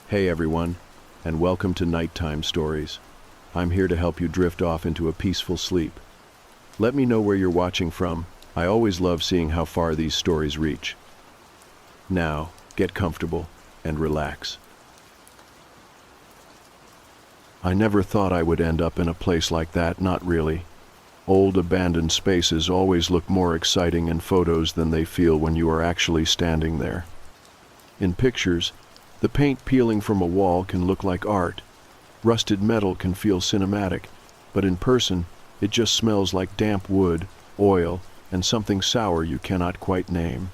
Hey everyone, and welcome to Nighttime Stories. I'm here to help you drift off into a peaceful sleep. Let me know where you're watching from. I always love seeing how far these stories reach. Now, get comfortable and relax. I never thought I would end up in a place like that, not really. Old abandoned spaces always look more exciting in photos than they feel when you are actually standing there. In pictures, the paint peeling from a wall can look like art. Rusted metal can feel cinematic, but in person, it just smells like damp wood, oil, and something sour you cannot quite name.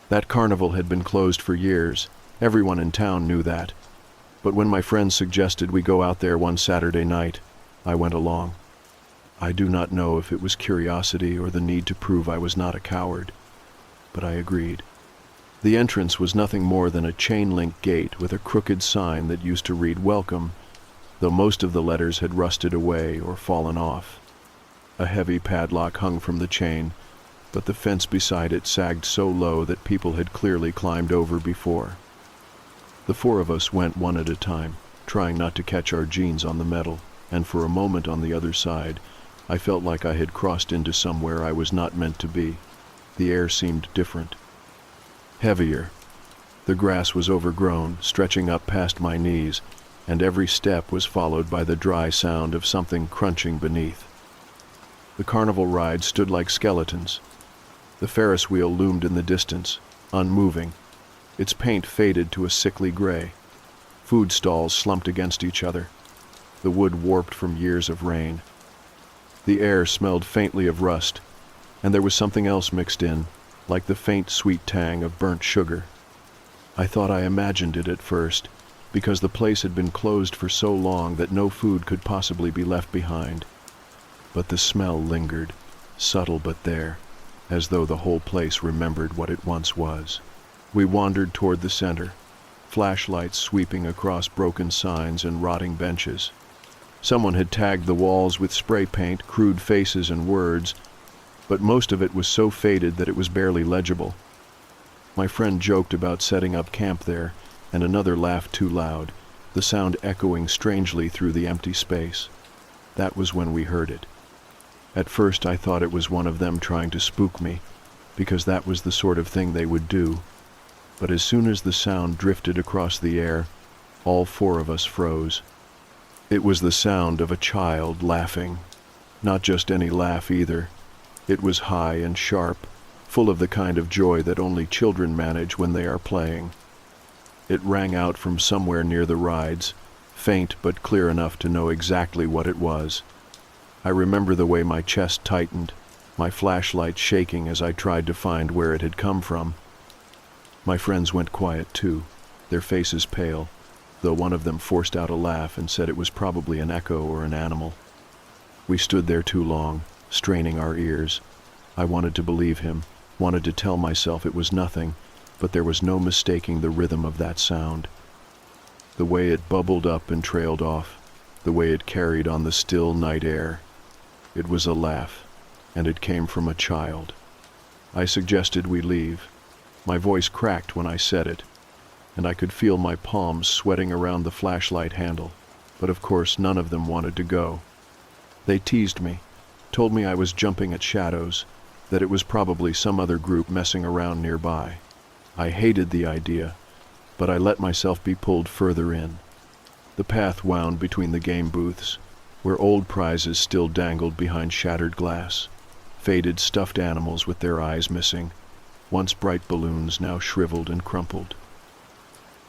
That carnival had been closed for years. Everyone in town knew that. But when my friends suggested we go out there one Saturday night, I went along. I do not know if it was curiosity or the need to prove I was not a coward, but I agreed. The entrance was nothing more than a chain-link gate with a crooked sign that used to read "Welcome," though most of the letters had rusted away or fallen off. A heavy padlock hung from the chain, but the fence beside it sagged so low that people had clearly climbed over before. The four of us went one at a time, trying not to catch our jeans on the metal, and for a moment on the other side, I felt like I had crossed into somewhere I was not meant to be. The air seemed different. Heavier. The grass was overgrown, stretching up past my knees, and every step was followed by the dry sound of something crunching beneath. The carnival ride stood like skeletons. The Ferris wheel loomed in the distance, unmoving. Its paint faded to a sickly gray. Food stalls slumped against each other. The wood warped from years of rain. The air smelled faintly of rust, and there was something else mixed in, like the faint sweet tang of burnt sugar. I thought I imagined it at first, because the place had been closed for so long that no food could possibly be left behind. But the smell lingered, subtle but there, as though the whole place remembered what it once was. We wandered toward the center, flashlights sweeping across broken signs and rotting benches. Someone had tagged the walls with spray paint, crude faces and words, but most of it was so faded that it was barely legible. My friend joked about setting up camp there, and another laughed too loud, the sound echoing strangely through the empty space. That was when we heard it. At first I thought it was one of them trying to spook me, because that was the sort of thing they would do. But as soon as the sound drifted across the air, all four of us froze. It was the sound of a child laughing. Not just any laugh either. It was high and sharp, full of the kind of joy that only children manage when they are playing. It rang out from somewhere near the rides, faint but clear enough to know exactly what it was. I remember the way my chest tightened, my flashlight shaking as I tried to find where it had come from. My friends went quiet too, their faces pale, though one of them forced out a laugh and said it was probably an echo or an animal. We stood there too long, straining our ears. I wanted to believe him, wanted to tell myself it was nothing, but there was no mistaking the rhythm of that sound. The way it bubbled up and trailed off, the way it carried on the still night air. It was a laugh, and it came from a child. I suggested we leave. My voice cracked when I said it, and I could feel my palms sweating around the flashlight handle, but of course none of them wanted to go. They teased me, told me I was jumping at shadows, that it was probably some other group messing around nearby. I hated the idea, but I let myself be pulled further in. The path wound between the game booths, where old prizes still dangled behind shattered glass, faded stuffed animals with their eyes missing, once bright balloons now shriveled and crumpled.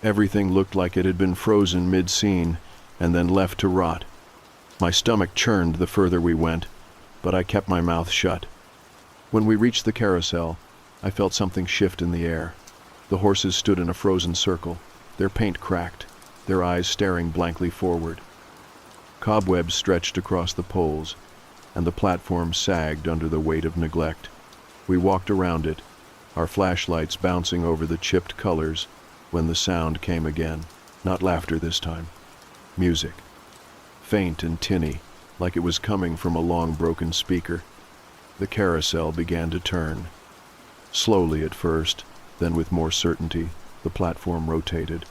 Everything looked like it had been frozen mid-scene and then left to rot. My stomach churned the further we went, but I kept my mouth shut. When we reached the carousel, I felt something shift in the air. The horses stood in a frozen circle, their paint cracked, their eyes staring blankly forward. Cobwebs stretched across the poles, and the platform sagged under the weight of neglect. We walked around it, our flashlights bouncing over the chipped colors, when the sound came again. Not laughter this time. Music. Faint and tinny, like it was coming from a long broken speaker. The carousel began to turn. Slowly at first, then with more certainty, the platform rotated.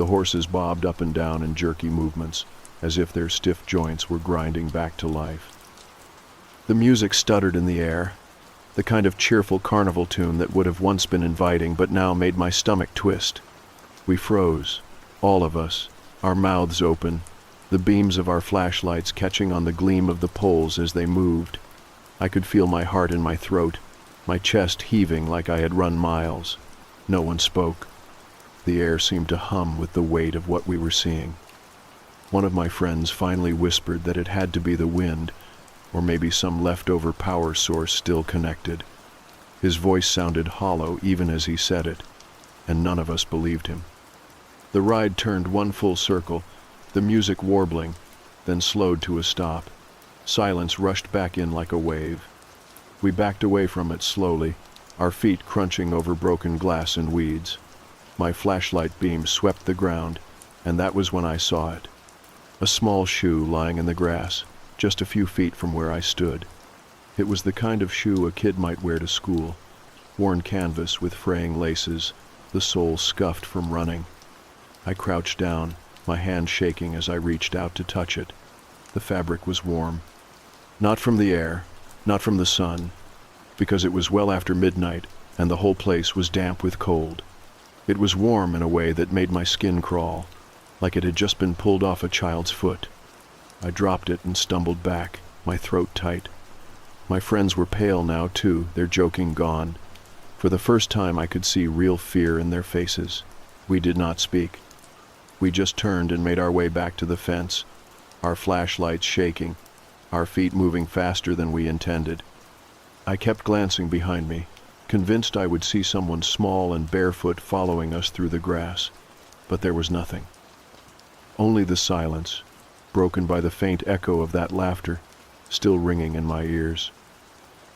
The horses bobbed up and down in jerky movements, as if their stiff joints were grinding back to life. The music stuttered in the air, the kind of cheerful carnival tune that would have once been inviting but now made my stomach twist. We froze, all of us, our mouths open, the beams of our flashlights catching on the gleam of the poles as they moved. I could feel my heart in my throat, my chest heaving like I had run miles. No one spoke. The air seemed to hum with the weight of what we were seeing. One of my friends finally whispered that it had to be the wind, or maybe some leftover power source still connected. His voice sounded hollow even as he said it, and none of us believed him. The ride turned one full circle, the music warbling, then slowed to a stop. Silence rushed back in like a wave. We backed away from it slowly, our feet crunching over broken glass and weeds. My flashlight beam swept the ground, and that was when I saw it. A small shoe lying in the grass, just a few feet from where I stood. It was the kind of shoe a kid might wear to school, worn canvas with fraying laces, the sole scuffed from running. I crouched down, my hand shaking as I reached out to touch it. The fabric was warm. Not from the air, not from the sun, because it was well after midnight and the whole place was damp with cold. It was warm in a way that made my skin crawl, like it had just been pulled off a child's foot. I dropped it and stumbled back, my throat tight. My friends were pale now too, their joking gone. For the first time I could see real fear in their faces. We did not speak. We just turned and made our way back to the fence, our flashlights shaking, our feet moving faster than we intended. I kept glancing behind me, convinced I would see someone small and barefoot following us through the grass, but there was nothing. Only the silence, broken by the faint echo of that laughter, still ringing in my ears.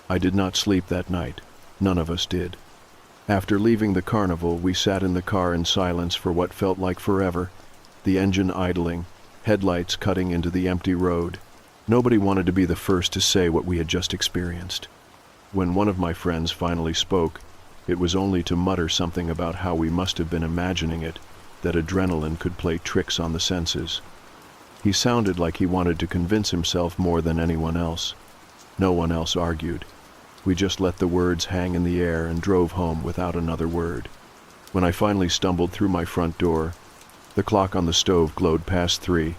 I did not sleep that night. None of us did. After leaving the carnival, we sat in the car in silence for what felt like forever, the engine idling, headlights cutting into the empty road. Nobody wanted to be the first to say what we had just experienced. When one of my friends finally spoke, it was only to mutter something about how we must have been imagining it, that adrenaline could play tricks on the senses. He sounded like he wanted to convince himself more than anyone else. No one else argued. We just let the words hang in the air and drove home without another word. When I finally stumbled through my front door, the clock on the stove glowed past 3.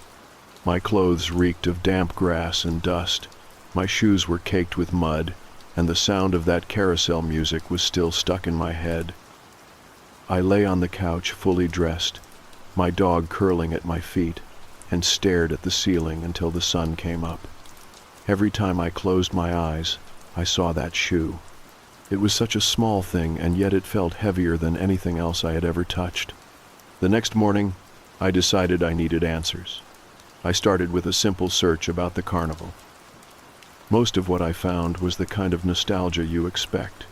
My clothes reeked of damp grass and dust. My shoes were caked with mud, and the sound of that carousel music was still stuck in my head. I lay on the couch fully dressed, my dog curling at my feet, and stared at the ceiling until the sun came up. Every time I closed my eyes, I saw that shoe. It was such a small thing, and yet it felt heavier than anything else I had ever touched. The next morning, I decided I needed answers. I started with a simple search about the carnival. Most of what I found was the kind of nostalgia you expect.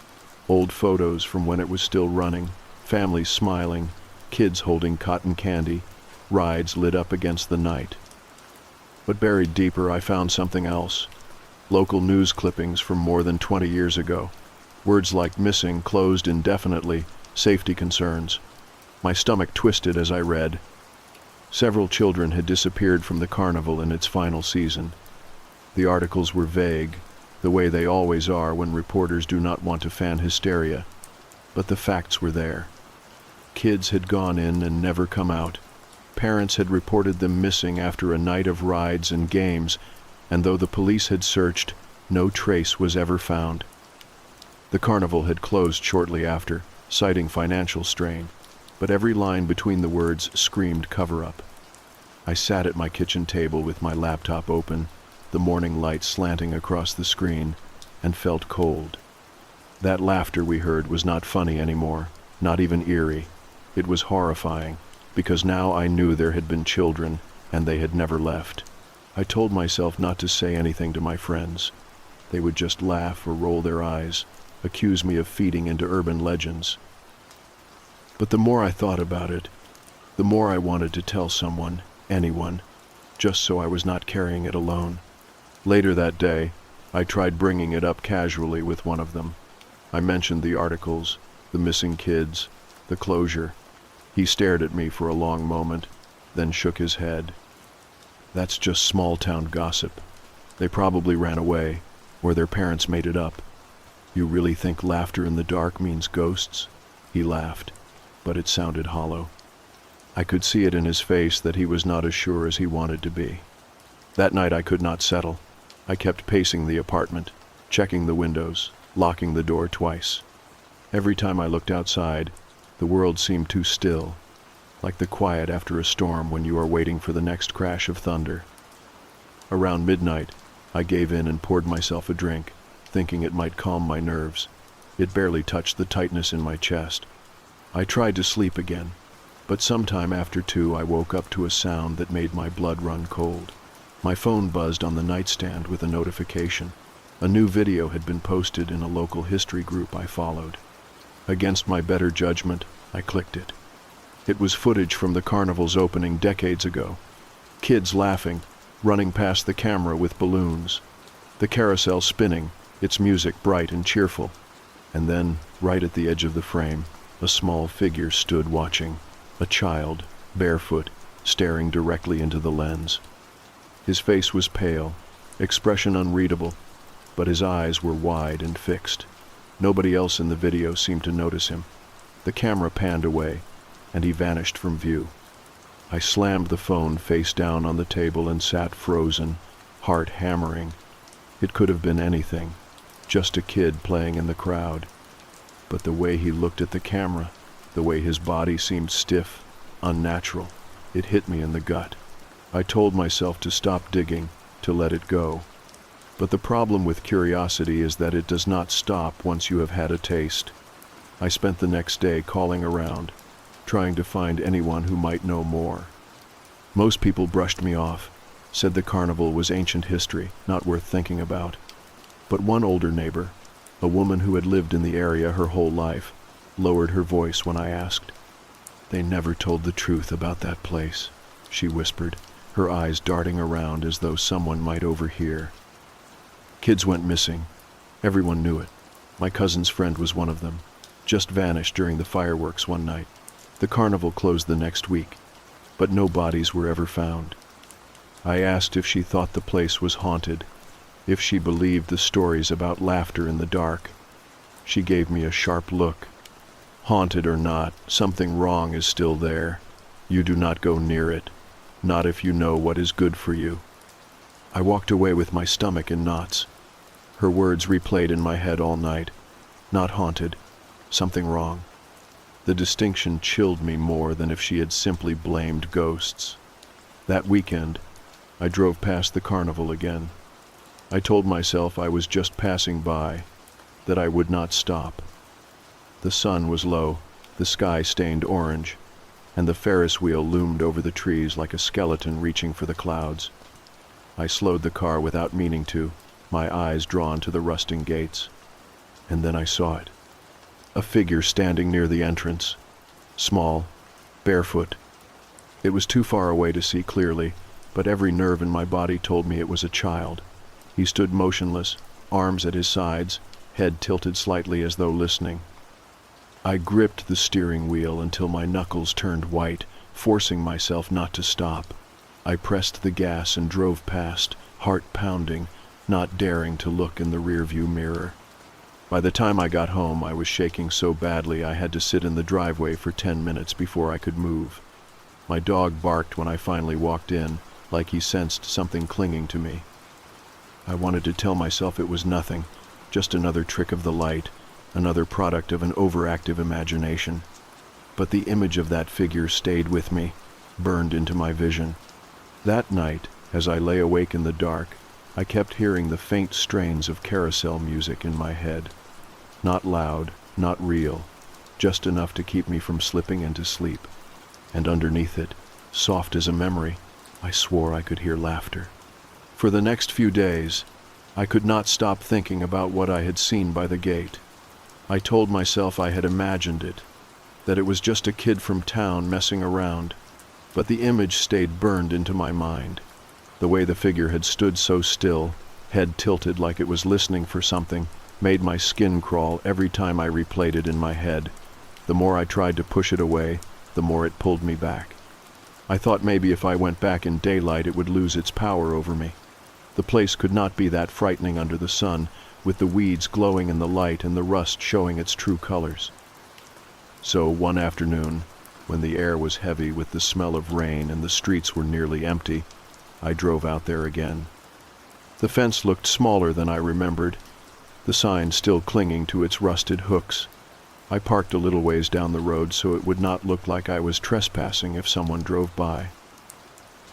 Old photos from when it was still running, families smiling, kids holding cotton candy, rides lit up against the night. But buried deeper, I found something else. Local news clippings from more than 20 years ago. Words like missing, closed indefinitely, safety concerns. My stomach twisted as I read. Several children had disappeared from the carnival in its final season. The articles were vague, the way they always are when reporters do not want to fan hysteria. But the facts were there. Kids had gone in and never come out. Parents had reported them missing after a night of rides and games, and though the police had searched, no trace was ever found. The carnival had closed shortly after, citing financial strain, but every line between the words screamed cover-up. I sat at my kitchen table with my laptop open, the morning light slanting across the screen, and felt cold. That laughter we heard was not funny anymore, not even eerie. It was horrifying, because now I knew there had been children, and they had never left. I told myself not to say anything to my friends. They would just laugh or roll their eyes, accuse me of feeding into urban legends. But the more I thought about it, the more I wanted to tell someone, anyone, just so I was not carrying it alone. Later that day, I tried bringing it up casually with one of them. I mentioned the articles, the missing kids, the closure. He stared at me for a long moment, then shook his head. "That's just small-town gossip. They probably ran away, or their parents made it up. You really think laughter in the dark means ghosts?" He laughed, but it sounded hollow. I could see it in his face that he was not as sure as he wanted to be. That night I could not settle. I kept pacing the apartment, checking the windows, locking the door twice. Every time I looked outside, the world seemed too still, like the quiet after a storm when you are waiting for the next crash of thunder. Around midnight, I gave in and poured myself a drink, thinking it might calm my nerves. It barely touched the tightness in my chest. I tried to sleep again, but sometime after 2 I woke up to a sound that made my blood run cold. My phone buzzed on the nightstand with a notification. A new video had been posted in a local history group I followed. Against my better judgment, I clicked it. It was footage from the carnival's opening decades ago. Kids laughing, running past the camera with balloons. The carousel spinning, its music bright and cheerful. And then, right at the edge of the frame, a small figure stood watching. A child, barefoot, staring directly into the lens. His face was pale, expression unreadable, but his eyes were wide and fixed. Nobody else in the video seemed to notice him. The camera panned away, and he vanished from view. I slammed the phone face down on the table and sat frozen, heart hammering. It could have been anything, just a kid playing in the crowd. But the way he looked at the camera, the way his body seemed stiff, unnatural, it hit me in the gut. I told myself to stop digging, to let it go. But the problem with curiosity is that it does not stop once you have had a taste. I spent the next day calling around, trying to find anyone who might know more. Most people brushed me off, said the carnival was ancient history, not worth thinking about. But one older neighbor, a woman who had lived in the area her whole life, lowered her voice when I asked. "They never told the truth about that place," she whispered, her eyes darting around as though someone might overhear. Kids went missing. Everyone knew it. My cousin's friend was one of them. Just vanished during the fireworks one night. The carnival closed the next week, but no bodies were ever found. I asked if she thought the place was haunted, if she believed the stories about laughter in the dark. She gave me a sharp look. "Haunted or not, something wrong is still there. You do not go near it, not if you know what is good for you." I walked away with my stomach in knots. Her words replayed in my head all night. Not haunted, something wrong. The distinction chilled me more than if she had simply blamed ghosts. That weekend, I drove past the carnival again. I told myself I was just passing by, that I would not stop. The sun was low, the sky stained orange, and the Ferris wheel loomed over the trees like a skeleton reaching for the clouds. I slowed the car without meaning to, my eyes drawn to the rusting gates. And then I saw it. A figure standing near the entrance. Small, barefoot. It was too far away to see clearly, but every nerve in my body told me it was a child. He stood motionless, arms at his sides, head tilted slightly as though listening. I gripped the steering wheel until my knuckles turned white, forcing myself not to stop. I pressed the gas and drove past, heart pounding, not daring to look in the rearview mirror. By the time I got home, I was shaking so badly I had to sit in the driveway for 10 minutes before I could move. My dog barked when I finally walked in, like he sensed something clinging to me. I wanted to tell myself it was nothing, just another trick of the light, another product of an overactive imagination. But the image of that figure stayed with me, burned into my vision. That night, as I lay awake in the dark, I kept hearing the faint strains of carousel music in my head. Not loud, not real, just enough to keep me from slipping into sleep. And underneath it, soft as a memory, I swore I could hear laughter. For the next few days, I could not stop thinking about what I had seen by the gate. I told myself I had imagined it, that it was just a kid from town messing around, but the image stayed burned into my mind. The way the figure had stood so still, head tilted like it was listening for something, made my skin crawl every time I replayed it in my head. The more I tried to push it away, the more it pulled me back. I thought maybe if I went back in daylight it would lose its power over me. The place could not be that frightening under the sun, with the weeds glowing in the light and the rust showing its true colors. So one afternoon, when the air was heavy with the smell of rain and the streets were nearly empty, I drove out there again. The fence looked smaller than I remembered, the sign still clinging to its rusted hooks. I parked a little ways down the road so it would not look like I was trespassing if someone drove by.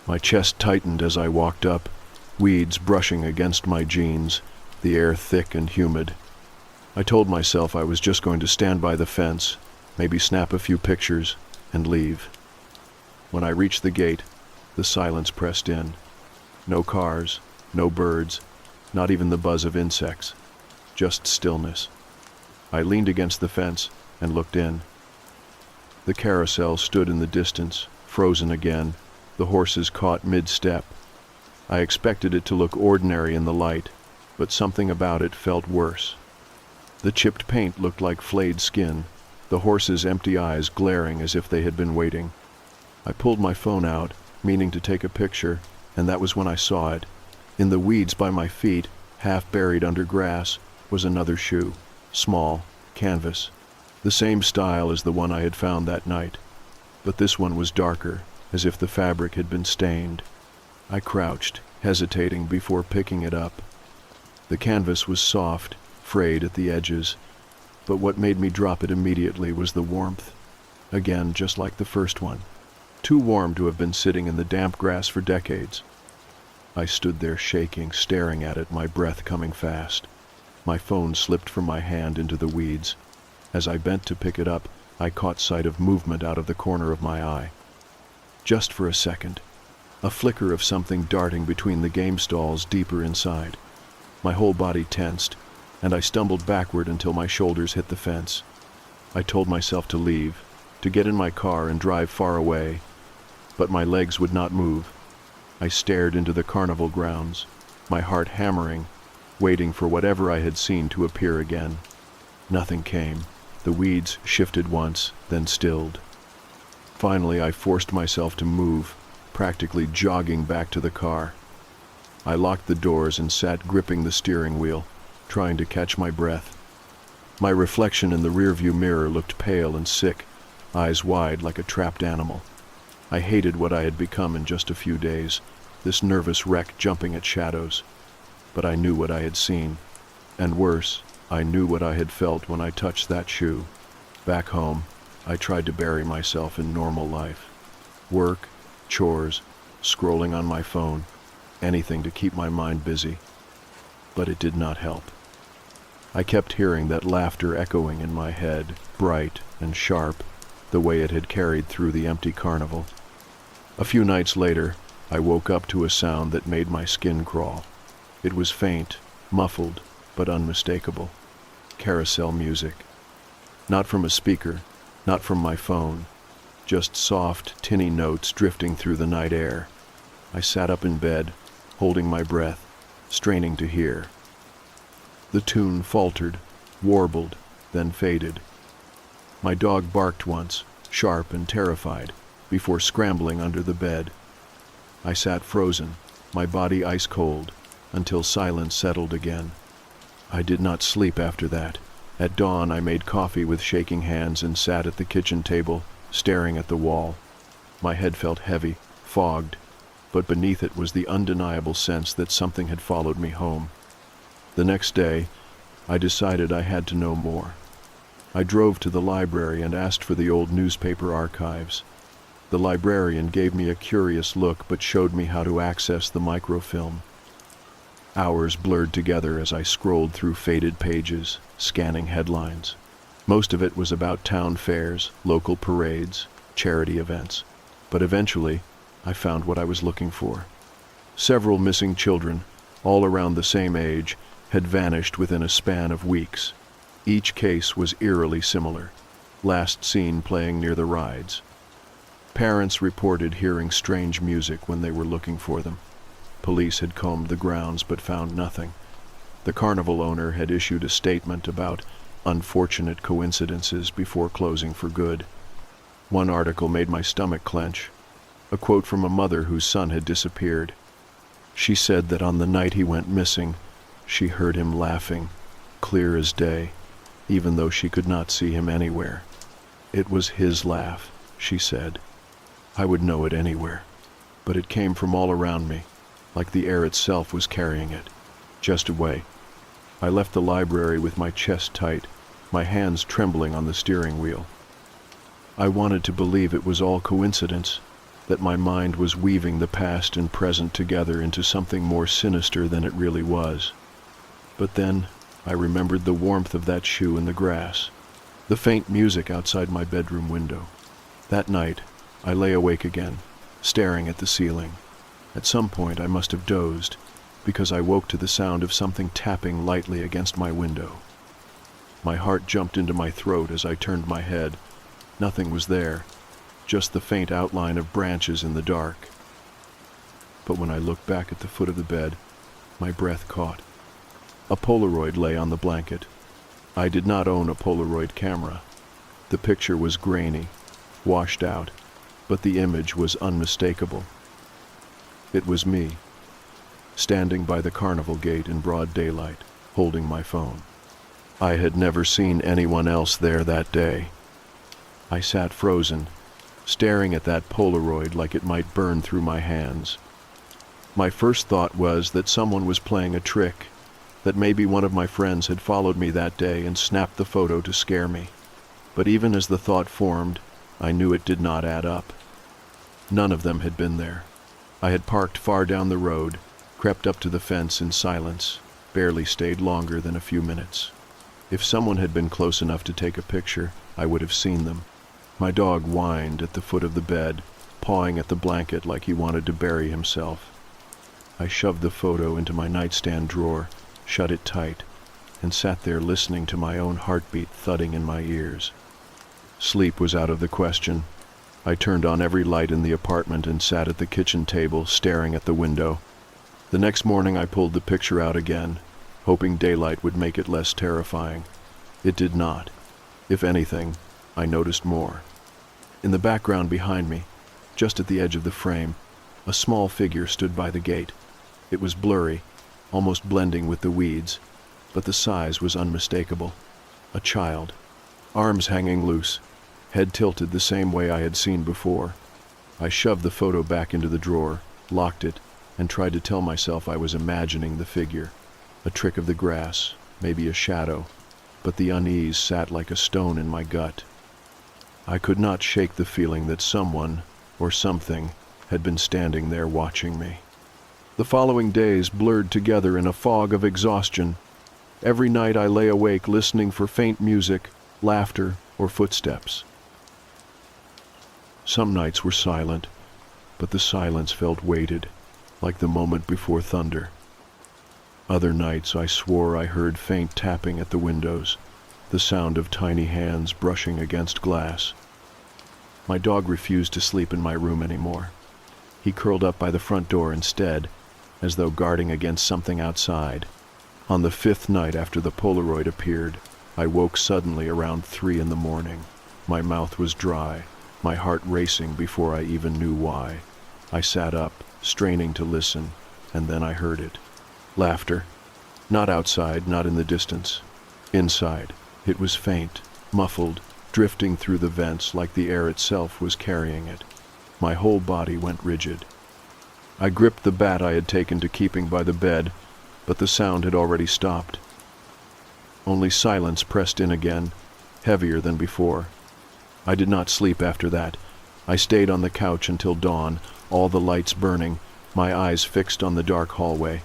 My chest tightened as I walked up, weeds brushing against my jeans, the air thick and humid. I told myself I was just going to stand by the fence, maybe snap a few pictures, and leave. When I reached the gate, the silence pressed in. No cars, no birds, not even the buzz of insects, just stillness. I leaned against the fence and looked in. The carousel stood in the distance, frozen again, the horses caught mid-step. I expected it to look ordinary in the light, but something about it felt worse. The chipped paint looked like flayed skin, the horses' empty eyes glaring as if they had been waiting. I pulled my phone out, meaning to take a picture, and that was when I saw it. In the weeds by my feet, half buried under grass, was another shoe, small, canvas, the same style as the one I had found that night, but this one was darker, as if the fabric had been stained. I crouched, hesitating before picking it up. The canvas was soft, frayed at the edges, but what made me drop it immediately was the warmth. Again, just like the first one. Too warm to have been sitting in the damp grass for decades. I stood there shaking, staring at it, my breath coming fast. My phone slipped from my hand into the weeds. As I bent to pick it up, I caught sight of movement out of the corner of my eye. Just for a second. A flicker of something darting between the game stalls deeper inside. My whole body tensed, and I stumbled backward until my shoulders hit the fence. I told myself to leave, to get in my car and drive far away, but my legs would not move. I stared into the carnival grounds, my heart hammering, waiting for whatever I had seen to appear again. Nothing came. The weeds shifted once, then stilled. Finally, I forced myself to move, practically jogging back to the car. I locked the doors and sat gripping the steering wheel, trying to catch my breath. My reflection in the rearview mirror looked pale and sick, eyes wide like a trapped animal. I hated what I had become in just a few days, this nervous wreck jumping at shadows. But I knew what I had seen, and worse, I knew what I had felt when I touched that shoe. Back home, I tried to bury myself in normal life. Work, chores, scrolling on my phone, anything to keep my mind busy. But it did not help. I kept hearing that laughter echoing in my head, bright and sharp, the way it had carried through the empty carnival. A few nights later, I woke up to a sound that made my skin crawl. It was faint, muffled, but unmistakable. Carousel music. Not from a speaker, not from my phone, just soft, tinny notes drifting through the night air. I sat up in bed, holding my breath, straining to hear. The tune faltered, warbled, then faded. My dog barked once, sharp and terrified, before scrambling under the bed. I sat frozen, my body ice cold, until silence settled again. I did not sleep after that. At dawn, I made coffee with shaking hands and sat at the kitchen table, staring at the wall. My head felt heavy, fogged, but beneath it was the undeniable sense that something had followed me home. The next day, I decided I had to know more. I drove to the library and asked for the old newspaper archives. The librarian gave me a curious look but showed me how to access the microfilm. Hours blurred together as I scrolled through faded pages, scanning headlines. Most of it was about town fairs, local parades, charity events. But eventually, I found what I was looking for. Several missing children, all around the same age, had vanished within a span of weeks. Each case was eerily similar, last seen playing near the rides. Parents reported hearing strange music when they were looking for them. Police had combed the grounds but found nothing. The carnival owner had issued a statement about unfortunate coincidences before closing for good. One article made my stomach clench. A quote from a mother whose son had disappeared. She said that on the night he went missing, she heard him laughing, clear as day, even though she could not see him anywhere. It was his laugh, she said. I would know it anywhere. But it came from all around me, like the air itself was carrying it. Just away. I left the library with my chest tight, my hands trembling on the steering wheel. I wanted to believe it was all coincidence, that my mind was weaving the past and present together into something more sinister than it really was. But then I remembered the warmth of that shoe in the grass, the faint music outside my bedroom window. That night, I lay awake again, staring at the ceiling. At some point I must have dozed, because I woke to the sound of something tapping lightly against my window. My heart jumped into my throat as I turned my head. Nothing was there, just the faint outline of branches in the dark. But when I looked back at the foot of the bed, my breath caught. A Polaroid lay on the blanket. I did not own a Polaroid camera. The picture was grainy, washed out, but the image was unmistakable. It was me, standing by the carnival gate in broad daylight, holding my phone. I had never seen anyone else there that day. I sat frozen, staring at that Polaroid like it might burn through my hands. My first thought was that someone was playing a trick, that maybe one of my friends had followed me that day and snapped the photo to scare me. But even as the thought formed, I knew it did not add up. None of them had been there. I had parked far down the road, crept up to the fence in silence, barely stayed longer than a few minutes. If someone had been close enough to take a picture, I would have seen them. My dog whined at the foot of the bed, pawing at the blanket like he wanted to bury himself. I shoved the photo into my nightstand drawer, shut it tight, and sat there listening to my own heartbeat thudding in my ears. Sleep was out of the question. I turned on every light in the apartment and sat at the kitchen table, staring at the window. The next morning I pulled the picture out again, hoping daylight would make it less terrifying. It did not. If anything, I noticed more. In the background behind me, just at the edge of the frame, a small figure stood by the gate. It was blurry, almost blending with the weeds, but the size was unmistakable. A child, arms hanging loose, head tilted the same way I had seen before. I shoved the photo back into the drawer, locked it, and tried to tell myself I was imagining the figure. A trick of the grass, maybe a shadow, but the unease sat like a stone in my gut. I could not shake the feeling that someone, or something, had been standing there watching me. The following days blurred together in a fog of exhaustion. Every night I lay awake listening for faint music, laughter, or footsteps. Some nights were silent, but the silence felt weighted, like the moment before thunder. Other nights I swore I heard faint tapping at the windows, the sound of tiny hands brushing against glass. My dog refused to sleep in my room anymore. He curled up by the front door instead, as though guarding against something outside. On the 5th night after the Polaroid appeared, I woke suddenly around 3 a.m. My mouth was dry, my heart racing before I even knew why. I sat up, straining to listen, and then I heard it. Laughter. Not outside, not in the distance. Inside. It was faint, muffled, drifting through the vents like the air itself was carrying it. My whole body went rigid. I gripped the bat I had taken to keeping by the bed, but the sound had already stopped. Only silence pressed in again, heavier than before. I did not sleep after that. I stayed on the couch until dawn, all the lights burning, my eyes fixed on the dark hallway.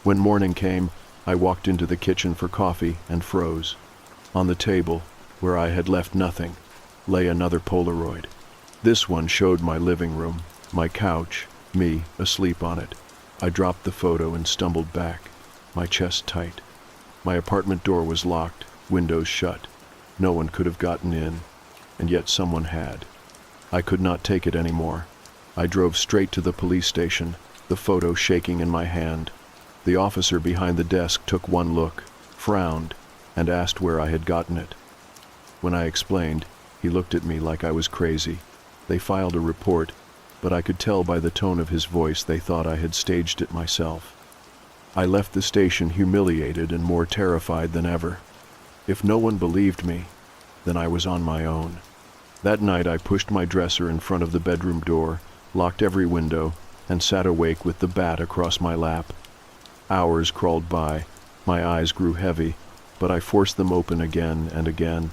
When morning came, I walked into the kitchen for coffee and froze. On the table, where I had left nothing, lay another Polaroid. This one showed my living room, my couch, me asleep on it. I dropped the photo and stumbled back, my chest tight. My apartment door was locked, windows shut. No one could have gotten in, and yet someone had. I could not take it anymore. I drove straight to the police station, the photo shaking in my hand. The officer behind the desk took one look, frowned, and asked where I had gotten it. When I explained, He looked at me like I was crazy. They filed a report, but I could tell by the tone of his voice they thought I had staged it myself. I left the station humiliated and more terrified than ever. If no one believed me, then I was on my own. That night I pushed my dresser in front of the bedroom door, locked every window, and sat awake with the bat across my lap. Hours crawled by. My eyes grew heavy, but I forced them open again and again.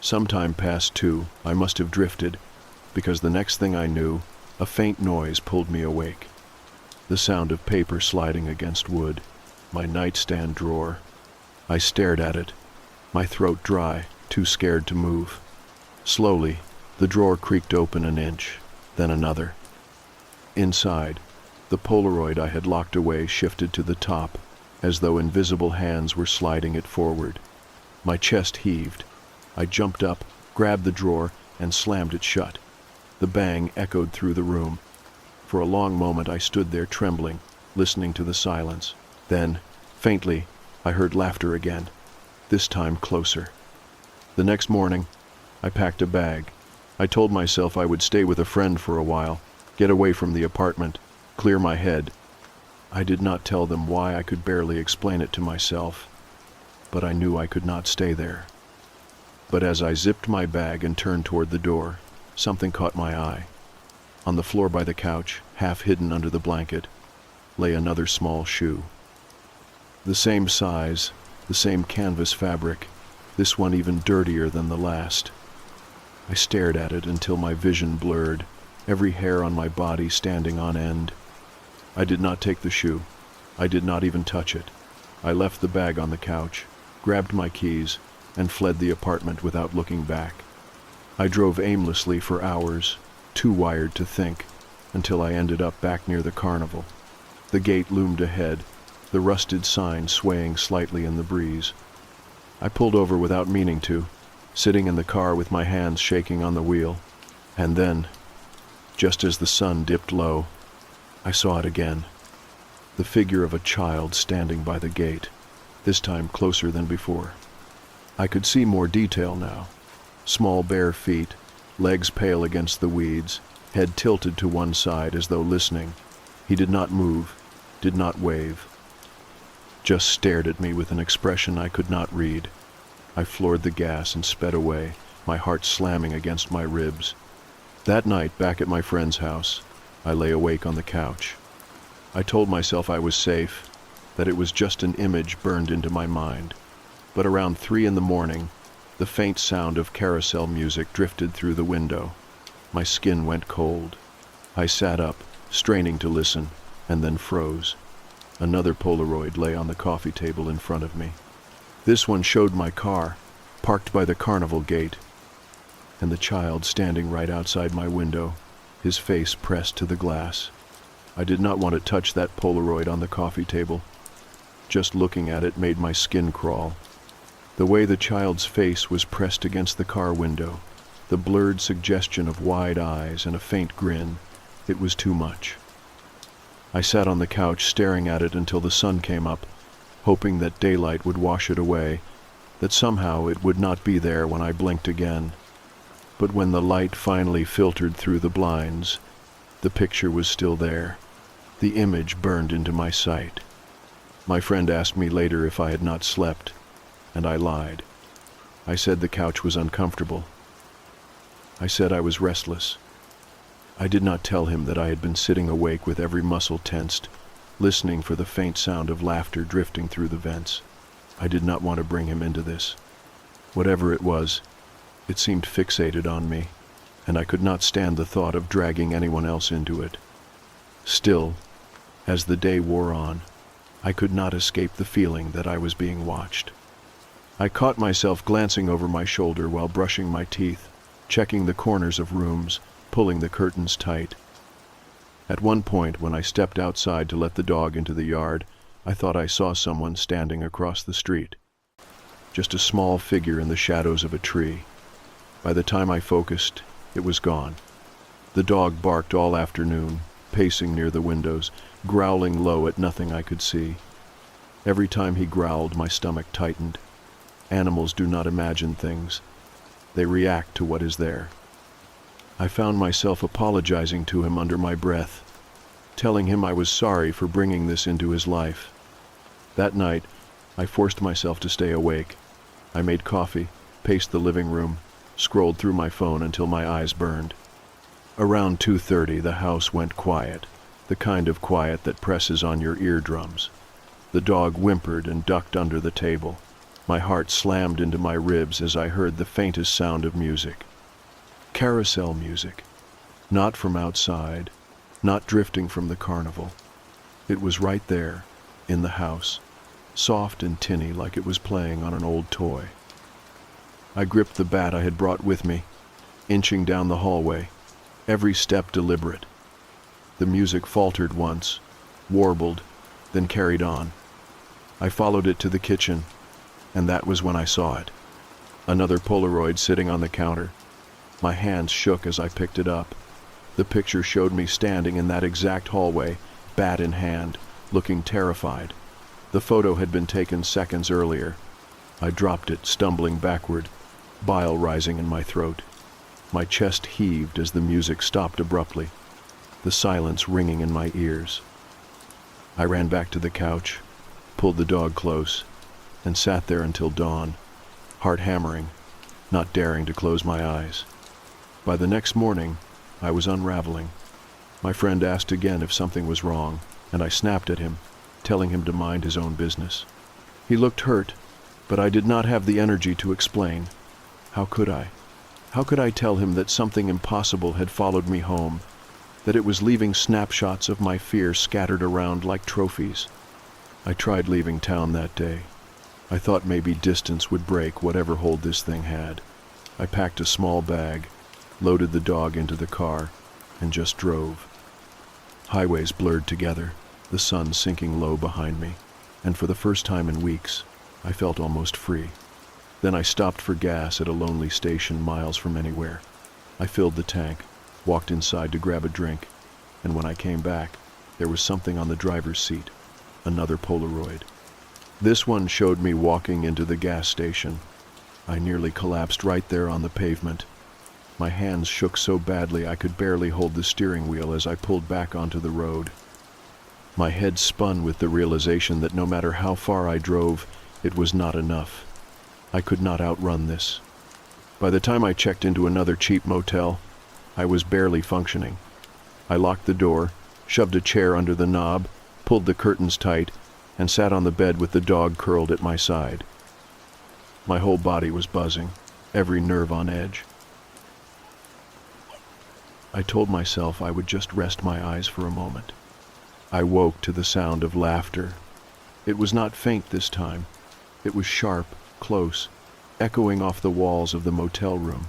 Sometime past 2, I must have drifted, because the next thing I knew, a faint noise pulled me awake. The sound of paper sliding against wood, my nightstand drawer. I stared at it, my throat dry, too scared to move. Slowly, the drawer creaked open an inch, then another. Inside, the Polaroid I had locked away shifted to the top, as though invisible hands were sliding it forward. My chest heaved. I jumped up, grabbed the drawer, and slammed it shut. The bang echoed through the room. For a long moment I stood there trembling, listening to the silence. Then, faintly, I heard laughter again, this time closer. The next morning, I packed a bag. I told myself I would stay with a friend for a while, get away from the apartment, clear my head. I did not tell them why. I could barely explain it to myself, but I knew I could not stay there. But as I zipped my bag and turned toward the door, something caught my eye. On the floor by the couch, half hidden under the blanket, lay another small shoe. The same size, the same canvas fabric, this one even dirtier than the last. I stared at it until my vision blurred, every hair on my body standing on end. I did not take the shoe. I did not even touch it. I left the bag on the couch, grabbed my keys, and fled the apartment without looking back. I drove aimlessly for hours, too wired to think, until I ended up back near the carnival. The gate loomed ahead, the rusted sign swaying slightly in the breeze. I pulled over without meaning to, sitting in the car with my hands shaking on the wheel. And then, just as the sun dipped low, I saw it again. The figure of a child standing by the gate, this time closer than before. I could see more detail now. Small bare feet, legs pale against the weeds, head tilted to one side as though listening. He did not move, did not wave. Just stared at me with an expression I could not read. I floored the gas and sped away, my heart slamming against my ribs. That night, back at my friend's house, I lay awake on the couch. I told myself I was safe, that it was just an image burned into my mind. But around 3 in the morning, the faint sound of carousel music drifted through the window. My skin went cold. I sat up, straining to listen, and then froze. Another Polaroid lay on the coffee table in front of me. This one showed my car, parked by the carnival gate, and the child standing right outside my window, his face pressed to the glass. I did not want to touch that Polaroid on the coffee table. Just looking at it made my skin crawl. The way the child's face was pressed against the car window, the blurred suggestion of wide eyes and a faint grin, it was too much. I sat on the couch staring at it until the sun came up, hoping that daylight would wash it away, that somehow it would not be there when I blinked again. But when the light finally filtered through the blinds, the picture was still there. The image burned into my sight. My friend asked me later if I had not slept, and I lied. I said the couch was uncomfortable. I said I was restless. I did not tell him that I had been sitting awake with every muscle tensed, listening for the faint sound of laughter drifting through the vents. I did not want to bring him into this. Whatever it was, it seemed fixated on me, and I could not stand the thought of dragging anyone else into it. Still, as the day wore on, I could not escape the feeling that I was being watched. I caught myself glancing over my shoulder while brushing my teeth, checking the corners of rooms, pulling the curtains tight. At one point, when I stepped outside to let the dog into the yard, I thought I saw someone standing across the street. Just a small figure in the shadows of a tree. By the time I focused, it was gone. The dog barked all afternoon, pacing near the windows, growling low at nothing I could see. Every time he growled, my stomach tightened. Animals do not imagine things. They react to what is there. I found myself apologizing to him under my breath, telling him I was sorry for bringing this into his life. That night, I forced myself to stay awake. I made coffee, paced the living room, scrolled through my phone until my eyes burned. Around 2:30, the house went quiet, the kind of quiet that presses on your eardrums. The dog whimpered and ducked under the table. My heart slammed into my ribs as I heard the faintest sound of music. Carousel music. Not from outside, not drifting from the carnival. It was right there, in the house, soft and tinny like it was playing on an old toy. I gripped the bat I had brought with me, inching down the hallway, every step deliberate. The music faltered once, warbled, then carried on. I followed it to the kitchen, and that was when I saw it. Another Polaroid sitting on the counter. My hands shook as I picked it up. The picture showed me standing in that exact hallway, bat in hand, looking terrified. The photo had been taken seconds earlier. I dropped it, stumbling backward, bile rising in my throat. My chest heaved as the music stopped abruptly, the silence ringing in my ears. I ran back to the couch, pulled the dog close, and sat there until dawn, heart hammering, not daring to close my eyes. By the next morning, I was unraveling. My friend asked again if something was wrong, and I snapped at him, telling him to mind his own business. He looked hurt, but I did not have the energy to explain. How could I? How could I tell him that something impossible had followed me home, that it was leaving snapshots of my fear scattered around like trophies? I tried leaving town that day. I thought maybe distance would break whatever hold this thing had. I packed a small bag, loaded the dog into the car, and just drove. Highways blurred together, the sun sinking low behind me, and for the first time in weeks, I felt almost free. Then I stopped for gas at a lonely station miles from anywhere. I filled the tank, walked inside to grab a drink, and when I came back, there was something on the driver's seat, another Polaroid. This one showed me walking into the gas station. I nearly collapsed right there on the pavement. My hands shook so badly I could barely hold the steering wheel as I pulled back onto the road. My head spun with the realization that no matter how far I drove, it was not enough. I could not outrun this. By the time I checked into another cheap motel, I was barely functioning. I locked the door, shoved a chair under the knob, pulled the curtains tight, and sat on the bed with the dog curled at my side. My whole body was buzzing, every nerve on edge. I told myself I would just rest my eyes for a moment. I woke to the sound of laughter. It was not faint this time. It was sharp, close, echoing off the walls of the motel room.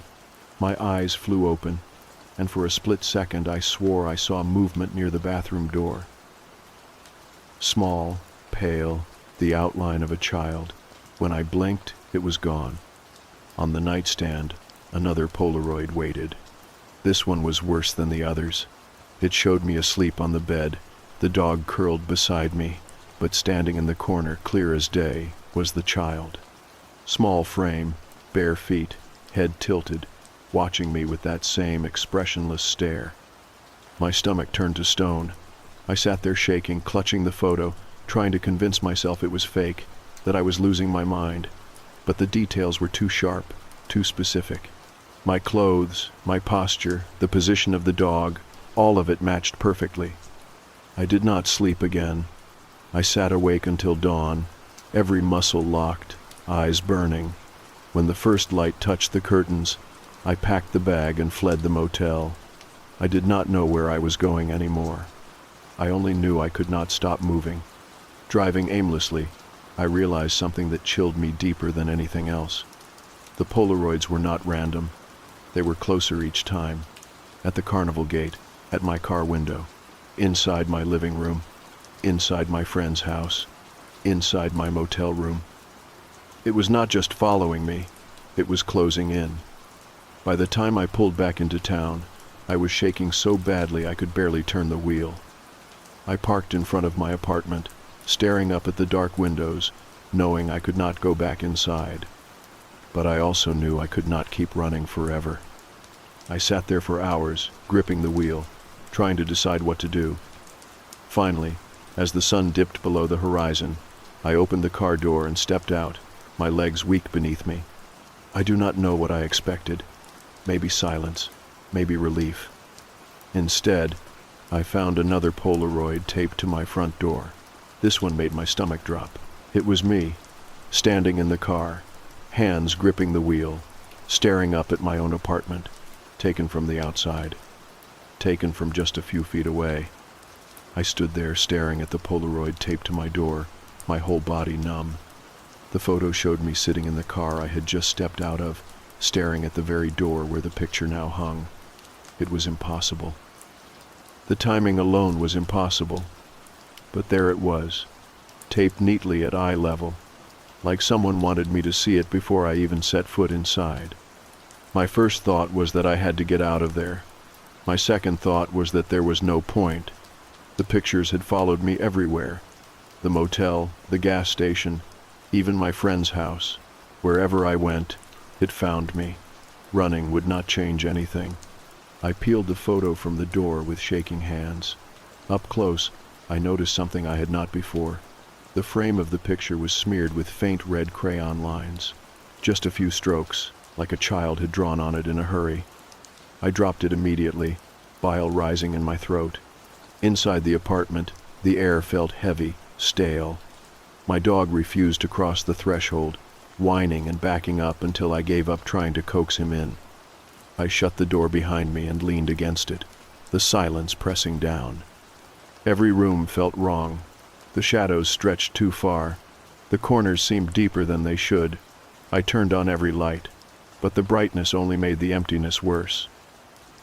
My eyes flew open, and for a split second I swore I saw movement near the bathroom door. Small, pale, the outline of a child. When I blinked, it was gone. On the nightstand, another Polaroid waited. This one was worse than the others. It showed me asleep on the bed, the dog curled beside me, but standing in the corner, clear as day, was the child. Small frame, bare feet, head tilted, watching me with that same expressionless stare. My stomach turned to stone. I sat there shaking, clutching the photo, trying to convince myself it was fake, that I was losing my mind. But the details were too sharp, too specific. My clothes, my posture, the position of the dog, all of it matched perfectly. I did not sleep again. I sat awake until dawn, every muscle locked, eyes burning. When the first light touched the curtains, I packed the bag and fled the motel. I did not know where I was going anymore. I only knew I could not stop moving. Driving aimlessly, I realized something that chilled me deeper than anything else. The Polaroids were not random. They were closer each time. At the carnival gate, at my car window, inside my living room, inside my friend's house, inside my motel room. It was not just following me, it was closing in. By the time I pulled back into town, I was shaking so badly I could barely turn the wheel. I parked in front of my apartment, staring up at the dark windows, knowing I could not go back inside. but I also knew I could not keep running forever. I sat there for hours, gripping the wheel, trying to decide what to do. Finally, as the sun dipped below the horizon, I opened the car door and stepped out, my legs weak beneath me. I do not know what I expected. Maybe silence, maybe relief. Instead, I found another Polaroid taped to my front door. This one made my stomach drop. It was me, standing in the car, hands gripping the wheel, staring up at my own apartment, taken from the outside, taken from just a few feet away. I stood there staring at the Polaroid taped to my door, my whole body numb. The photo showed me sitting in the car I had just stepped out of, staring at the very door where the picture now hung. It was impossible. The timing alone was impossible, but there it was, taped neatly at eye level, like someone wanted me to see it before I even set foot inside. My first thought was that I had to get out of there. My second thought was that there was no point. The pictures had followed me everywhere. The motel, the gas station, even my friend's house. Wherever I went, it found me. Running would not change anything. I peeled the photo from the door with shaking hands. Up close, I noticed something I had not before. The frame of the picture was smeared with faint red crayon lines. Just a few strokes, like a child had drawn on it in a hurry. I dropped it immediately, bile rising in my throat. Inside the apartment, the air felt heavy, stale. My dog refused to cross the threshold, whining and backing up until I gave up trying to coax him in. I shut the door behind me and leaned against it, the silence pressing down. Every room felt wrong. The shadows stretched too far. The corners seemed deeper than they should. I turned on every light, but the brightness only made the emptiness worse.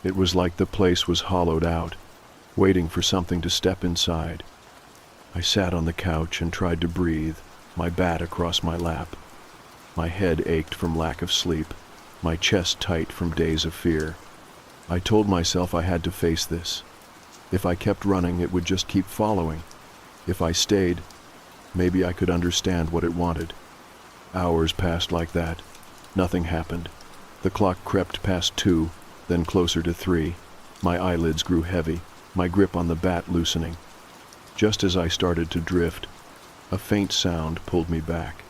It was like the place was hollowed out, waiting for something to step inside. I sat on the couch and tried to breathe, my bat across my lap. My head ached from lack of sleep, my chest tight from days of fear. I told myself I had to face this. If I kept running, it would just keep following. If I stayed, maybe I could understand what it wanted. Hours passed like that. Nothing happened. The clock crept past 2, then closer to 3. My eyelids grew heavy, my grip on the bat loosening. Just as I started to drift, a faint sound pulled me back.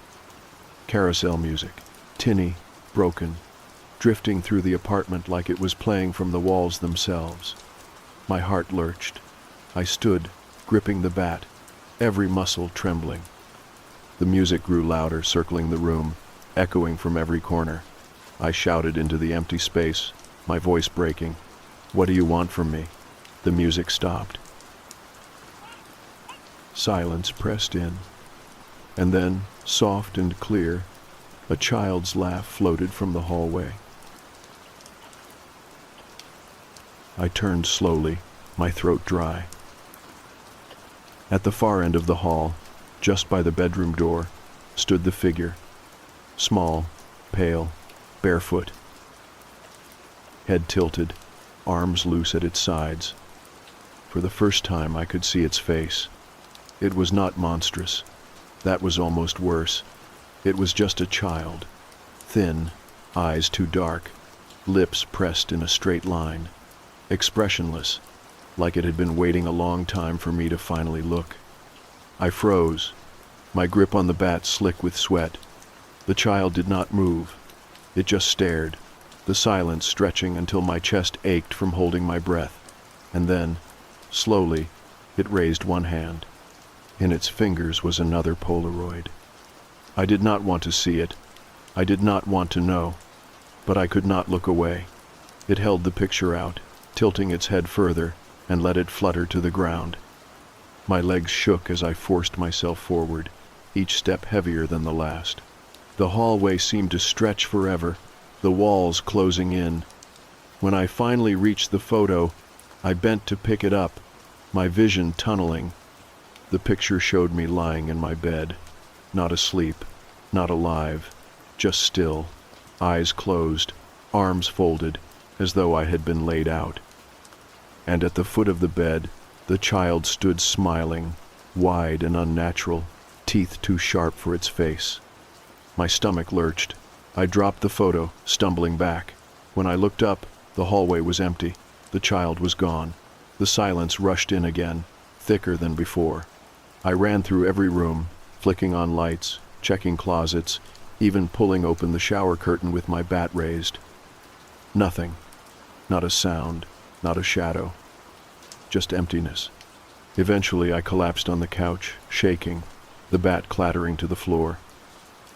Carousel music, tinny, broken, drifting through the apartment like it was playing from the walls themselves. My heart lurched. I stood, gripping the bat, every muscle trembling. The music grew louder, circling the room, echoing from every corner. I shouted into the empty space, my voice breaking. "What do you want from me?" The music stopped. Silence pressed in, and then, soft and clear, a child's laugh floated from the hallway. I turned slowly, my throat dry. At the far end of the hall, just by the bedroom door, stood the figure, small, pale, barefoot, head tilted, arms loose at its sides. For the first time I could see its face. It was not monstrous. That was almost worse. It was just a child, thin, eyes too dark, lips pressed in a straight line, expressionless, like it had been waiting a long time for me to finally look. I froze, my grip on the bat slick with sweat. The child did not move. It just stared, the silence stretching until my chest ached from holding my breath. And then, slowly, it raised one hand. In its fingers was another Polaroid. I did not want to see it. I did not want to know. But I could not look away. It held the picture out, tilting its head further, and let it flutter to the ground. My legs shook as I forced myself forward, each step heavier than the last. The hallway seemed to stretch forever, the walls closing in. When I finally reached the photo, I bent to pick it up, my vision tunneling. The picture showed me lying in my bed, not asleep, not alive, just still, eyes closed, arms folded, as though I had been laid out. And at the foot of the bed, the child stood smiling, wide and unnatural, teeth too sharp for its face. My stomach lurched. I dropped the photo, stumbling back. When I looked up, the hallway was empty. The child was gone. The silence rushed in again, thicker than before. I ran through every room, flicking on lights, checking closets, even pulling open the shower curtain with my bat raised. Nothing. Not a sound, not a shadow. Just emptiness. Eventually I collapsed on the couch, shaking, the bat clattering to the floor.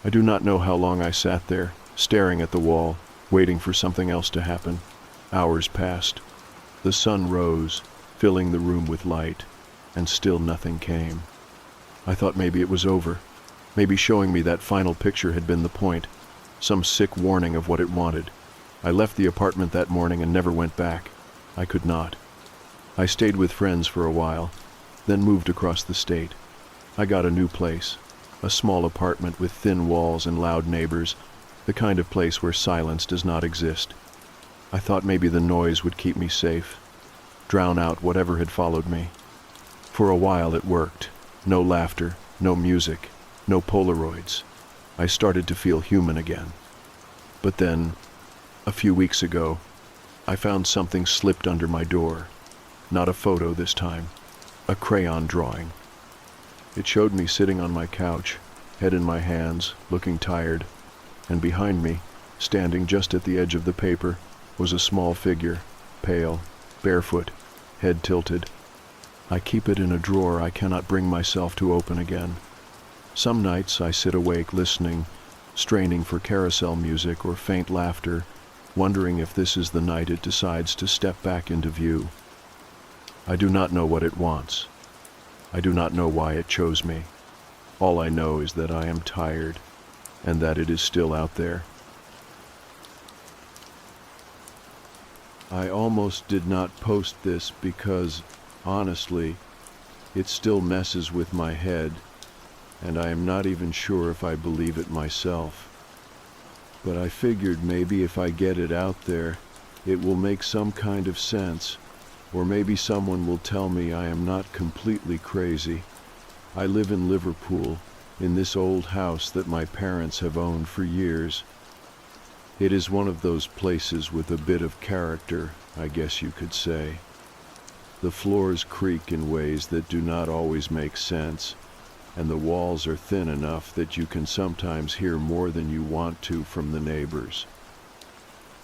I do not know how long I sat there, staring at the wall, waiting for something else to happen. Hours passed. The sun rose, filling the room with light, and still nothing came. I thought maybe it was over. Maybe showing me that final picture had been the point, some sick warning of what it wanted. I left the apartment that morning and never went back. I could not. I stayed with friends for a while, then moved across the state. I got a new place, a small apartment with thin walls and loud neighbors, the kind of place where silence does not exist. I thought maybe the noise would keep me safe, drown out whatever had followed me. For a while it worked. No laughter, no music, no Polaroids. I started to feel human again. But then, a few weeks ago, I found something slipped under my door. Not a photo this time, a crayon drawing. It showed me sitting on my couch, head in my hands, looking tired, and behind me, standing just at the edge of the paper, was a small figure, pale, barefoot, head tilted. I keep it in a drawer I cannot bring myself to open again. Some nights I sit awake listening, straining for carousel music or faint laughter, wondering if this is the night it decides to step back into view. I do not know what it wants. I do not know why it chose me. All I know is that I am tired, and that it is still out there. I almost did not post this because, honestly, it still messes with my head, and I am not even sure if I believe it myself. But I figured maybe if I get it out there, it will make some kind of sense, or maybe someone will tell me I am not completely crazy. I live in Liverpool, in this old house that my parents have owned for years. It is one of those places with a bit of character, I guess you could say. The floors creak in ways that do not always make sense, and the walls are thin enough that you can sometimes hear more than you want to from the neighbors.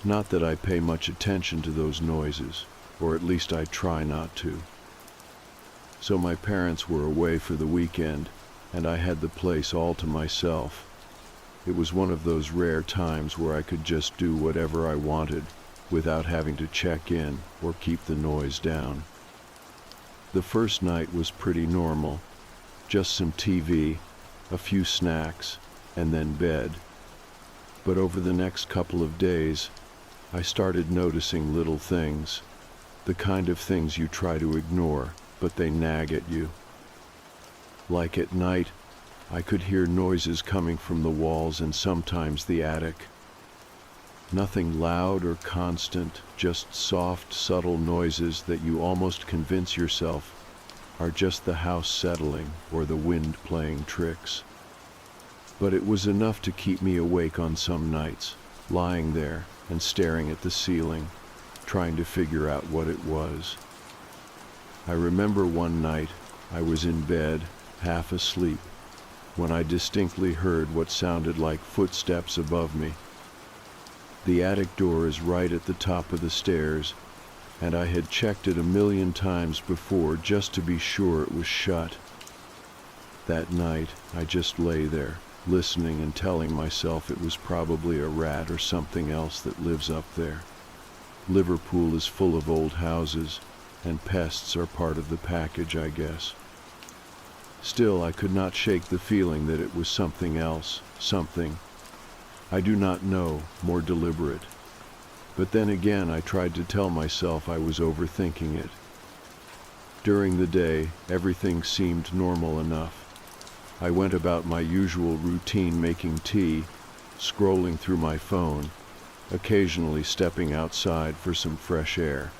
Not that I pay much attention to those noises, or at least I try not to. So my parents were away for the weekend, and I had the place all to myself. It was one of those rare times where I could just do whatever I wanted without having to check in or keep the noise down. The first night was pretty normal. Just some TV, a few snacks, and then bed. But over the next couple of days, I started noticing little things, the kind of things you try to ignore, but they nag at you. Like at night, I could hear noises coming from the walls and sometimes the attic. Nothing loud or constant, just soft, subtle noises that you almost convince yourself are just the house settling or the wind playing tricks. But it was enough to keep me awake on some nights, lying there and staring at the ceiling, trying to figure out what it was. I remember one night I was in bed, half asleep, when I distinctly heard what sounded like footsteps above me. The attic door is right at the top of the stairs, and I had checked it 1,000,000 times before just to be sure it was shut. That night, I just lay there, listening and telling myself it was probably a rat or something else that lives up there. Liverpool is full of old houses, and pests are part of the package, I guess. Still, I could not shake the feeling that it was something else, something, I do not know, more deliberate. But then again, I tried to tell myself I was overthinking it. During the day, everything seemed normal enough. I went about my usual routine, making tea, scrolling through my phone, occasionally stepping outside for some fresh air.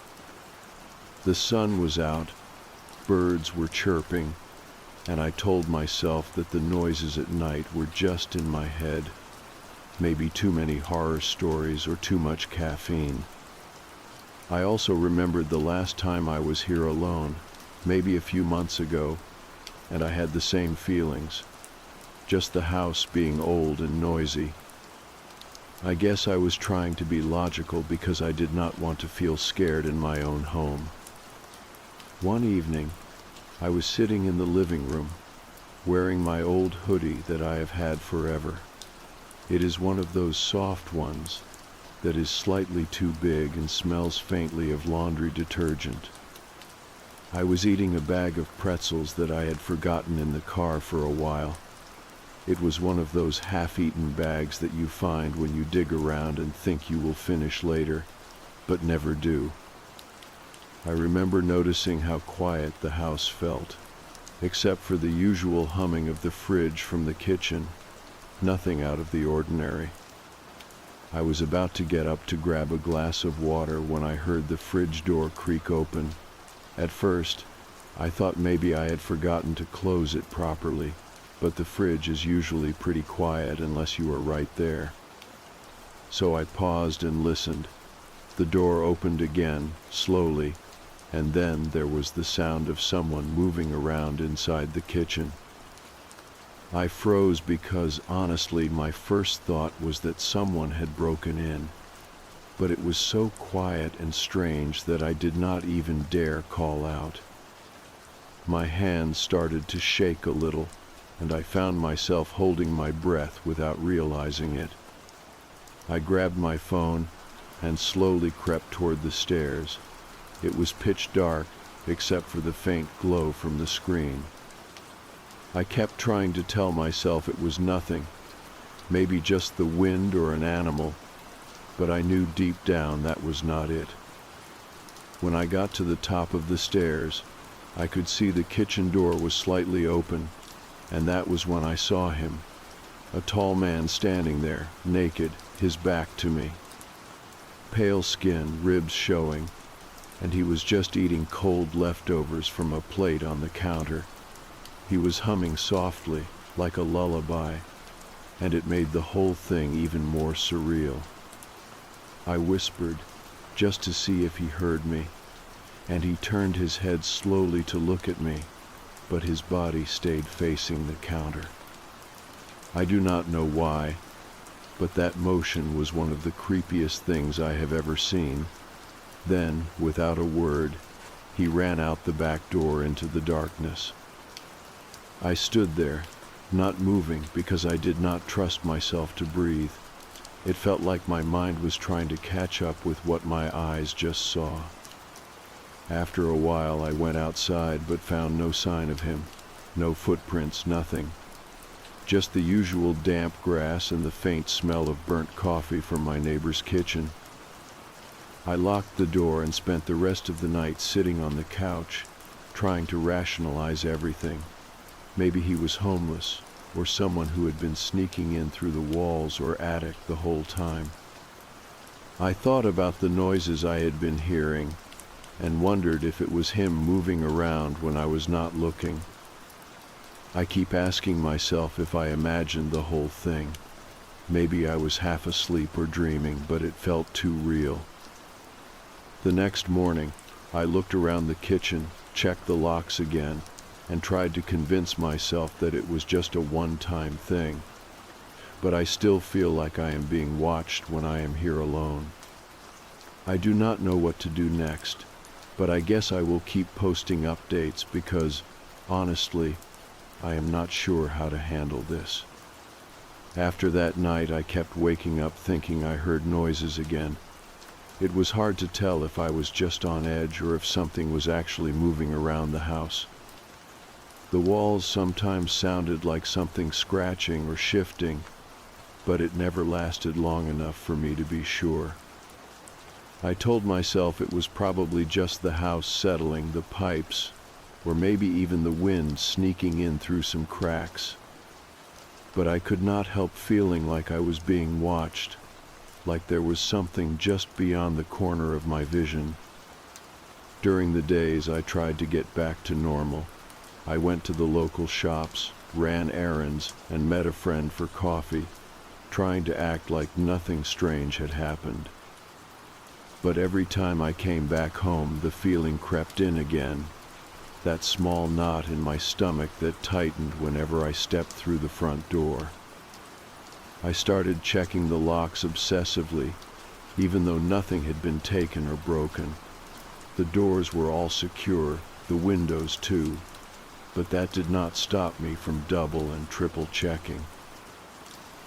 The sun was out, birds were chirping, and I told myself that the noises at night were just in my head. maybe too many horror stories or too much caffeine. I also remembered the last time I was here alone, maybe a few months ago, and I had the same feelings, just the house being old and noisy. I guess I was trying to be logical because I did not want to feel scared in my own home. One evening, I was sitting in the living room, wearing my old hoodie that I have had forever. It is one of those soft ones that is slightly too big and smells faintly of laundry detergent. I was eating a bag of pretzels that I had forgotten in the car for a while. It was one of those half-eaten bags that you find when you dig around and think you will finish later, but never do. I remember noticing how quiet the house felt, except for the usual humming of the fridge from the kitchen, nothing out of the ordinary. I was about to get up to grab a glass of water when I heard the fridge door creak open. At first, I thought maybe I had forgotten to close it properly, but the fridge is usually pretty quiet unless you are right there. So I paused and listened. The door opened again, slowly, and then there was the sound of someone moving around inside the kitchen. I froze because, honestly, my first thought was that someone had broken in, but it was so quiet and strange that I did not even dare call out. My hands started to shake a little, and I found myself holding my breath without realizing it. I grabbed my phone and slowly crept toward the stairs. It was pitch dark, except for the faint glow from the screen. I kept trying to tell myself it was nothing, maybe just the wind or an animal, but I knew deep down that was not it. When I got to the top of the stairs, I could see the kitchen door was slightly open, and that was when I saw him, a tall man standing there, naked, his back to me. Pale skin, ribs showing, and he was just eating cold leftovers from a plate on the counter. He was humming softly, like a lullaby, and it made the whole thing even more surreal. I whispered, just to see if he heard me, and he turned his head slowly to look at me, but his body stayed facing the counter. I do not know why, but that motion was one of the creepiest things I have ever seen. Then, without a word, he ran out the back door into the darkness. I stood there, not moving because I did not trust myself to breathe. It felt like my mind was trying to catch up with what my eyes just saw. After a while, I went outside but found no sign of him, no footprints, nothing. Just the usual damp grass and the faint smell of burnt coffee from my neighbor's kitchen. I locked the door and spent the rest of the night sitting on the couch, trying to rationalize everything. Maybe he was homeless, or someone who had been sneaking in through the walls or attic the whole time. I thought about the noises I had been hearing, and wondered if it was him moving around when I was not looking. I keep asking myself if I imagined the whole thing. Maybe I was half asleep or dreaming, but it felt too real. The next morning, I looked around the kitchen, checked the locks again, and tried to convince myself that it was just a one-time thing. But I still feel like I am being watched when I am here alone. I do not know what to do next, but I guess I will keep posting updates because, honestly, I am not sure how to handle this. After that night, I kept waking up thinking I heard noises again. It was hard to tell if I was just on edge or if something was actually moving around the house. The walls sometimes sounded like something scratching or shifting, but it never lasted long enough for me to be sure. I told myself it was probably just the house settling, the pipes, or maybe even the wind sneaking in through some cracks. But I could not help feeling like I was being watched, like there was something just beyond the corner of my vision. During the days, I tried to get back to normal. I went to the local shops, ran errands, and met a friend for coffee. trying to act like nothing strange had happened. But every time I came back home, the feeling crept in again, that small knot in my stomach that tightened whenever I stepped through the front door. I started checking the locks obsessively, even though nothing had been taken or broken. The doors were all secure, the windows too, but that did not stop me from double and triple checking.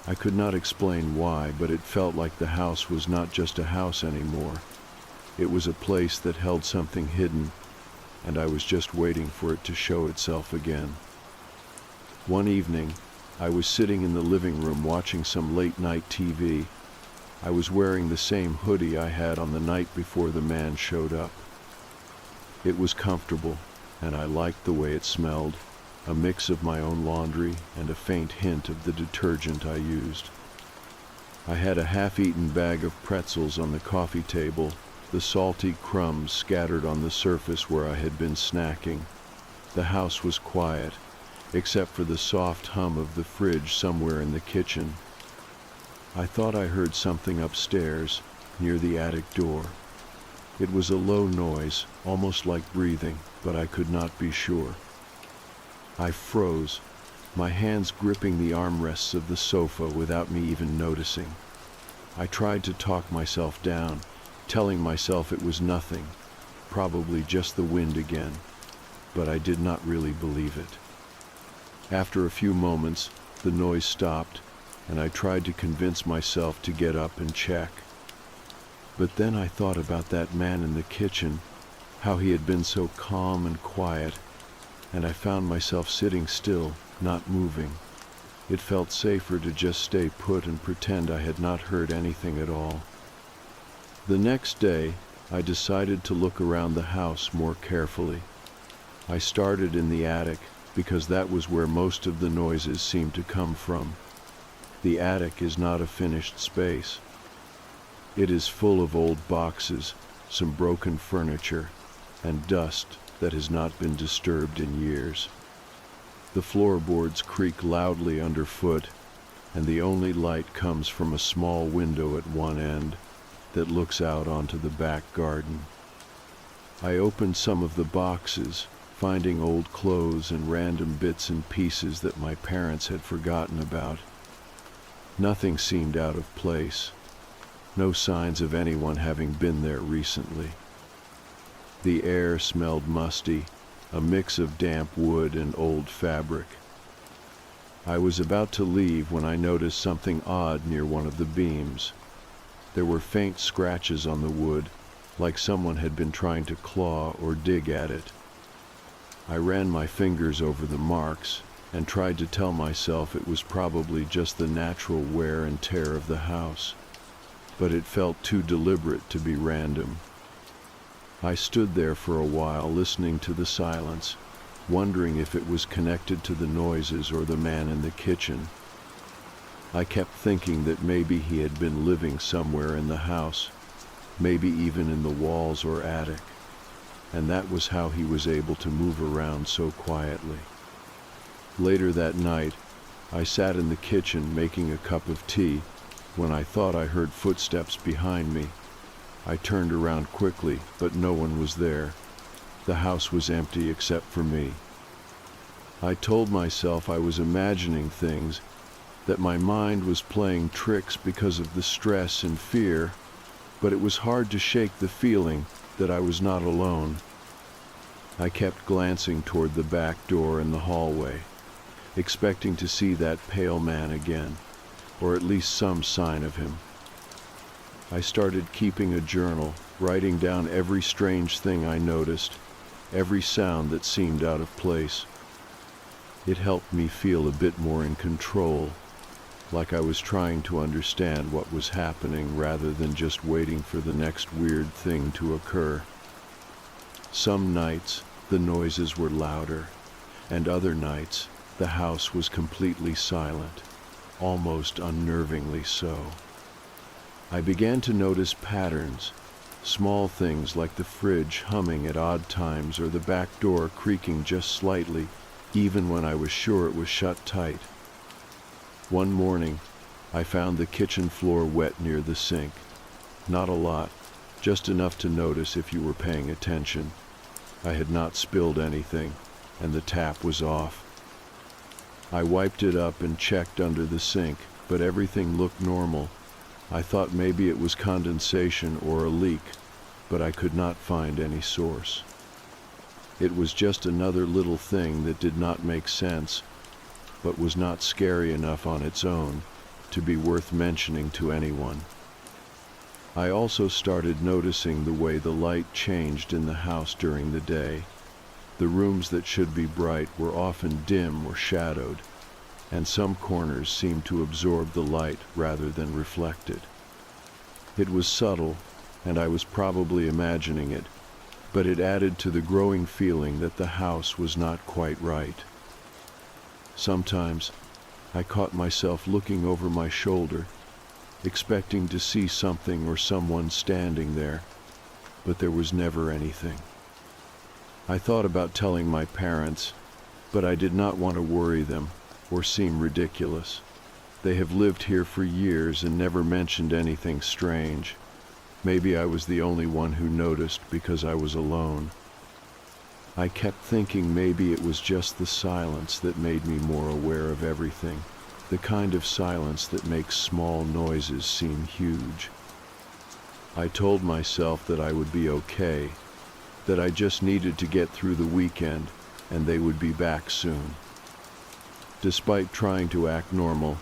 I could not explain why, but it felt like the house was not just a house anymore. It was a place that held something hidden, and I was just waiting for it to show itself again. One evening, I was sitting in the living room watching some late-night TV. I was wearing the same hoodie I had on the night before the man showed up. It was comfortable, and I liked the way it smelled, a mix of my own laundry and a faint hint of the detergent I used. I had a half-eaten bag of pretzels on the coffee table, the salty crumbs scattered on the surface where I had been snacking. The house was quiet, except for the soft hum of the fridge somewhere in the kitchen. I thought I heard something upstairs, near the attic door. It was a low noise, almost like breathing, but I could not be sure. I froze, my hands gripping the armrests of the sofa without me even noticing. I tried to talk myself down, telling myself it was nothing, probably just the wind again, but I did not really believe it. After a few moments, the noise stopped, and I tried to convince myself to get up and check. But then I thought about that man in the kitchen, how he had been so calm and quiet, and I found myself sitting still, not moving. It felt safer to just stay put and pretend I had not heard anything at all. The next day, I decided to look around the house more carefully. I started in the attic because that was where most of the noises seemed to come from. The attic is not a finished space. It is full of old boxes, some broken furniture, and dust that has not been disturbed in years. The floorboards creak loudly underfoot, and the only light comes from a small window at one end that looks out onto the back garden. I opened some of the boxes, finding old clothes and random bits and pieces that my parents had forgotten about. Nothing seemed out of place. No signs of anyone having been there recently. The air smelled musty, a mix of damp wood and old fabric. I was about to leave when I noticed something odd near one of the beams. There were faint scratches on the wood, like someone had been trying to claw or dig at it. I ran my fingers over the marks and tried to tell myself it was probably just the natural wear and tear of the house, but it felt too deliberate to be random. I stood there for a while listening to the silence, wondering if it was connected to the noises or the man in the kitchen. I kept thinking that maybe he had been living somewhere in the house, maybe even in the walls or attic, and that was how he was able to move around so quietly. Later that night, I sat in the kitchen making a cup of tea when I thought I heard footsteps behind me. I turned around quickly, but no one was there. The house was empty except for me. I told myself I was imagining things, that my mind was playing tricks because of the stress and fear, but it was hard to shake the feeling that I was not alone. I kept glancing toward the back door in the hallway, expecting to see that pale man again, or at least some sign of him. I started keeping a journal, writing down every strange thing I noticed, every sound that seemed out of place. It helped me feel a bit more in control, like I was trying to understand what was happening rather than just waiting for the next weird thing to occur. Some nights, the noises were louder, and other nights, the house was completely silent, almost unnervingly so. I began to notice patterns, small things like the fridge humming at odd times or the back door creaking just slightly, even when I was sure it was shut tight. One morning, I found the kitchen floor wet near the sink. Not a lot, just enough to notice if you were paying attention. I had not spilled anything, and the tap was off. I wiped it up and checked under the sink, but everything looked normal. I thought maybe it was condensation or a leak, but I could not find any source. It was just another little thing that did not make sense, but was not scary enough on its own to be worth mentioning to anyone. I also started noticing the way the light changed in the house during the day. The rooms that should be bright were often dim or shadowed, and some corners seemed to absorb the light rather than reflect it. It was subtle, and I was probably imagining it, but it added to the growing feeling that the house was not quite right. Sometimes I caught myself looking over my shoulder, expecting to see something or someone standing there, but there was never anything. I thought about telling my parents, but I did not want to worry them or seem ridiculous. They have lived here for years and never mentioned anything strange. Maybe I was the only one who noticed because I was alone. I kept thinking maybe it was just the silence that made me more aware of everything, the kind of silence that makes small noises seem huge. I told myself that I would be okay, that I just needed to get through the weekend and they would be back soon. Despite trying to act normal,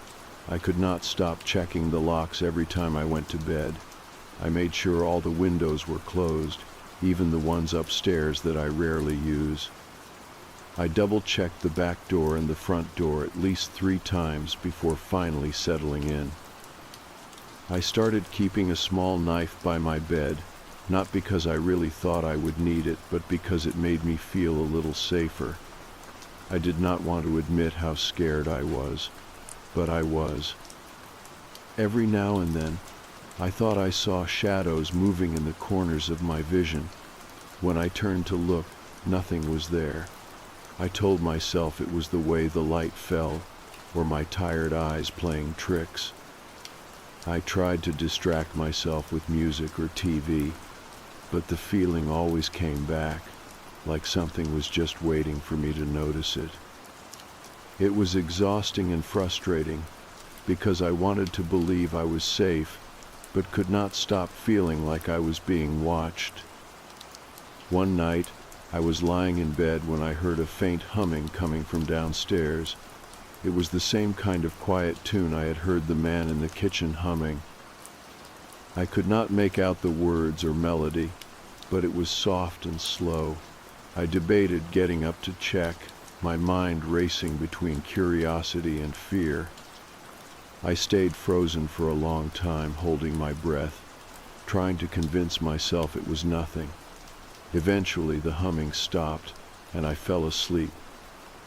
I could not stop checking the locks every time I went to bed. I made sure all the windows were closed, even the ones upstairs that I rarely use. I double-checked the back door and the front door at least 3 times before finally settling in. I started keeping a small knife by my bed, not because I really thought I would need it, but because it made me feel a little safer. I did not want to admit how scared I was, but I was. Every now and then, I thought I saw shadows moving in the corners of my vision. When I turned to look, nothing was there. I told myself it was the way the light fell, or my tired eyes playing tricks. I tried to distract myself with music or TV, but the feeling always came back, like something was just waiting for me to notice it. It was exhausting and frustrating, because I wanted to believe I was safe, but could not stop feeling like I was being watched. One night, I was lying in bed when I heard a faint humming coming from downstairs. It was the same kind of quiet tune I had heard the man in the kitchen humming. I could not make out the words or melody, but it was soft and slow. I debated getting up to check, my mind racing between curiosity and fear. I stayed frozen for a long time, holding my breath, trying to convince myself it was nothing. Eventually the humming stopped, and I fell asleep,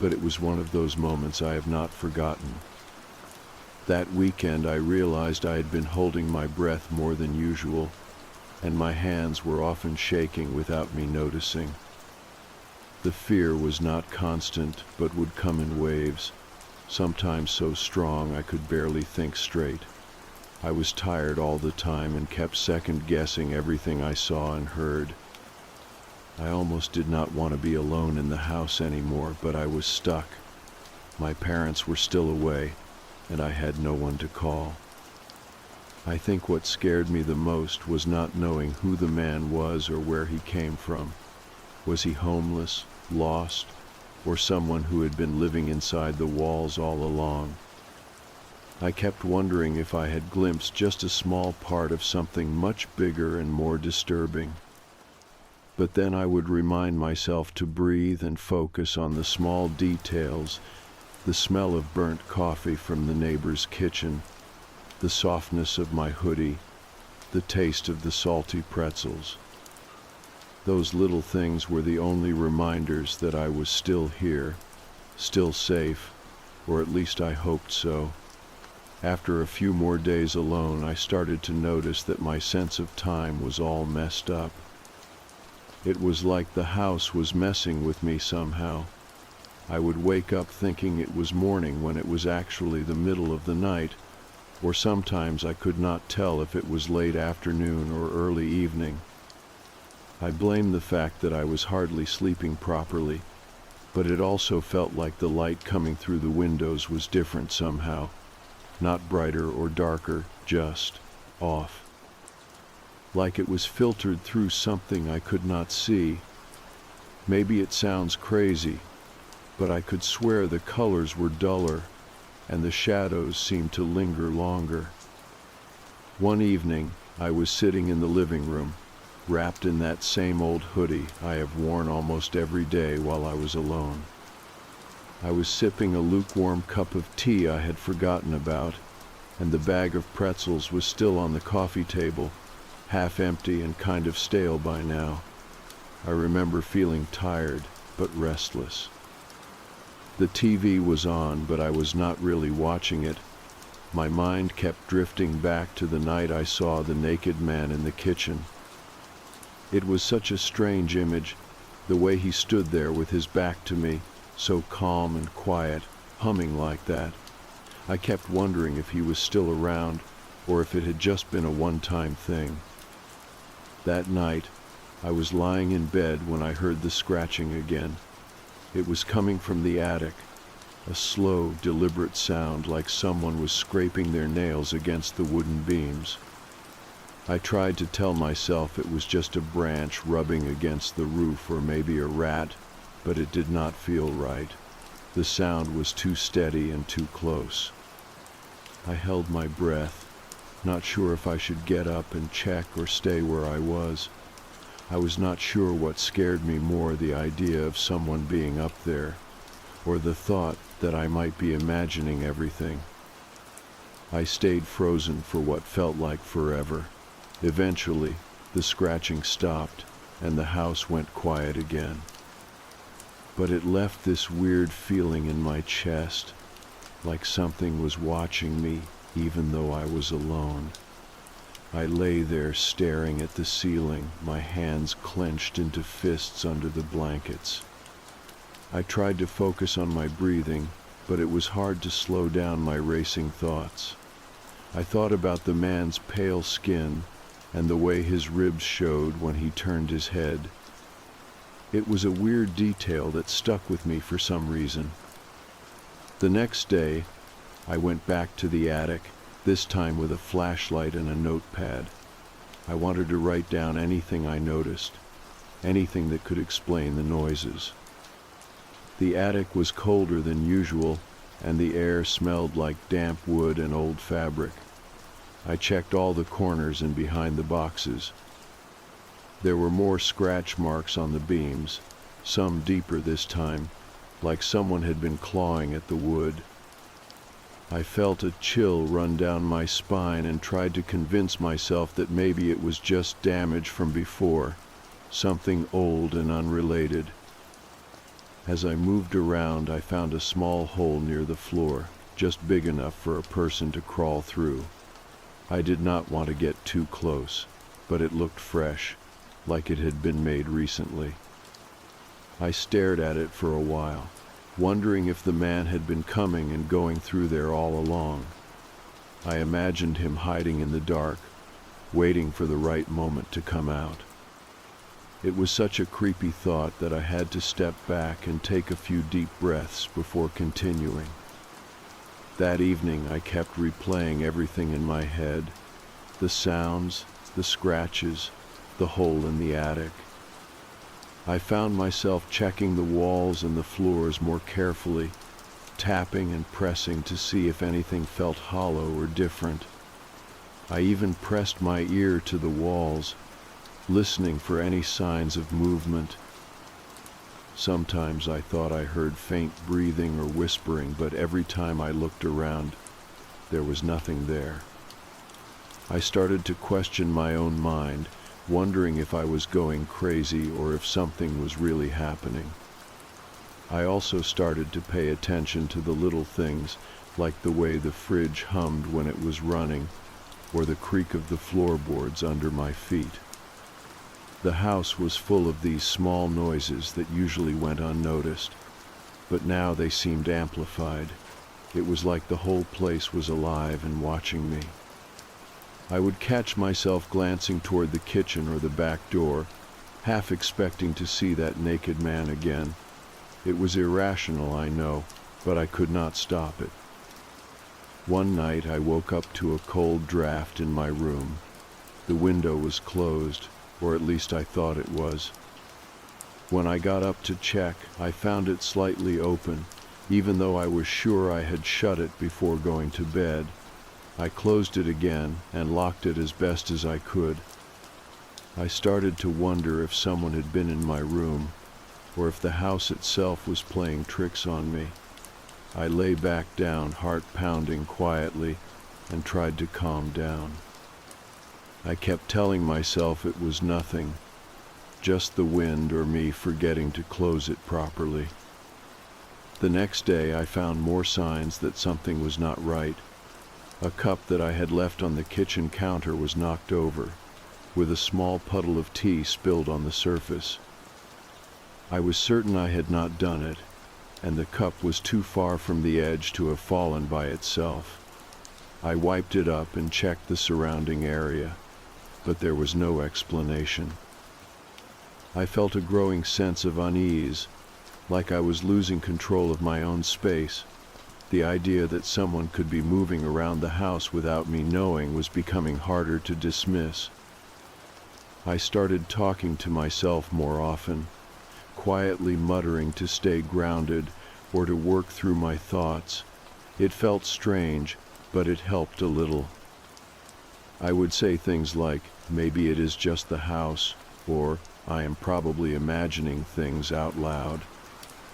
but it was one of those moments I have not forgotten. That weekend I realized I had been holding my breath more than usual, and my hands were often shaking without me noticing. The fear was not constant, but would come in waves, sometimes so strong I could barely think straight. I was tired all the time and kept second-guessing everything I saw and heard. I almost did not want to be alone in the house anymore, but I was stuck. My parents were still away, and I had no one to call. I think what scared me the most was not knowing who the man was or where he came from. Was he homeless, lost, or someone who had been living inside the walls all along? I kept wondering if I had glimpsed just a small part of something much bigger and more disturbing. But then I would remind myself to breathe and focus on the small details, the smell of burnt coffee from the neighbor's kitchen, the softness of my hoodie, the taste of the salty pretzels. Those little things were the only reminders that I was still here, still safe, or at least I hoped so. After a few more days alone, I started to notice that my sense of time was all messed up. It was like the house was messing with me somehow. I would wake up thinking it was morning when it was actually the middle of the night, or sometimes I could not tell if it was late afternoon or early evening. I blamed the fact that I was hardly sleeping properly, but it also felt like the light coming through the windows was different somehow, not brighter or darker, just off. Like it was filtered through something I could not see. Maybe it sounds crazy, but I could swear the colors were duller and the shadows seemed to linger longer. One evening, I was sitting in the living room, wrapped in that same old hoodie I have worn almost every day while I was alone. I was sipping a lukewarm cup of tea I had forgotten about, and the bag of pretzels was still on the coffee table, half empty and kind of stale by now. I remember feeling tired, but restless. The TV was on, but I was not really watching it. My mind kept drifting back to the night I saw the naked man in the kitchen. It was such a strange image, the way he stood there with his back to me, so calm and quiet, humming like that. I kept wondering if he was still around, or if it had just been a one-time thing. That night, I was lying in bed when I heard the scratching again. It was coming from the attic, a slow, deliberate sound like someone was scraping their nails against the wooden beams. I tried to tell myself it was just a branch rubbing against the roof or maybe a rat, but it did not feel right. The sound was too steady and too close. I held my breath, not sure if I should get up and check or stay where I was. I was not sure what scared me more, the idea of someone being up there, or the thought that I might be imagining everything. I stayed frozen for what felt like forever. Eventually, the scratching stopped, and the house went quiet again. But it left this weird feeling in my chest, like something was watching me, even though I was alone. I lay there staring at the ceiling, my hands clenched into fists under the blankets. I tried to focus on my breathing, but it was hard to slow down my racing thoughts. I thought about the man's pale skin and the way his ribs showed when he turned his head. It was a weird detail that stuck with me for some reason. The next day, I went back to the attic, this time with a flashlight and a notepad. I wanted to write down anything I noticed, anything that could explain the noises. The attic was colder than usual, and the air smelled like damp wood and old fabric. I checked all the corners and behind the boxes. There were more scratch marks on the beams, some deeper this time, like someone had been clawing at the wood. I felt a chill run down my spine and tried to convince myself that maybe it was just damage from before, something old and unrelated. As I moved around, I found a small hole near the floor, just big enough for a person to crawl through. I did not want to get too close, but it looked fresh, like it had been made recently. I stared at it for a while, wondering if the man had been coming and going through there all along. I imagined him hiding in the dark, waiting for the right moment to come out. It was such a creepy thought that I had to step back and take a few deep breaths before continuing. That evening I kept replaying everything in my head, the sounds, the scratches, the hole in the attic. I found myself checking the walls and the floors more carefully, tapping and pressing to see if anything felt hollow or different. I even pressed my ear to the walls, listening for any signs of movement. Sometimes I thought I heard faint breathing or whispering, but every time I looked around, there was nothing there. I started to question my own mind, wondering if I was going crazy or if something was really happening. I also started to pay attention to the little things, like the way the fridge hummed when it was running, or the creak of the floorboards under my feet. The house was full of these small noises that usually went unnoticed, but now they seemed amplified. It was like the whole place was alive and watching me. I would catch myself glancing toward the kitchen or the back door, half expecting to see that naked man again. It was irrational, I know, but I could not stop it. One night I woke up to a cold draft in my room. The window was closed, or at least I thought it was. When I got up to check, I found it slightly open, even though I was sure I had shut it before going to bed. I closed it again and locked it as best as I could. I started to wonder if someone had been in my room, or if the house itself was playing tricks on me. I lay back down, heart pounding quietly, and tried to calm down. I kept telling myself it was nothing, just the wind or me forgetting to close it properly. The next day I found more signs that something was not right. A cup that I had left on the kitchen counter was knocked over, with a small puddle of tea spilled on the surface. I was certain I had not done it, and the cup was too far from the edge to have fallen by itself. I wiped it up and checked the surrounding area, but there was no explanation. I felt a growing sense of unease, like I was losing control of my own space. The idea that someone could be moving around the house without me knowing was becoming harder to dismiss. I started talking to myself more often, quietly muttering to stay grounded or to work through my thoughts. It felt strange, but it helped a little. I would say things like, maybe it is just the house, or I am probably imagining things out loud,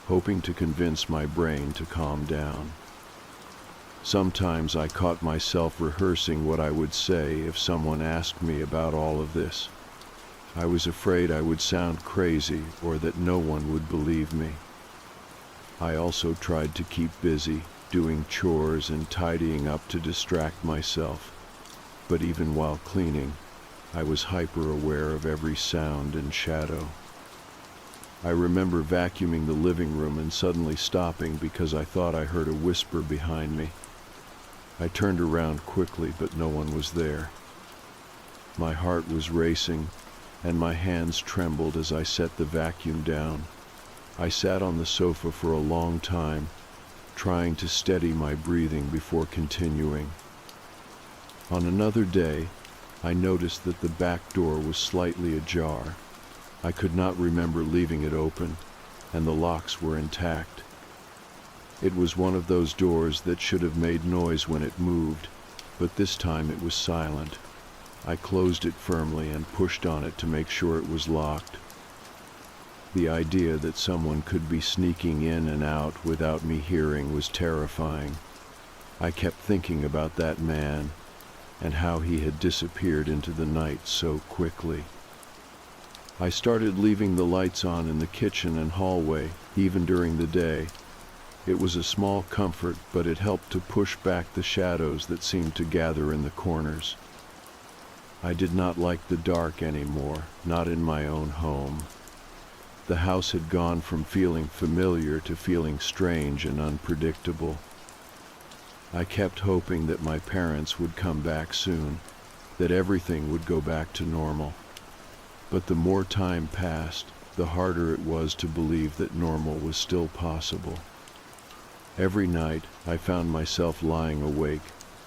hoping to convince my brain to calm down. Sometimes I caught myself rehearsing what I would say if someone asked me about all of this. I was afraid I would sound crazy or that no one would believe me. I also tried to keep busy, doing chores and tidying up to distract myself. But even while cleaning, I was hyper-aware of every sound and shadow. I remember vacuuming the living room and suddenly stopping because I thought I heard a whisper behind me. I turned around quickly, but no one was there. My heart was racing, and my hands trembled as I set the vacuum down. I sat on the sofa for a long time, trying to steady my breathing before continuing. On another day, I noticed that the back door was slightly ajar. I could not remember leaving it open, and the locks were intact. It was one of those doors that should have made noise when it moved, but this time it was silent. I closed it firmly and pushed on it to make sure it was locked. The idea that someone could be sneaking in and out without me hearing was terrifying. I kept thinking about that man and how he had disappeared into the night so quickly. I started leaving the lights on in the kitchen and hallway, even during the day. It was a small comfort, but it helped to push back the shadows that seemed to gather in the corners. I did not like the dark anymore, not in my own home. The house had gone from feeling familiar to feeling strange and unpredictable. I kept hoping that my parents would come back soon, that everything would go back to normal. But the more time passed, the harder it was to believe that normal was still possible. Every night, I found myself lying awake,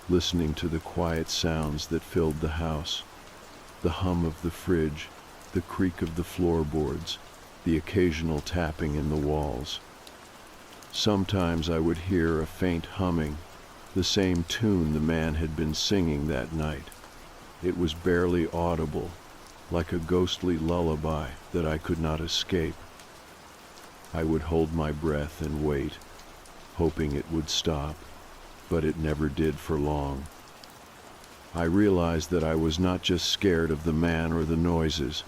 listening to the quiet sounds that filled the house. The hum of the fridge, the creak of the floorboards, the occasional tapping in the walls. Sometimes I would hear a faint humming, the same tune the man had been singing that night. It was barely audible, like a ghostly lullaby that I could not escape. I would hold my breath and wait, hoping it would stop, but it never did for long. I realized that I was not just scared of the man or the noises.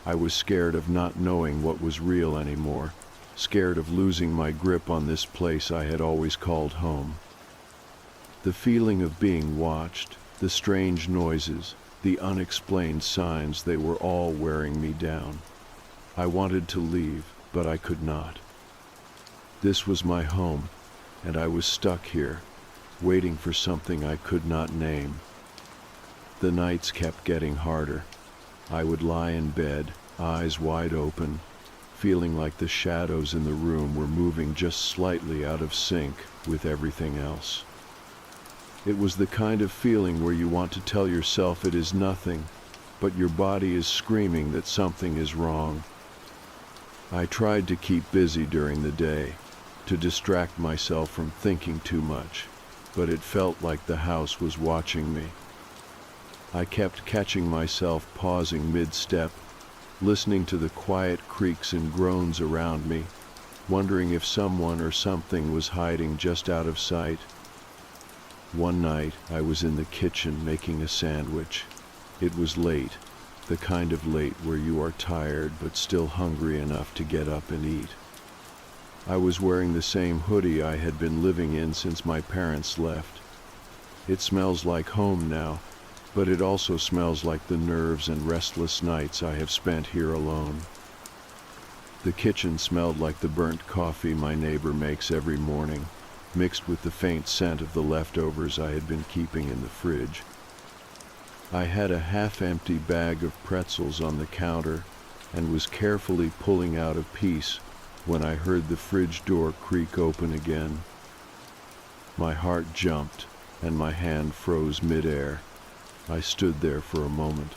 I was scared of not knowing what was real anymore, scared of losing my grip on this place I had always called home. The feeling of being watched, the strange noises, the unexplained signs, they were all wearing me down. I wanted to leave, but I could not. This was my home, and I was stuck here, waiting for something I could not name. The nights kept getting harder. I would lie in bed, eyes wide open, feeling like the shadows in the room were moving just slightly out of sync with everything else. It was the kind of feeling where you want to tell yourself it is nothing, but your body is screaming that something is wrong. I tried to keep busy during the day, to distract myself from thinking too much, but it felt like the house was watching me. I kept catching myself pausing mid-step, listening to the quiet creaks and groans around me, wondering if someone or something was hiding just out of sight. One night, I was in the kitchen making a sandwich. It was late, the kind of late where you are tired but still hungry enough to get up and eat. I was wearing the same hoodie I had been living in since my parents left. It smells like home now, but it also smells like the nerves and restless nights I have spent here alone. The kitchen smelled like the burnt coffee my neighbor makes every morning, mixed with the faint scent of the leftovers I had been keeping in the fridge. I had a half-empty bag of pretzels on the counter and was carefully pulling out a piece when I heard the fridge door creak open again. My heart jumped and my hand froze mid-air. I stood there for a moment,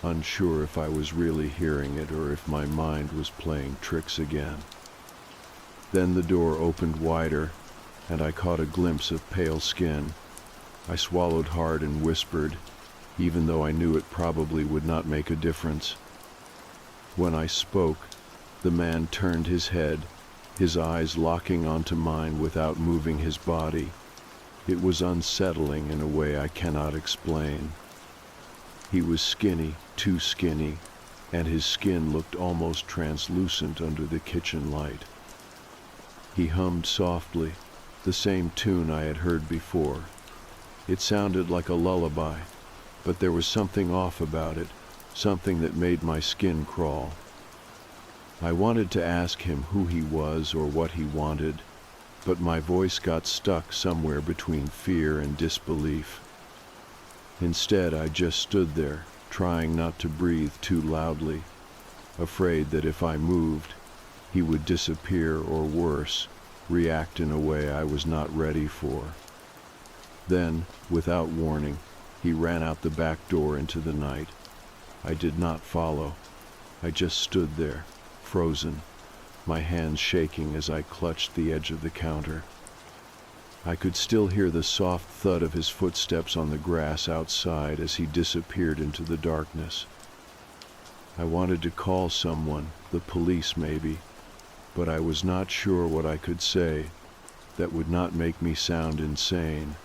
unsure if I was really hearing it or if my mind was playing tricks again. Then the door opened wider, and I caught a glimpse of pale skin. I swallowed hard and whispered, even though I knew it probably would not make a difference. When I spoke, the man turned his head, his eyes locking onto mine without moving his body. It was unsettling in a way I cannot explain. He was skinny, too skinny, and his skin looked almost translucent under the kitchen light. He hummed softly, the same tune I had heard before. It sounded like a lullaby, but there was something off about it, something that made my skin crawl. I wanted to ask him who he was or what he wanted, but my voice got stuck somewhere between fear and disbelief. Instead, I just stood there, trying not to breathe too loudly, afraid that if I moved, he would disappear or worse, react in a way I was not ready for. Then, without warning, he ran out the back door into the night. I did not follow. I just stood there, frozen, my hands shaking as I clutched the edge of the counter. I could still hear the soft thud of his footsteps on the grass outside as he disappeared into the darkness. I wanted to call someone, the police maybe, but I was not sure what I could say that would not make me sound insane.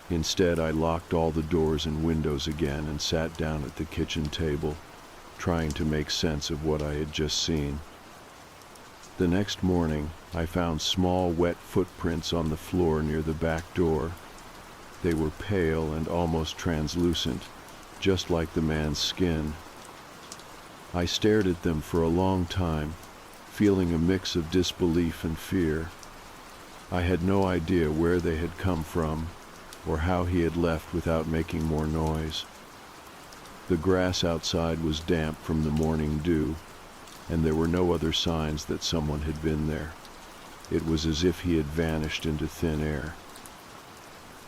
Instead, I locked all the doors and windows again and sat down at the kitchen table, trying to make sense of what I had just seen. The next morning, I found small, wet footprints on the floor near the back door. They were pale and almost translucent, just like the man's skin. I stared at them for a long time, feeling a mix of disbelief and fear. I had no idea where they had come from, or how he had left without making more noise. The grass outside was damp from the morning dew, and there were no other signs that someone had been there. It was as if he had vanished into thin air.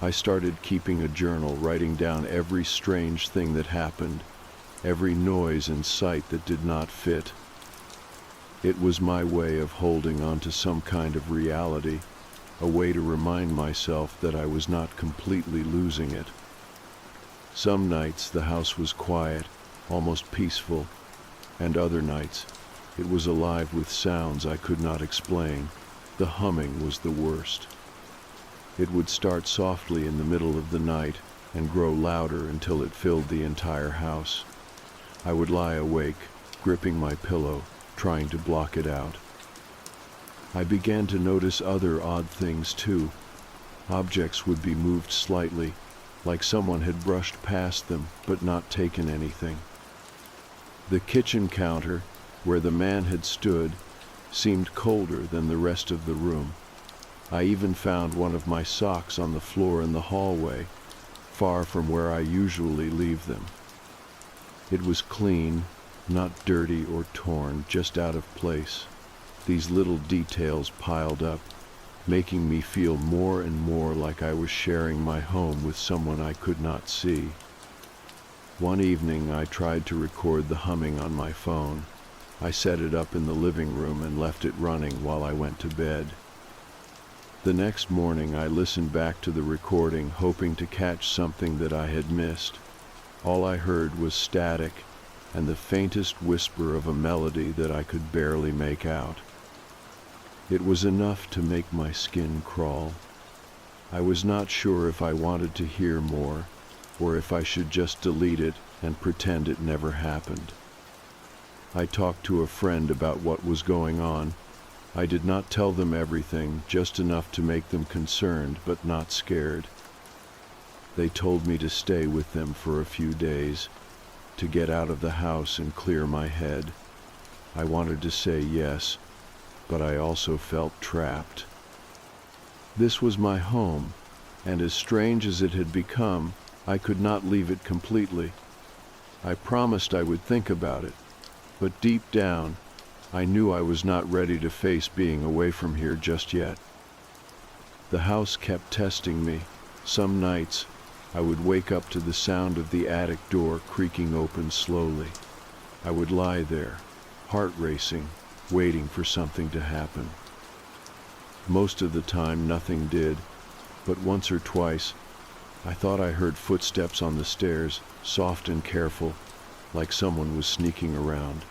I started keeping a journal, writing down every strange thing that happened, every noise and sight that did not fit. It was my way of holding on to some kind of reality, a way to remind myself that I was not completely losing it. Some nights the house was quiet, almost peaceful, and other nights it was alive with sounds I could not explain. The humming was the worst. It would start softly in the middle of the night and grow louder until it filled the entire house. I would lie awake, gripping my pillow, trying to block it out. I began to notice other odd things too. Objects would be moved slightly, like someone had brushed past them but not taken anything. The kitchen counter, where the man had stood, seemed colder than the rest of the room. I even found one of my socks on the floor in the hallway, far from where I usually leave them. It was clean, not dirty or torn, just out of place. These little details piled up, making me feel more and more like I was sharing my home with someone I could not see. One evening, I tried to record the humming on my phone. I set it up in the living room and left it running while I went to bed. The next morning, I listened back to the recording, hoping to catch something that I had missed. All I heard was static and the faintest whisper of a melody that I could barely make out. It was enough to make my skin crawl. I was not sure if I wanted to hear more, or if I should just delete it and pretend it never happened. I talked to a friend about what was going on. I did not tell them everything, just enough to make them concerned but not scared. They told me to stay with them for a few days, to get out of the house and clear my head. I wanted to say yes, but I also felt trapped. This was my home, and as strange as it had become, I could not leave it completely. I promised I would think about it, but deep down, I knew I was not ready to face being away from here just yet. The house kept testing me. Some nights, I would wake up to the sound of the attic door creaking open slowly. I would lie there, heart racing, waiting for something to happen. Most of the time, nothing did, but once or twice, I thought I heard footsteps on the stairs, soft and careful, like someone was sneaking around.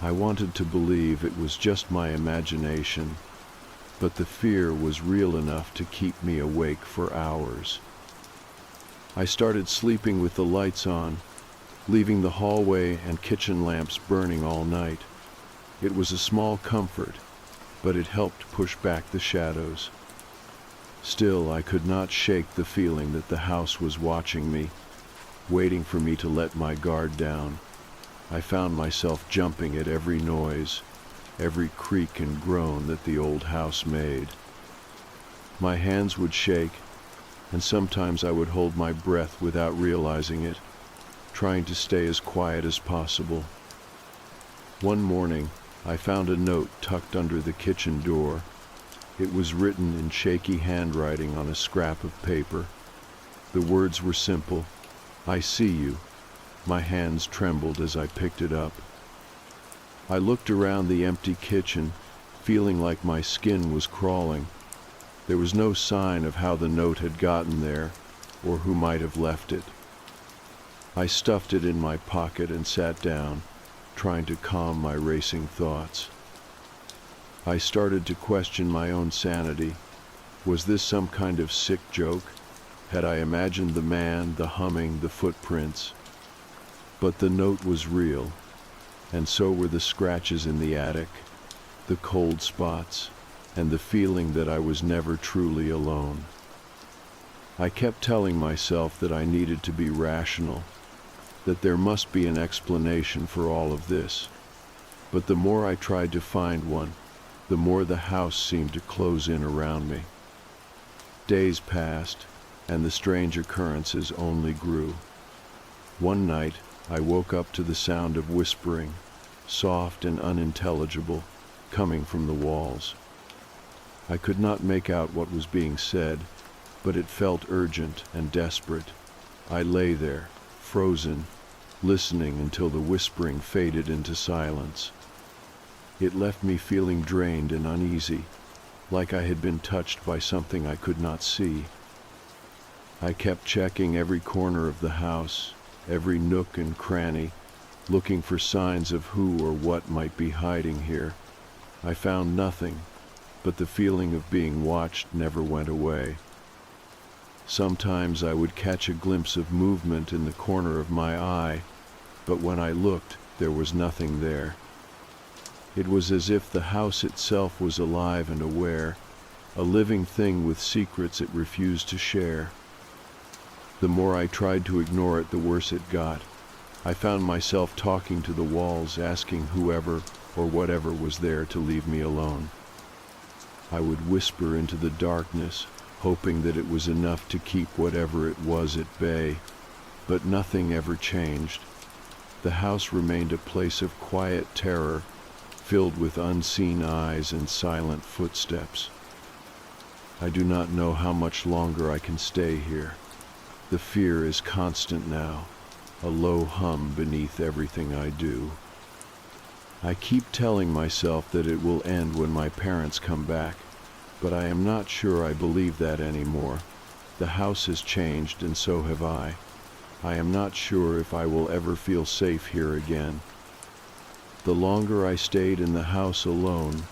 I wanted to believe it was just my imagination, but the fear was real enough to keep me awake for hours. I started sleeping with the lights on, leaving the hallway and kitchen lamps burning all night. It was a small comfort, but it helped push back the shadows. Still, I could not shake the feeling that the house was watching me, waiting for me to let my guard down. I found myself jumping at every noise, every creak and groan that the old house made. My hands would shake, and sometimes I would hold my breath without realizing it, trying to stay as quiet as possible. One morning, I found a note tucked under the kitchen door. It was written in shaky handwriting on a scrap of paper. The words were simple, "I see you." My hands trembled as I picked it up. I looked around the empty kitchen, feeling like my skin was crawling. There was no sign of how the note had gotten there, or who might have left it. I stuffed it in my pocket and sat down, trying to calm my racing thoughts. I started to question my own sanity. Was this some kind of sick joke? Had I imagined the man, the humming, the footprints? But the note was real, and so were the scratches in the attic, the cold spots, and the feeling that I was never truly alone. I kept telling myself that I needed to be rational, that there must be an explanation for all of this. But the more I tried to find one, the more the house seemed to close in around me. Days passed, and the strange occurrences only grew. One night, I woke up to the sound of whispering, soft and unintelligible, coming from the walls. I could not make out what was being said, but it felt urgent and desperate. I lay there, frozen, listening until the whispering faded into silence. It left me feeling drained and uneasy, like I had been touched by something I could not see. I kept checking every corner of the house, every nook and cranny, looking for signs of who or what might be hiding here. I found nothing, but the feeling of being watched never went away. Sometimes I would catch a glimpse of movement in the corner of my eye, but when I looked, there was nothing there. It was as if the house itself was alive and aware, a living thing with secrets it refused to share. The more I tried to ignore it, the worse it got. I found myself talking to the walls, asking whoever or whatever was there to leave me alone. I would whisper into the darkness, hoping that it was enough to keep whatever it was at bay, but nothing ever changed. The house remained a place of quiet terror, filled with unseen eyes and silent footsteps. I do not know how much longer I can stay here. The fear is constant now, a low hum beneath everything I do. I keep telling myself that it will end when my parents come back, but I am not sure I believe that anymore. The house has changed, and so have I. I am not sure if I will ever feel safe here again. The longer I stayed in the house alone,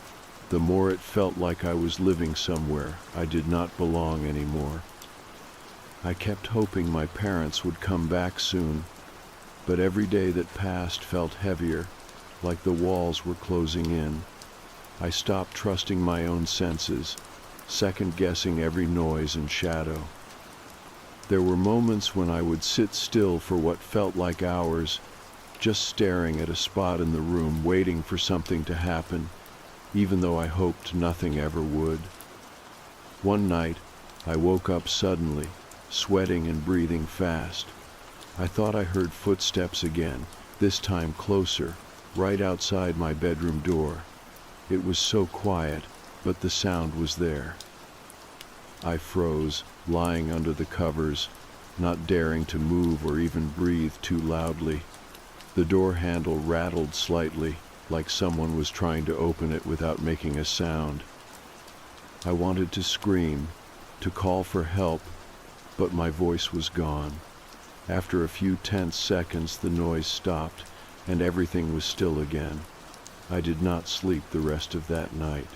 the more it felt like I was living somewhere I did not belong anymore. I kept hoping my parents would come back soon, but every day that passed felt heavier, like the walls were closing in. I stopped trusting my own senses, second-guessing every noise and shadow. There were moments when I would sit still for what felt like hours, just staring at a spot in the room, waiting for something to happen, even though I hoped nothing ever would. One night, I woke up suddenly, sweating and breathing fast. I thought I heard footsteps again, this time closer, right outside my bedroom door. It was so quiet, but the sound was there. I froze, lying under the covers, not daring to move or even breathe too loudly. The door handle rattled slightly, like someone was trying to open it without making a sound. I wanted to scream, to call for help, but my voice was gone. After a few tense seconds, the noise stopped, and everything was still again. I did not sleep the rest of that night.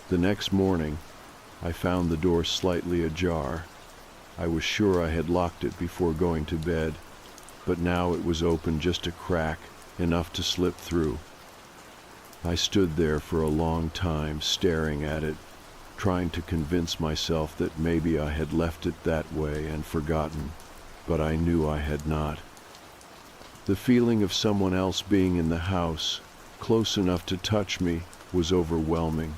The next morning, I found the door slightly ajar. I was sure I had locked it before going to bed, but now it was open just a crack, enough to slip through. I stood there for a long time, staring at it, trying to convince myself that maybe I had left it that way and forgotten, but I knew I had not. The feeling of someone else being in the house, close enough to touch me, was overwhelming.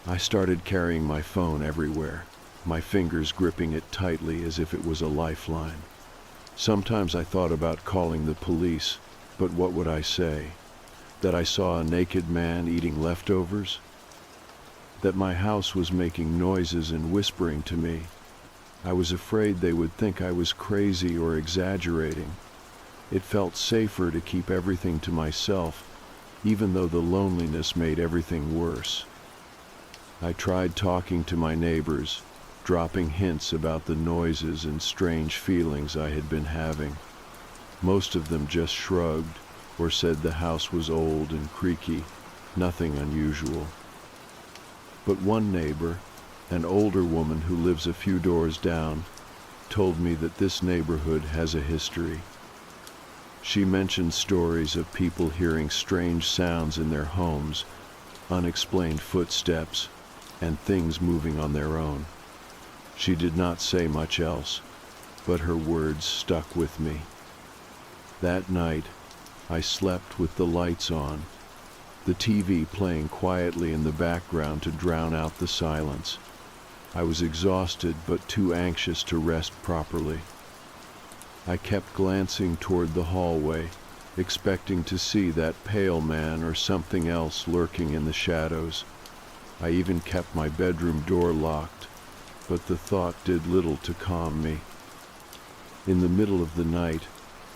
I started carrying my phone everywhere, my fingers gripping it tightly as if it was a lifeline. Sometimes I thought about calling the police, but what would I say? That I saw a naked man eating leftovers? That my house was making noises and whispering to me? I was afraid they would think I was crazy or exaggerating. It felt safer to keep everything to myself, even though the loneliness made everything worse. I tried talking to my neighbors, dropping hints about the noises and strange feelings I had been having. Most of them just shrugged or said the house was old and creaky, nothing unusual. But one neighbor, an older woman who lives a few doors down, told me that this neighborhood has a history. She mentioned stories of people hearing strange sounds in their homes, unexplained footsteps, and things moving on their own. She did not say much else, but her words stuck with me. That night, I slept with the lights on, the TV playing quietly in the background to drown out the silence. I was exhausted but too anxious to rest properly. I kept glancing toward the hallway, expecting to see that pale man or something else lurking in the shadows. I even kept my bedroom door locked, but the thought did little to calm me. In the middle of the night,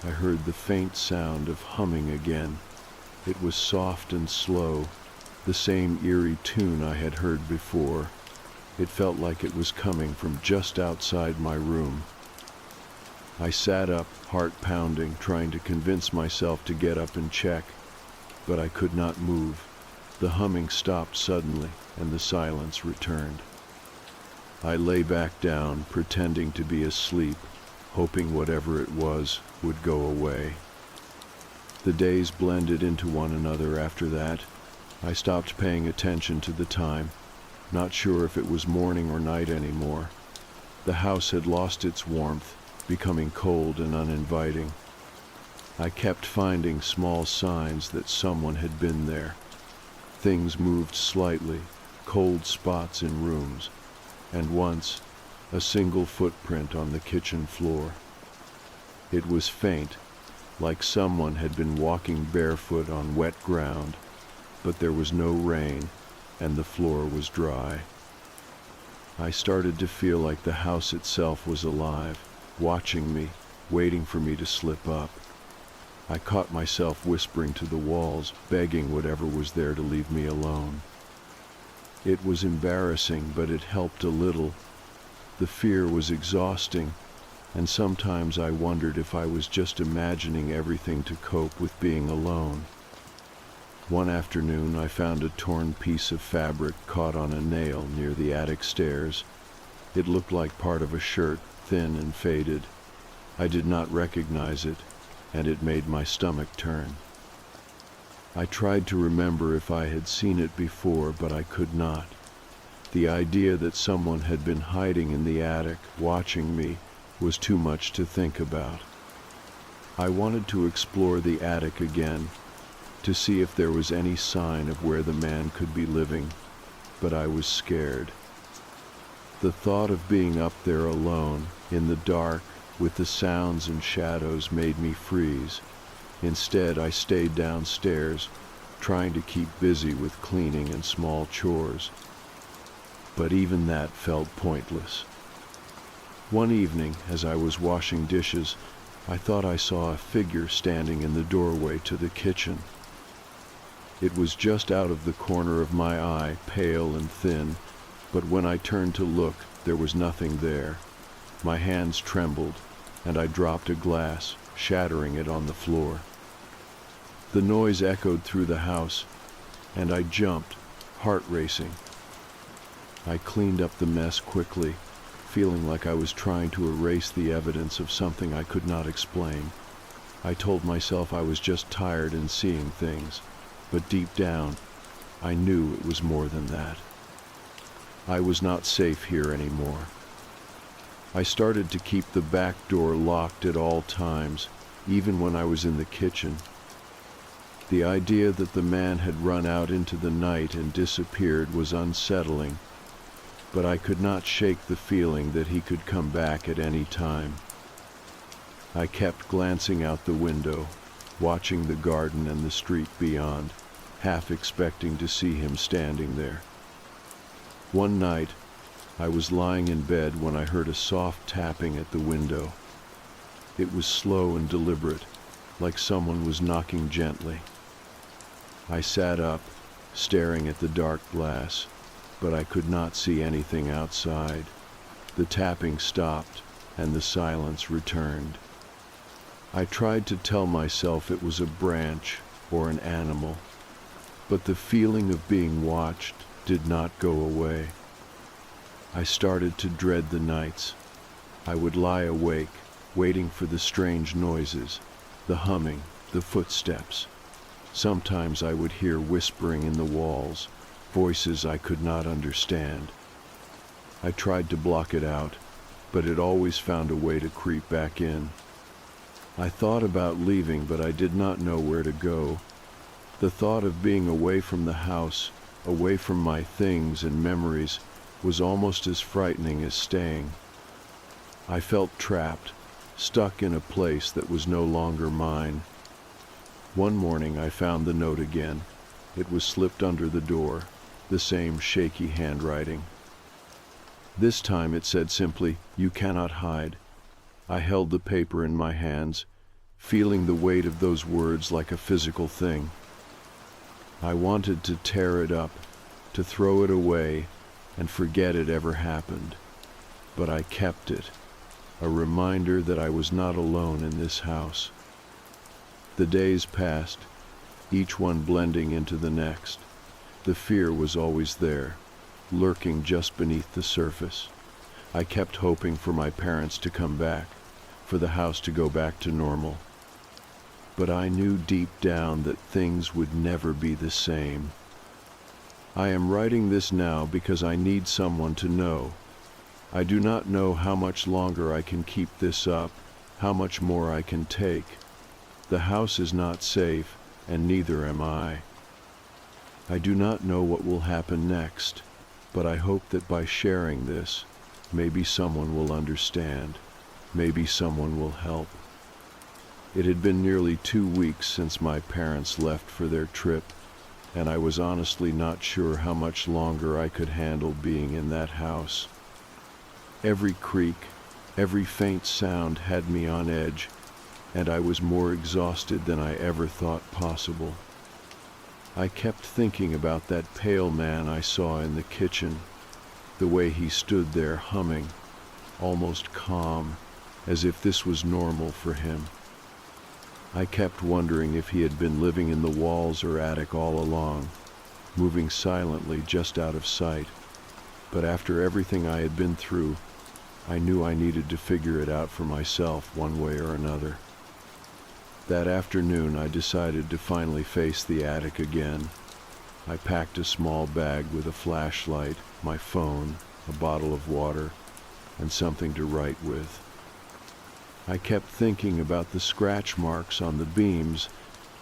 I heard the faint sound of humming again. It was soft and slow, the same eerie tune I had heard before. It felt like it was coming from just outside my room. I sat up, heart pounding, trying to convince myself to get up and check, but I could not move. The humming stopped suddenly, and the silence returned. I lay back down, pretending to be asleep, hoping whatever it was would go away. The days blended into one another after that. I stopped paying attention to the time, not sure if it was morning or night anymore. The house had lost its warmth, becoming cold and uninviting. I kept finding small signs that someone had been there. Things moved slightly, cold spots in rooms, and once, a single footprint on the kitchen floor. It was faint, like someone had been walking barefoot on wet ground, but there was no rain, and the floor was dry. I started to feel like the house itself was alive, watching me, waiting for me to slip up. I caught myself whispering to the walls, begging whatever was there to leave me alone. It was embarrassing, but it helped a little. The fear was exhausting, and sometimes I wondered if I was just imagining everything to cope with being alone. One afternoon, I found a torn piece of fabric caught on a nail near the attic stairs. It looked like part of a shirt, thin and faded. I did not recognize it, and it made my stomach turn. I tried to remember if I had seen it before, but I could not. The idea that someone had been hiding in the attic, watching me, was too much to think about. I wanted to explore the attic again, to see if there was any sign of where the man could be living, but I was scared. The thought of being up there alone, in the dark, with the sounds and shadows made me freeze. Instead, I stayed downstairs, trying to keep busy with cleaning and small chores. But even that felt pointless. One evening, as I was washing dishes, I thought I saw a figure standing in the doorway to the kitchen. It was just out of the corner of my eye, pale and thin, but when I turned to look, there was nothing there. My hands trembled, and I dropped a glass, shattering it on the floor. The noise echoed through the house, and I jumped, heart racing. I cleaned up the mess quickly, feeling like I was trying to erase the evidence of something I could not explain. I told myself I was just tired and seeing things, but deep down, I knew it was more than that. I was not safe here anymore. I started to keep the back door locked at all times, even when I was in the kitchen. The idea that the man had run out into the night and disappeared was unsettling, but I could not shake the feeling that he could come back at any time. I kept glancing out the window, watching the garden and the street beyond, half expecting to see him standing there. One night, I was lying in bed when I heard a soft tapping at the window. It was slow and deliberate, like someone was knocking gently. I sat up, staring at the dark glass, but I could not see anything outside. The tapping stopped, and the silence returned. I tried to tell myself it was a branch or an animal, but the feeling of being watched did not go away. I started to dread the nights. I would lie awake, waiting for the strange noises, the humming, the footsteps. Sometimes I would hear whispering in the walls, voices I could not understand. I tried to block it out, but it always found a way to creep back in. I thought about leaving, but I did not know where to go. The thought of being away from the house, away from my things and memories, was almost as frightening as staying. I felt trapped, stuck in a place that was no longer mine. One morning I found the note again. It was slipped under the door, the same shaky handwriting. This time it said simply, "You cannot hide." I held the paper in my hands, feeling the weight of those words like a physical thing. I wanted to tear it up, to throw it away, and forget it ever happened. But I kept it, a reminder that I was not alone in this house. The days passed, each one blending into the next. The fear was always there, lurking just beneath the surface. I kept hoping for my parents to come back, for the house to go back to normal. But I knew deep down that things would never be the same. I am writing this now because I need someone to know. I do not know how much longer I can keep this up, how much more I can take. The house is not safe, and neither am I. I do not know what will happen next. but I hope that by sharing this, maybe someone will understand, maybe someone will help. It had been nearly 2 weeks since my parents left for their trip, and I was honestly not sure how much longer I could handle being in that house. Every creak, every faint sound had me on edge, and I was more exhausted than I ever thought possible. I kept thinking about that pale man I saw in the kitchen, the way he stood there humming, almost calm, as if this was normal for him. I kept wondering if he had been living in the walls or attic all along, moving silently just out of sight. But after everything I had been through, I knew I needed to figure it out for myself one way or another. That afternoon, I decided to finally face the attic again. I packed a small bag with a flashlight, my phone, a bottle of water, and something to write with. I kept thinking about the scratch marks on the beams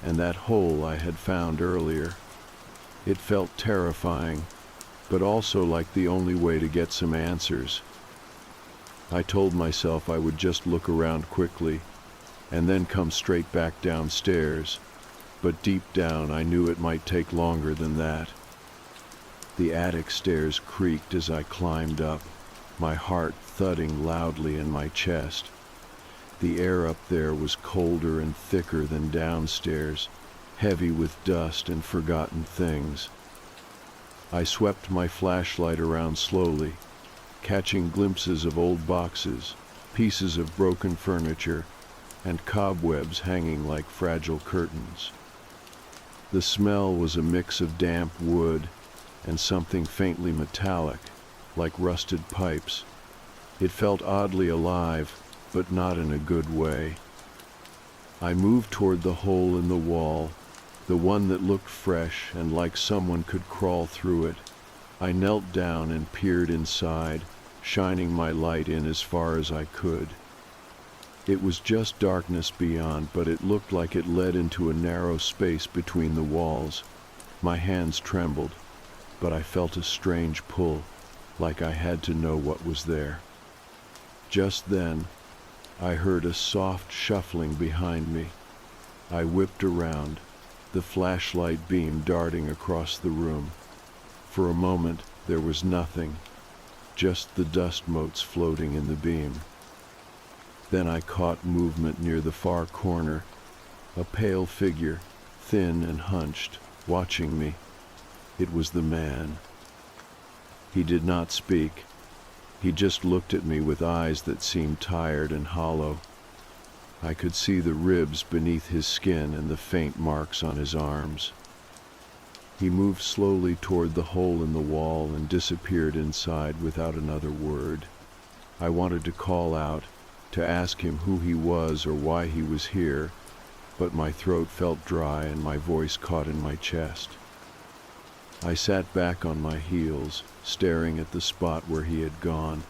and that hole I had found earlier. It felt terrifying, but also like the only way to get some answers. I told myself I would just look around quickly and then come straight back downstairs, but deep down I knew it might take longer than that. The attic stairs creaked as I climbed up, my heart thudding loudly in my chest. The air up there was colder and thicker than downstairs, heavy with dust and forgotten things. I swept my flashlight around slowly, catching glimpses of old boxes, pieces of broken furniture, and cobwebs hanging like fragile curtains. The smell was a mix of damp wood and something faintly metallic, like rusted pipes. It felt oddly alive, but not in a good way. I moved toward the hole in the wall, the one that looked fresh and like someone could crawl through it. I knelt down and peered inside, shining my light in as far as I could. It was just darkness beyond, but it looked like it led into a narrow space between the walls. My hands trembled, but I felt a strange pull, like I had to know what was there. Just then, I heard a soft shuffling behind me. I whipped around, the flashlight beam darting across the room. For a moment, there was nothing, just the dust motes floating in the beam. Then I caught movement near the far corner, a pale figure, thin and hunched, watching me. It was the man. He did not speak. He just looked at me with eyes that seemed tired and hollow. I could see the ribs beneath his skin and the faint marks on his arms. He moved slowly toward the hole in the wall and disappeared inside without another word. I wanted to call out, to ask him who he was or why he was here, but my throat felt dry and my voice caught in my chest. I sat back on my heels, staring at the spot where he had gone.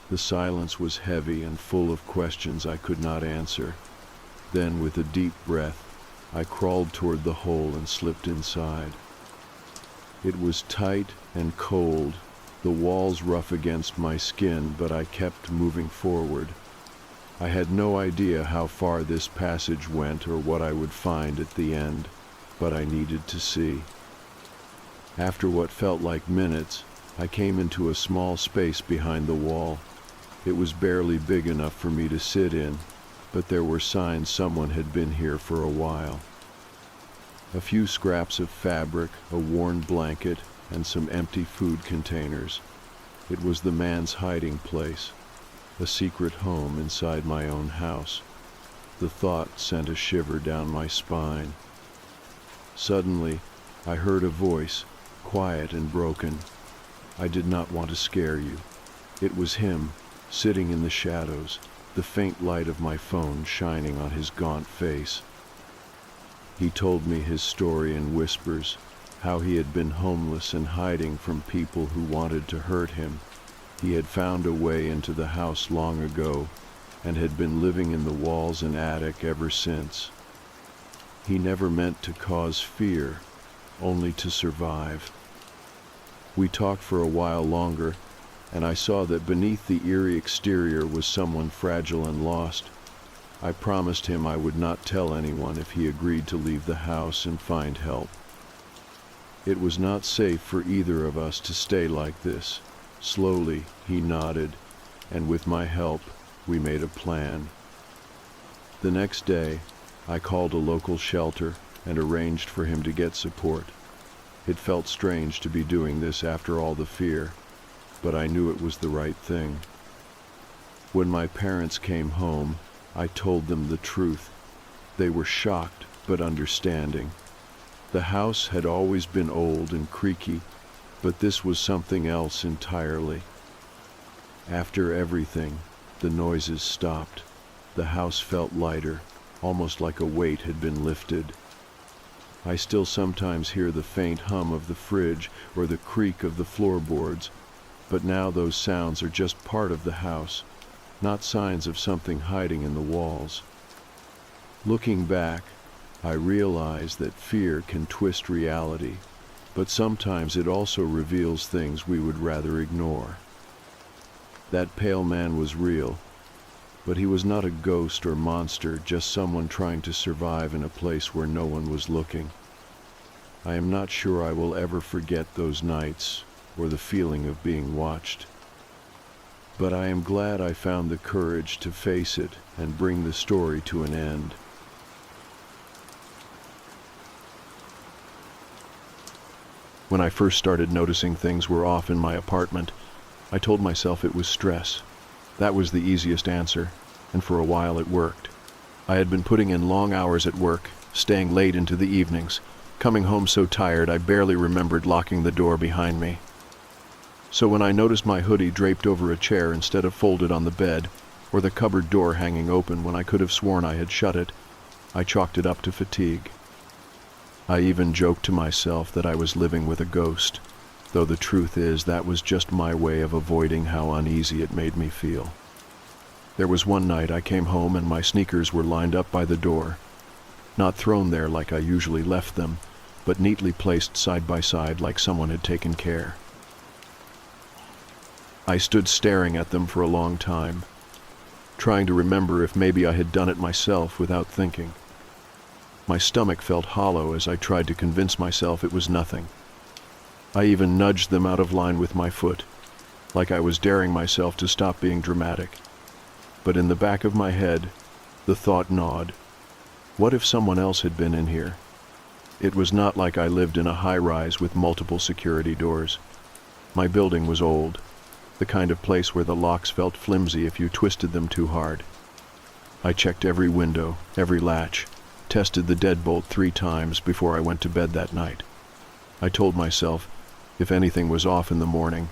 The silence was heavy and full of questions I could not answer. Then, with a deep breath, I crawled toward the hole and slipped inside. It was tight and cold, the walls rough against my skin, but I kept moving forward. I had no idea how far this passage went or what I would find at the end, but I needed to see. After what felt like minutes, I came into a small space behind the wall. It was barely big enough for me to sit in, but there were signs someone had been here for a while. A few scraps of fabric, a worn blanket, and some empty food containers. It was the man's hiding place, a secret home inside my own house. The thought sent a shiver down my spine. Suddenly, I heard a voice, quiet and broken. I did not want to scare you. It was him, sitting in the shadows, the faint light of my phone shining on his gaunt face. He told me his story in whispers, how he had been homeless and hiding from people who wanted to hurt him. He had found a way into the house long ago and had been living in the walls and attic ever since. He never meant to cause fear, only to survive. We talked for a while longer, and I saw that beneath the eerie exterior was someone fragile and lost. I promised him I would not tell anyone if he agreed to leave the house and find help. It was not safe for either of us to stay like this. Slowly, he nodded, and with my help, we made a plan. The next day, I called a local shelter and arranged for him to get support. It felt strange to be doing this after all the fear, but I knew it was the right thing. When my parents came home, I told them the truth. They were shocked but understanding. The house had always been old and creaky, but this was something else entirely. After everything, the noises stopped. The house felt lighter, almost like a weight had been lifted. I still sometimes hear the faint hum of the fridge or the creak of the floorboards, but now those sounds are just part of the house, not signs of something hiding in the walls. Looking back, I realize that fear can twist reality, but sometimes it also reveals things we would rather ignore. That pale man was real, but he was not a ghost or monster, just someone trying to survive in a place where no one was looking. I am not sure I will ever forget those nights or the feeling of being watched. But I am glad I found the courage to face it and bring the story to an end. When I first started noticing things were off in my apartment, I told myself it was stress. That was the easiest answer, and for a while it worked. I had been putting in long hours at work, staying late into the evenings, coming home so tired I barely remembered locking the door behind me. So when I noticed my hoodie draped over a chair instead of folded on the bed, or the cupboard door hanging open when I could have sworn I had shut it, I chalked it up to fatigue. I even joked to myself that I was living with a ghost, though the truth is that was just my way of avoiding how uneasy it made me feel. There was one night I came home and my sneakers were lined up by the door, not thrown there like I usually left them, but neatly placed side by side like someone had taken care. I stood staring at them for a long time, trying to remember if maybe I had done it myself without thinking. My stomach felt hollow as I tried to convince myself it was nothing. I even nudged them out of line with my foot, like I was daring myself to stop being dramatic. But in the back of my head, the thought gnawed. What if someone else had been in here? It was not like I lived in a high-rise with multiple security doors. My building was old, the kind of place where the locks felt flimsy if you twisted them too hard. I checked every window, every latch, tested the deadbolt 3 times before I went to bed that night. I told myself, if anything was off in the morning,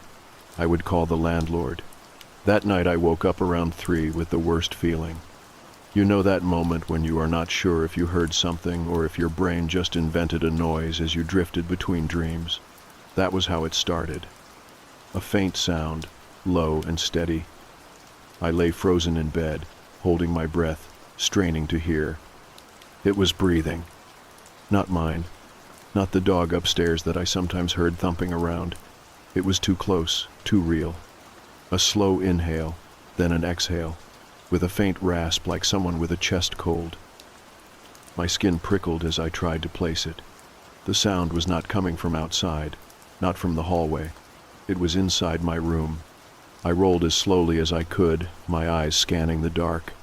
I would call the landlord. That night I woke up around 3 with the worst feeling. You know that moment when you are not sure if you heard something or if your brain just invented a noise as you drifted between dreams. That was how it started. A faint sound, low and steady. I lay frozen in bed, holding my breath, straining to hear. It was breathing. Not mine. Not the dog upstairs that I sometimes heard thumping around. It was too close, too real. A slow inhale, then an exhale, with a faint rasp like someone with a chest cold. My skin prickled as I tried to place it. The sound was not coming from outside, not from the hallway. It was inside my room. I rolled as slowly as I could, my eyes scanning the dark.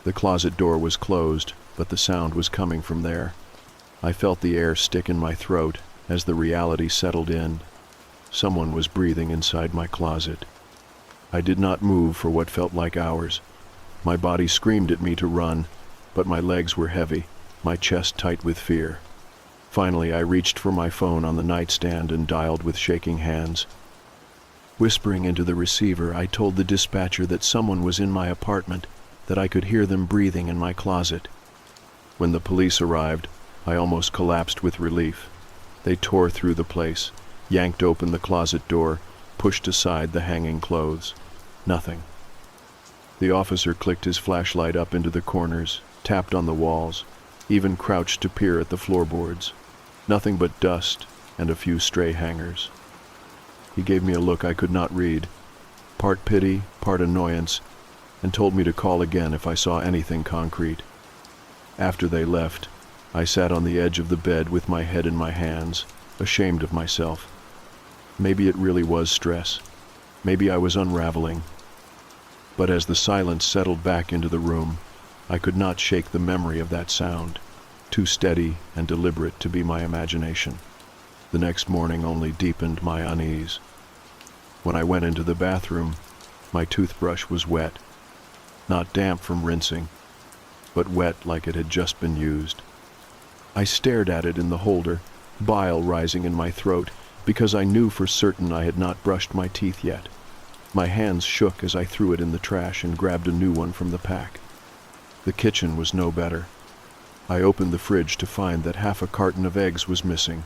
The closet door was closed, but the sound was coming from there. I felt the air stick in my throat as the reality settled in. Someone was breathing inside my closet. I did not move for what felt like hours. My body screamed at me to run, but my legs were heavy, my chest tight with fear. Finally, I reached for my phone on the nightstand and dialed with shaking hands. Whispering into the receiver, I told the dispatcher that someone was in my apartment, that I could hear them breathing in my closet. When the police arrived, I almost collapsed with relief. They tore through the place, yanked open the closet door, pushed aside the hanging clothes. Nothing. The officer clicked his flashlight up into the corners, tapped on the walls, even crouched to peer at the floorboards. Nothing but dust and a few stray hangers. He gave me a look I could not read, part pity, part annoyance, and told me to call again if I saw anything concrete. After they left, I sat on the edge of the bed with my head in my hands, ashamed of myself. Maybe it really was stress. Maybe I was unraveling. But as the silence settled back into the room, I could not shake the memory of that sound, too steady and deliberate to be my imagination. The next morning only deepened my unease. When I went into the bathroom, my toothbrush was wet, not damp from rinsing, but wet like it had just been used. I stared at it in the holder, bile rising in my throat, because I knew for certain I had not brushed my teeth yet. My hands shook as I threw it in the trash and grabbed a new one from the pack. The kitchen was no better. I opened the fridge to find that half a carton of eggs was missing,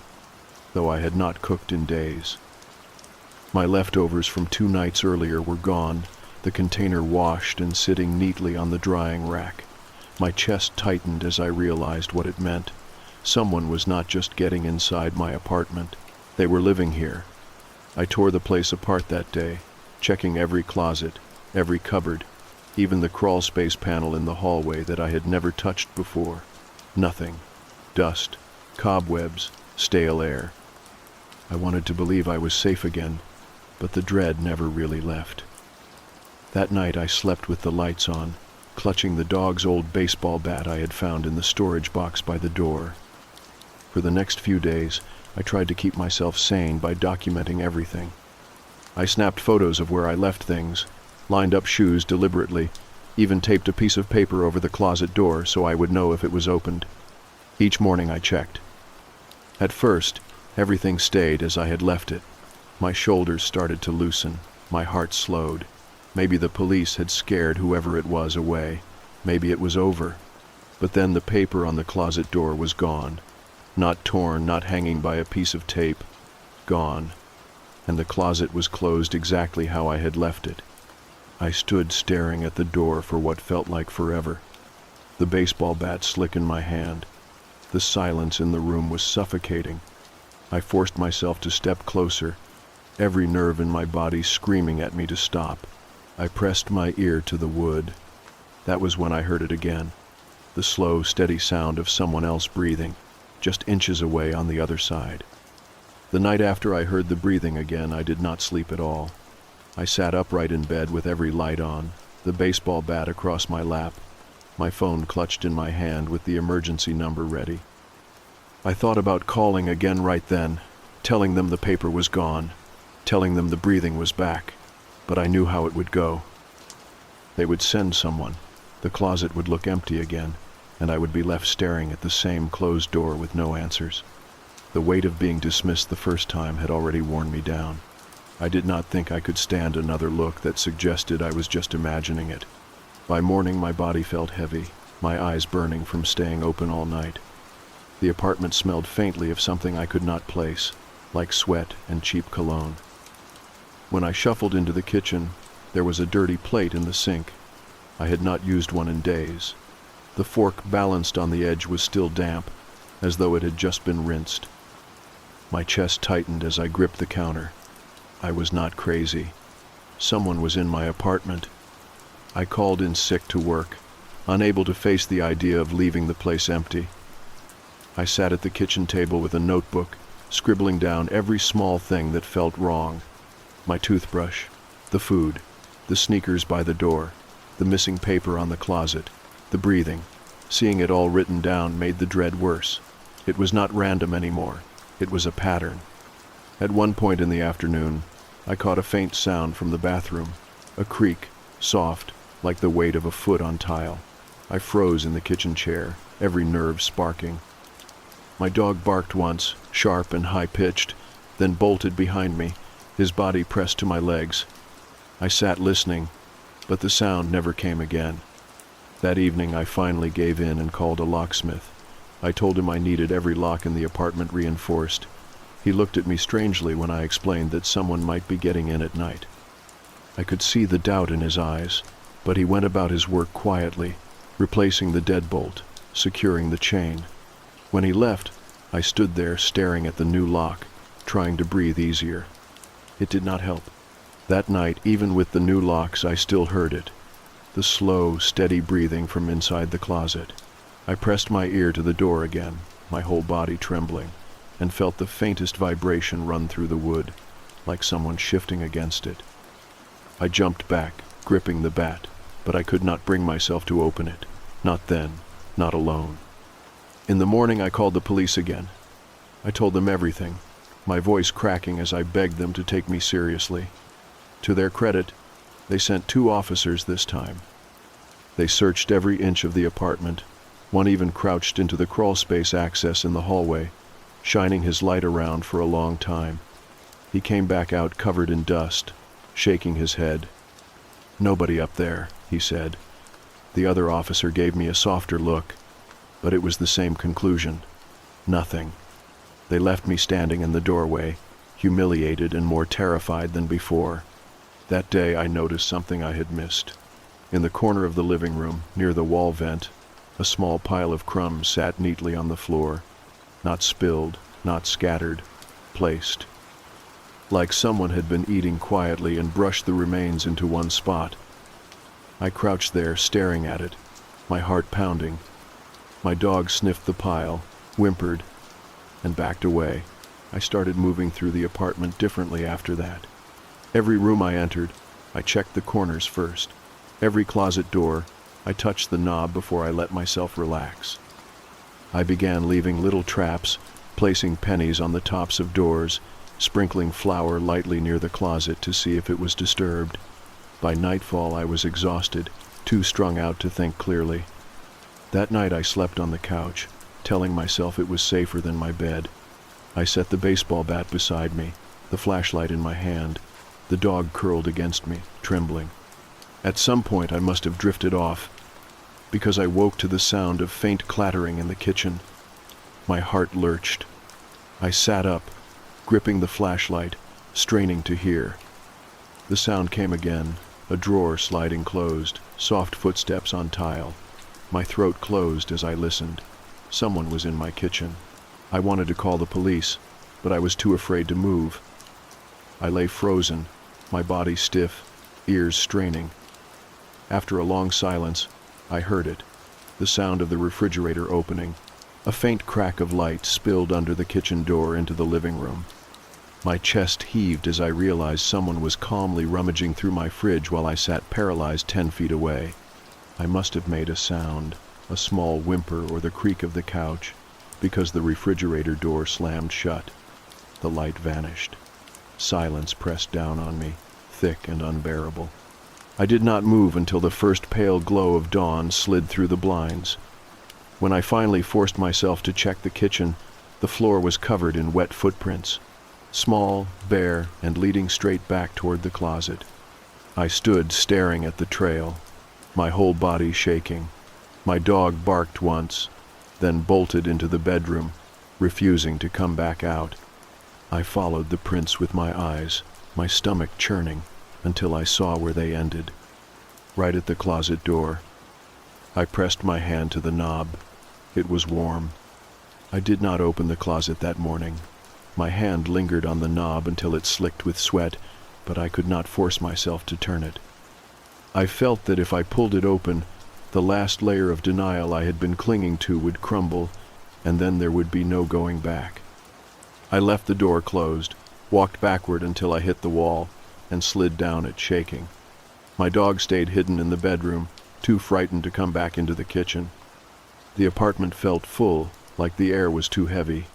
though I had not cooked in days. My leftovers from 2 nights earlier were gone, the container washed and sitting neatly on the drying rack. My chest tightened as I realized what it meant. Someone was not just getting inside my apartment. They were living here. I tore the place apart that day, checking every closet, every cupboard, even the crawl space panel in the hallway that I had never touched before. Nothing. Dust, cobwebs, stale air. I wanted to believe I was safe again, but the dread never really left. That night I slept with the lights on, clutching the dog's old baseball bat I had found in the storage box by the door. For the next few days, I tried to keep myself sane by documenting everything. I snapped photos of where I left things, lined up shoes deliberately, even taped a piece of paper over the closet door so I would know if it was opened. Each morning I checked. At first, everything stayed as I had left it. My shoulders started to loosen, my heart slowed. Maybe the police had scared whoever it was away. Maybe it was over. But then the paper on the closet door was gone. Not torn, not hanging by a piece of tape. Gone. And the closet was closed exactly how I had left it. I stood staring at the door for what felt like forever. The baseball bat slick in my hand. The silence in the room was suffocating. I forced myself to step closer, every nerve in my body screaming at me to stop. I pressed my ear to the wood. That was when I heard it again. The slow, steady sound of someone else breathing, just inches away on the other side. The night after I heard the breathing again, I did not sleep at all. I sat upright in bed with every light on, the baseball bat across my lap, my phone clutched in my hand with the emergency number ready. I thought about calling again right then, telling them the paper was gone, telling them the breathing was back, but I knew how it would go. They would send someone, the closet would look empty again, and I would be left staring at the same closed door with no answers. The weight of being dismissed the first time had already worn me down. I did not think I could stand another look that suggested I was just imagining it. By morning my body felt heavy, my eyes burning from staying open all night. The apartment smelled faintly of something I could not place, like sweat and cheap cologne. When I shuffled into the kitchen, there was a dirty plate in the sink. I had not used one in days. The fork balanced on the edge was still damp, as though it had just been rinsed. My chest tightened as I gripped the counter. I was not crazy. Someone was in my apartment. I called in sick to work, unable to face the idea of leaving the place empty. I sat at the kitchen table with a notebook, scribbling down every small thing that felt wrong. My toothbrush, the food, the sneakers by the door, the missing paper on the closet, the breathing. Seeing it all written down made the dread worse. It was not random anymore. It was a pattern. At one point in the afternoon, I caught a faint sound from the bathroom, a creak, soft, like the weight of a foot on tile. I froze in the kitchen chair, every nerve sparking. My dog barked once, sharp and high-pitched, then bolted behind me, his body pressed to my legs. I sat listening, but the sound never came again. That evening I finally gave in and called a locksmith. I told him I needed every lock in the apartment reinforced. He looked at me strangely when I explained that someone might be getting in at night. I could see the doubt in his eyes, but he went about his work quietly, replacing the deadbolt, securing the chain. When he left, I stood there staring at the new lock, trying to breathe easier. It did not help. That night, even with the new locks, I still heard it. The slow, steady breathing from inside the closet. I pressed my ear to the door again, my whole body trembling, and felt the faintest vibration run through the wood, like someone shifting against it. I jumped back, gripping the bat, but I could not bring myself to open it. Not then, not alone. In the morning, I called the police again. I told them everything, my voice cracking as I begged them to take me seriously. To their credit, they sent 2 officers this time. They searched every inch of the apartment. One even crouched into the crawlspace access in the hallway, shining his light around for a long time. He came back out covered in dust, shaking his head. "Nobody up there," he said. The other officer gave me a softer look, but it was the same conclusion. Nothing. They left me standing in the doorway, humiliated and more terrified than before. That day I noticed something I had missed. In the corner of the living room, near the wall vent, a small pile of crumbs sat neatly on the floor, not spilled, not scattered, placed. Like someone had been eating quietly and brushed the remains into one spot. I crouched there, staring at it, my heart pounding. My dog sniffed the pile, whimpered, and backed away. I started moving through the apartment differently after that. Every room I entered, I checked the corners first. Every closet door, I touched the knob before I let myself relax. I began leaving little traps, placing pennies on the tops of doors, sprinkling flour lightly near the closet to see if it was disturbed. By nightfall, I was exhausted, too strung out to think clearly. That night I slept on the couch, telling myself it was safer than my bed. I set the baseball bat beside me, the flashlight in my hand. The dog curled against me, trembling. At some point I must have drifted off, because I woke to the sound of faint clattering in the kitchen. My heart lurched. I sat up, gripping the flashlight, straining to hear. The sound came again, a drawer sliding closed, soft footsteps on tile. My throat closed as I listened. Someone was in my kitchen. I wanted to call the police, but I was too afraid to move. I lay frozen, my body stiff, ears straining. After a long silence, I heard it, the sound of the refrigerator opening. A faint crack of light spilled under the kitchen door into the living room. My chest heaved as I realized someone was calmly rummaging through my fridge while I sat paralyzed 10 feet away. I must have made a sound, a small whimper or the creak of the couch, because the refrigerator door slammed shut. The light vanished. Silence pressed down on me, thick and unbearable. I did not move until the first pale glow of dawn slid through the blinds. When I finally forced myself to check the kitchen, the floor was covered in wet footprints, small, bare, and leading straight back toward the closet. I stood staring at the trail, my whole body shaking. My dog barked once, then bolted into the bedroom, refusing to come back out. I followed the prints with my eyes, my stomach churning, until I saw where they ended. Right at the closet door. I pressed my hand to the knob. It was warm. I did not open the closet that morning. My hand lingered on the knob until it slicked with sweat, but I could not force myself to turn it. I felt that if I pulled it open, the last layer of denial I had been clinging to would crumble, and then there would be no going back. I left the door closed, walked backward until I hit the wall, and slid down it, shaking. My dog stayed hidden in the bedroom, too frightened to come back into the kitchen. The apartment felt full, like the air was too heavy,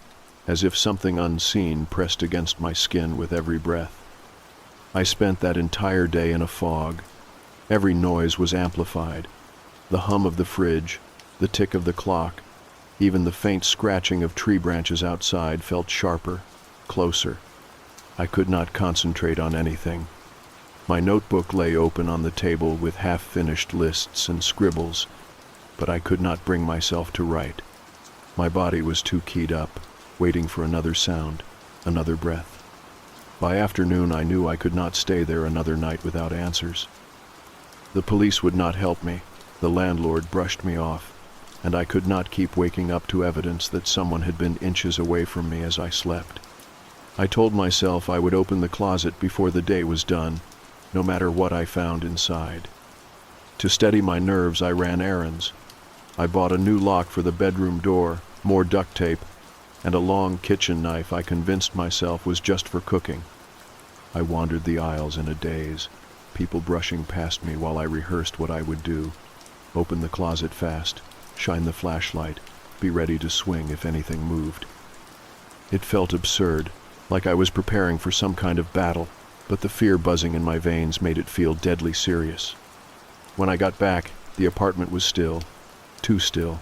as if something unseen pressed against my skin with every breath. I spent that entire day in a fog. Every noise was amplified. The hum of the fridge, the tick of the clock, even the faint scratching of tree branches outside felt sharper, closer. I could not concentrate on anything. My notebook lay open on the table with half-finished lists and scribbles, but I could not bring myself to write. My body was too keyed up, waiting for another sound, another breath. By afternoon, I knew I could not stay there another night without answers. The police would not help me. The landlord brushed me off, and I could not keep waking up to evidence that someone had been inches away from me as I slept. I told myself I would open the closet before the day was done, no matter what I found inside. To steady my nerves, I ran errands. I bought a new lock for the bedroom door, more duct tape, and a long kitchen knife I convinced myself was just for cooking. I wandered the aisles in a daze, people brushing past me while I rehearsed what I would do. Open the closet fast, shine the flashlight, be ready to swing if anything moved. It felt absurd, like I was preparing for some kind of battle, but the fear buzzing in my veins made it feel deadly serious. When I got back, the apartment was still, too still.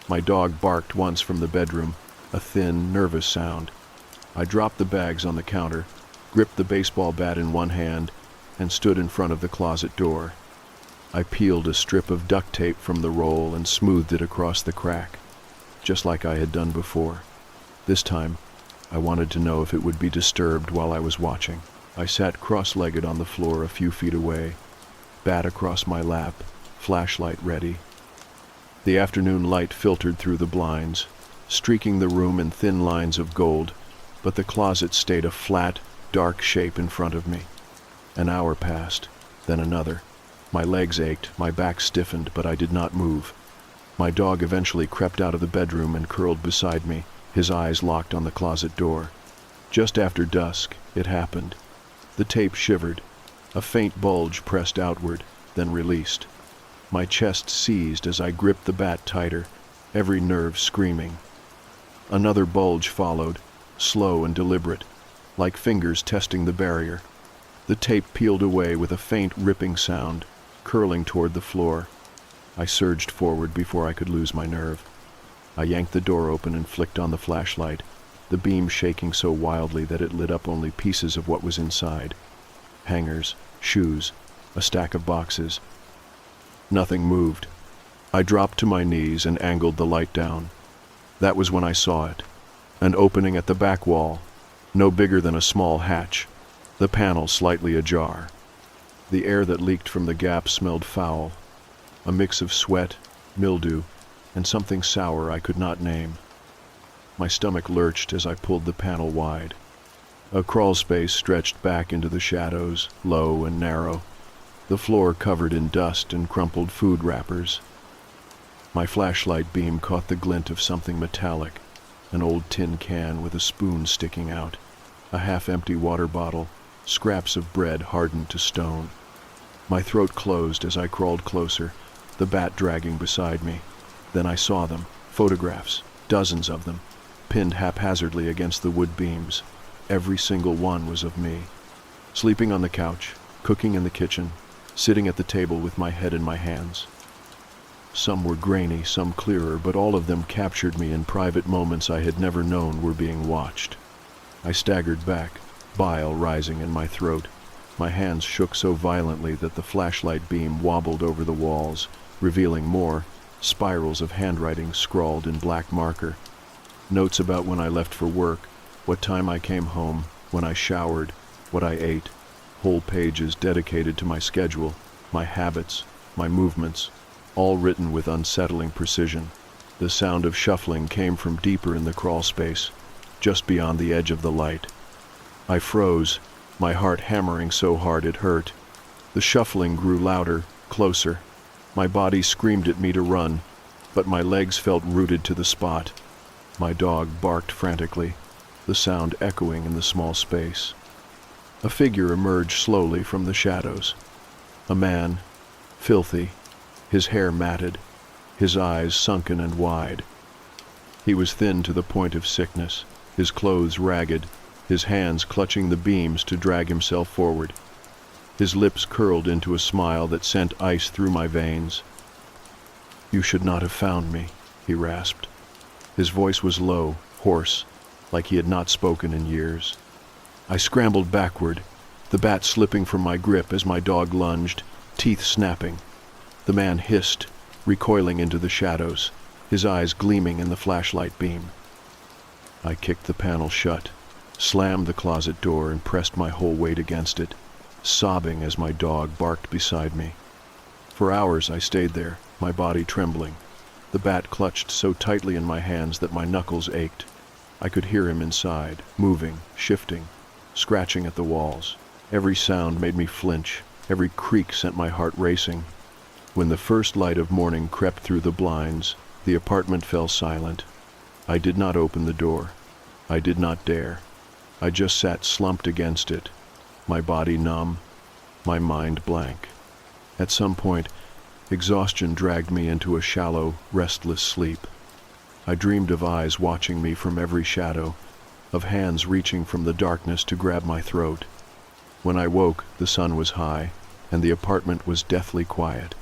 My dog barked once from the bedroom, a thin, nervous sound. I dropped the bags on the counter, gripped the baseball bat in one hand, and stood in front of the closet door. I peeled a strip of duct tape from the roll and smoothed it across the crack, just like I had done before. This time, I wanted to know if it would be disturbed while I was watching. I sat cross-legged on the floor a few feet away, bat across my lap, flashlight ready. The afternoon light filtered through the blinds, streaking the room in thin lines of gold, but the closet stayed a flat, dark shape in front of me. An hour passed, then another. My legs ached, my back stiffened, but I did not move. My dog eventually crept out of the bedroom and curled beside me, his eyes locked on the closet door. Just after dusk, it happened. The tape shivered. A faint bulge pressed outward, then released. My chest seized as I gripped the bat tighter, every nerve screaming. Another bulge followed, slow and deliberate, like fingers testing the barrier. The tape peeled away with a faint ripping sound, curling toward the floor. I surged forward before I could lose my nerve. I yanked the door open and flicked on the flashlight, the beam shaking so wildly that it lit up only pieces of what was inside. Hangers, shoes, a stack of boxes. Nothing moved. I dropped to my knees and angled the light down. That was when I saw it. An opening at the back wall, no bigger than a small hatch, the panel slightly ajar. The air that leaked from the gap smelled foul, a mix of sweat, mildew, and something sour I could not name. My stomach lurched as I pulled the panel wide. A crawl space stretched back into the shadows, low and narrow, the floor covered in dust and crumpled food wrappers. My flashlight beam caught the glint of something metallic, an old tin can with a spoon sticking out, a half-empty water bottle, scraps of bread hardened to stone. My throat closed as I crawled closer, the bat dragging beside me. Then I saw them, photographs, dozens of them, pinned haphazardly against the wood beams. Every single one was of me, sleeping on the couch, cooking in the kitchen, sitting at the table with my head in my hands. Some were grainy, some clearer, but all of them captured me in private moments I had never known were being watched. I staggered back, bile rising in my throat. My hands shook so violently that the flashlight beam wobbled over the walls, revealing more, spirals of handwriting scrawled in black marker. Notes about when I left for work, what time I came home, when I showered, what I ate. Whole pages dedicated to my schedule, my habits, my movements, all written with unsettling precision. The sound of shuffling came from deeper in the crawl space, just beyond the edge of the light. I froze, my heart hammering so hard it hurt. The shuffling grew louder, closer. My body screamed at me to run, but my legs felt rooted to the spot. My dog barked frantically, the sound echoing in the small space. A figure emerged slowly from the shadows. A man, filthy, his hair matted, his eyes sunken and wide. He was thin to the point of sickness, his clothes ragged, his hands clutching the beams to drag himself forward. His lips curled into a smile that sent ice through my veins. "You should not have found me," he rasped. His voice was low, hoarse, like he had not spoken in years. I scrambled backward, the bat slipping from my grip as my dog lunged, teeth snapping. The man hissed, recoiling into the shadows, his eyes gleaming in the flashlight beam. I kicked the panel shut, slammed the closet door, and pressed my whole weight against it, sobbing as my dog barked beside me. For hours I stayed there, my body trembling, the bat clutched so tightly in my hands that my knuckles ached. I could hear him inside, moving, shifting, scratching at the walls. Every sound made me flinch. Every creak sent my heart racing. When the first light of morning crept through the blinds, the apartment fell silent. I did not open the door. I did not dare. I just sat slumped against it, my body numb, my mind blank. At some point, exhaustion dragged me into a shallow, restless sleep. I dreamed of eyes watching me from every shadow, of hands reaching from the darkness to grab my throat. When I woke, the sun was high, and the apartment was deathly quiet.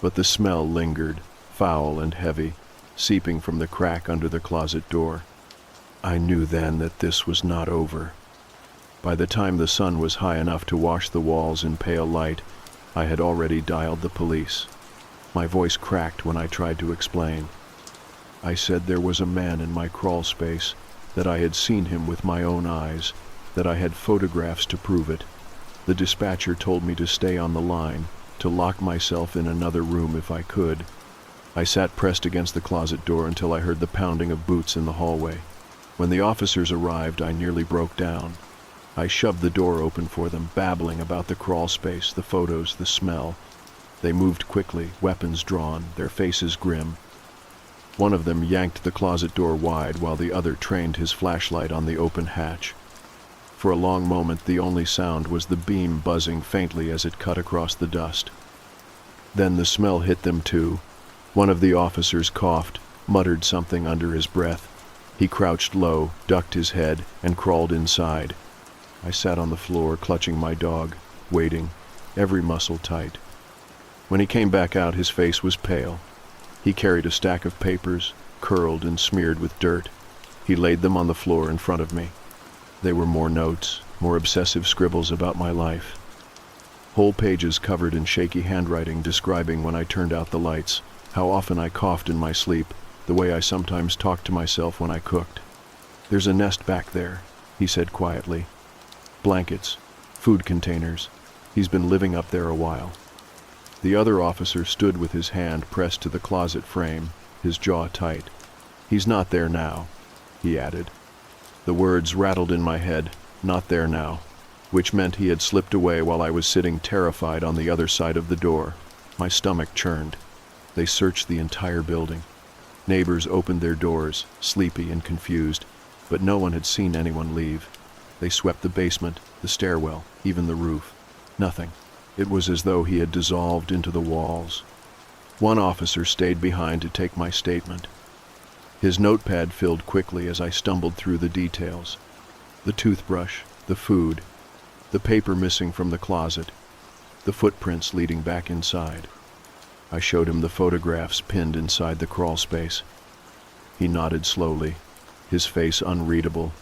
But the smell lingered, foul and heavy, seeping from the crack under the closet door. I knew then that this was not over. By the time the sun was high enough to wash the walls in pale light, I had already dialed the police. My voice cracked when I tried to explain. I said there was a man in my crawl space, that I had seen him with my own eyes, that I had photographs to prove it. The dispatcher told me to stay on the line, to lock myself in another room if I could. I sat pressed against the closet door until I heard the pounding of boots in the hallway. When the officers arrived, I nearly broke down. I shoved the door open for them, babbling about the crawl space, the photos, the smell. They moved quickly, weapons drawn, their faces grim. One of them yanked the closet door wide while the other trained his flashlight on the open hatch. For a long moment, the only sound was the beam buzzing faintly as it cut across the dust. Then the smell hit them too. One of the officers coughed, muttered something under his breath. He crouched low, ducked his head, and crawled inside. I sat on the floor, clutching my dog, waiting, every muscle tight. When he came back out, his face was pale. He carried a stack of papers, curled and smeared with dirt. He laid them on the floor in front of me. They were more notes, more obsessive scribbles about my life. Whole pages covered in shaky handwriting describing when I turned out the lights, how often I coughed in my sleep, the way I sometimes talked to myself when I cooked. "There's a nest back there," he said quietly. "Blankets, food containers. He's been living up there a while." The other officer stood with his hand pressed to the closet frame, his jaw tight. "He's not there now," he added. The words rattled in my head, "not there now," which meant he had slipped away while I was sitting terrified on the other side of the door. My stomach churned. They searched the entire building. Neighbors opened their doors, sleepy and confused, but no one had seen anyone leave. They swept the basement, the stairwell, even the roof. Nothing. It was as though he had dissolved into the walls. One officer stayed behind to take my statement. His notepad filled quickly as I stumbled through the details. The toothbrush, the food, the paper missing from the closet, the footprints leading back inside. I showed him the photographs pinned inside the crawl space. He nodded slowly, his face unreadable,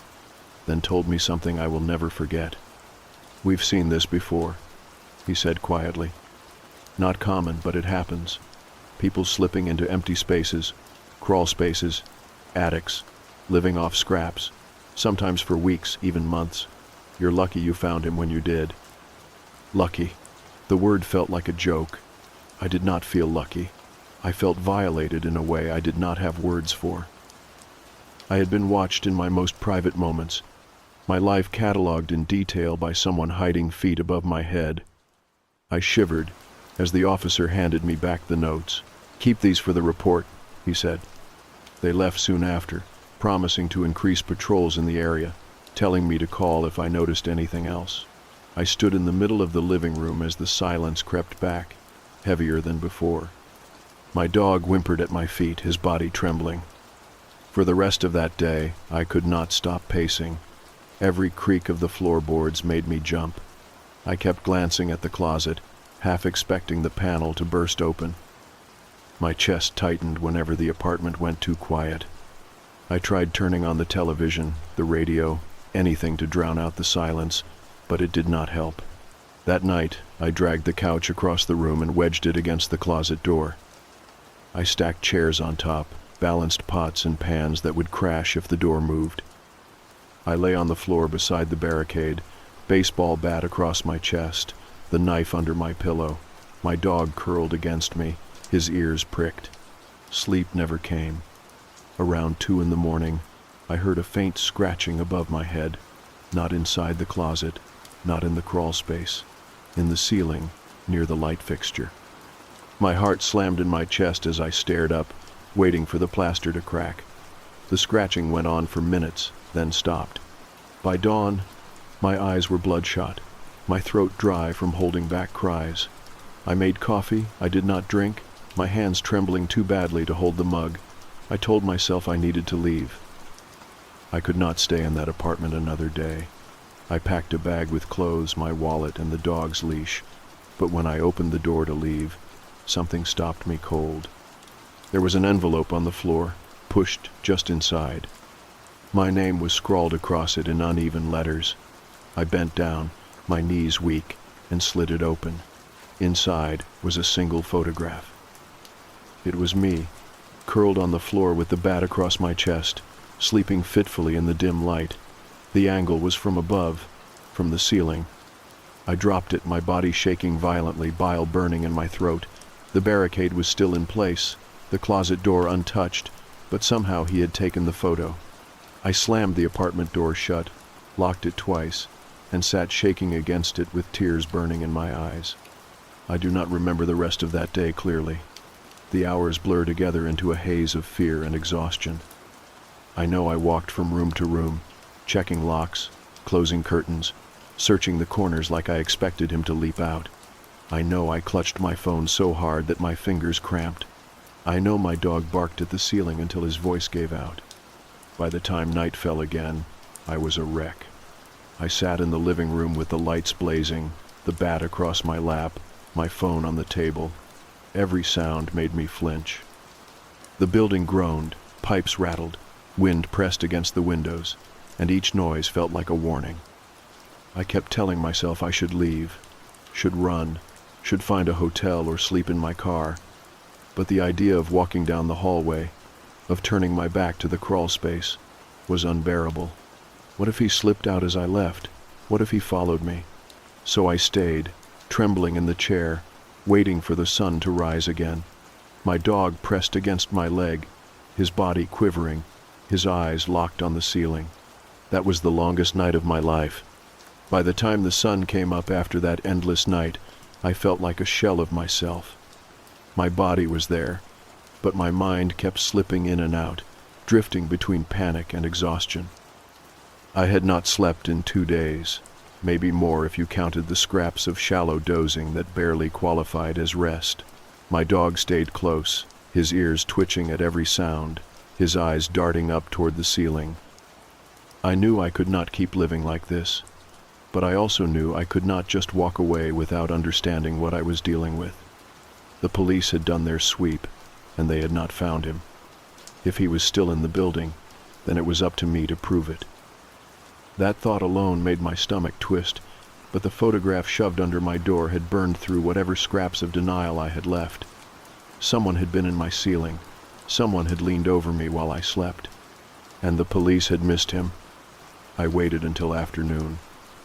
then told me something I will never forget. "We've seen this before," he said quietly. "Not common, but it happens. People slipping into empty spaces, crawl spaces, attics, living off scraps, sometimes for weeks, even months. You're lucky you found him when you did." Lucky. The word felt like a joke. I did not feel lucky. I felt violated in a way I did not have words for. I had been watched in my most private moments, my life catalogued in detail by someone hiding feet above my head. I shivered as the officer handed me back the notes. "Keep these for the report," he said. They left soon after, promising to increase patrols in the area, telling me to call if I noticed anything else. I stood in the middle of the living room as the silence crept back, heavier than before. My dog whimpered at my feet, his body trembling. For the rest of that day, I could not stop pacing. Every creak of the floorboards made me jump. I kept glancing at the closet, half expecting the panel to burst open. My chest tightened whenever the apartment went too quiet. I tried turning on the television, the radio, anything to drown out the silence, but it did not help. That night, I dragged the couch across the room and wedged it against the closet door. I stacked chairs on top, balanced pots and pans that would crash if the door moved. I lay on the floor beside the barricade, baseball bat across my chest, the knife under my pillow. My dog curled against me, his ears pricked. Sleep never came. Around 2 in the morning, I heard a faint scratching above my head, not inside the closet, not in the crawl space, in the ceiling, near the light fixture. My heart slammed in my chest as I stared up, waiting for the plaster to crack. The scratching went on for minutes, then stopped. By dawn, my eyes were bloodshot, my throat dry from holding back cries. I made coffee I did not drink, my hands trembling too badly to hold the mug. I told myself I needed to leave. I could not stay in that apartment another day. I packed a bag with clothes, my wallet, and the dog's leash. But when I opened the door to leave, something stopped me cold. There was an envelope on the floor, pushed just inside. My name was scrawled across it in uneven letters. I bent down, my knees weak, and slid it open. Inside was a single photograph. It was me, curled on the floor with the bat across my chest, sleeping fitfully in the dim light. The angle was from above, from the ceiling. I dropped it, my body shaking violently, bile burning in my throat. The barricade was still in place, the closet door untouched, but somehow he had taken the photo. I slammed the apartment door shut, locked it twice, and sat shaking against it with tears burning in my eyes. I do not remember the rest of that day clearly. The hours blur together into a haze of fear and exhaustion. I know I walked from room to room, checking locks, closing curtains, searching the corners like I expected him to leap out. I know I clutched my phone so hard that my fingers cramped. I know my dog barked at the ceiling until his voice gave out. By the time night fell again, I was a wreck. I sat in the living room with the lights blazing, the bat across my lap, my phone on the table. Every sound made me flinch. The building groaned, pipes rattled, wind pressed against the windows, and each noise felt like a warning. I kept telling myself I should leave, should run, should find a hotel or sleep in my car. But the idea of walking down the hallway, of turning my back to the crawl space, was unbearable. What if he slipped out as I left? What if he followed me? So I stayed, trembling in the chair, waiting for the sun to rise again. My dog pressed against my leg, his body quivering, his eyes locked on the ceiling. That was the longest night of my life. By the time the sun came up after that endless night, I felt like a shell of myself. My body was there, but my mind kept slipping in and out, drifting between panic and exhaustion. I had not slept in 2 days, maybe more if you counted the scraps of shallow dozing that barely qualified as rest. My dog stayed close, his ears twitching at every sound, his eyes darting up toward the ceiling. I knew I could not keep living like this, but I also knew I could not just walk away without understanding what I was dealing with. The police had done their sweep, and they had not found him. If he was still in the building, then it was up to me to prove it. That thought alone made my stomach twist, but the photograph shoved under my door had burned through whatever scraps of denial I had left. Someone had been in my ceiling. Someone had leaned over me while I slept. And the police had missed him. I waited until afternoon,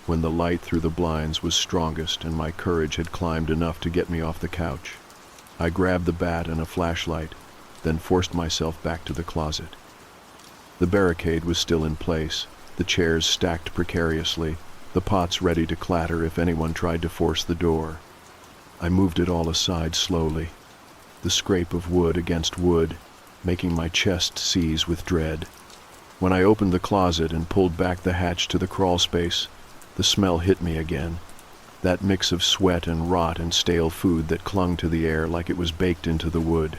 when the light through the blinds was strongest and my courage had climbed enough to get me off the couch. I grabbed the bat and a flashlight, then forced myself back to the closet. The barricade was still in place, the chairs stacked precariously, the pots ready to clatter if anyone tried to force the door. I moved it all aside slowly, the scrape of wood against wood, making my chest seize with dread. When I opened the closet and pulled back the hatch to the crawl space, the smell hit me again. That mix of sweat and rot and stale food that clung to the air like it was baked into the wood.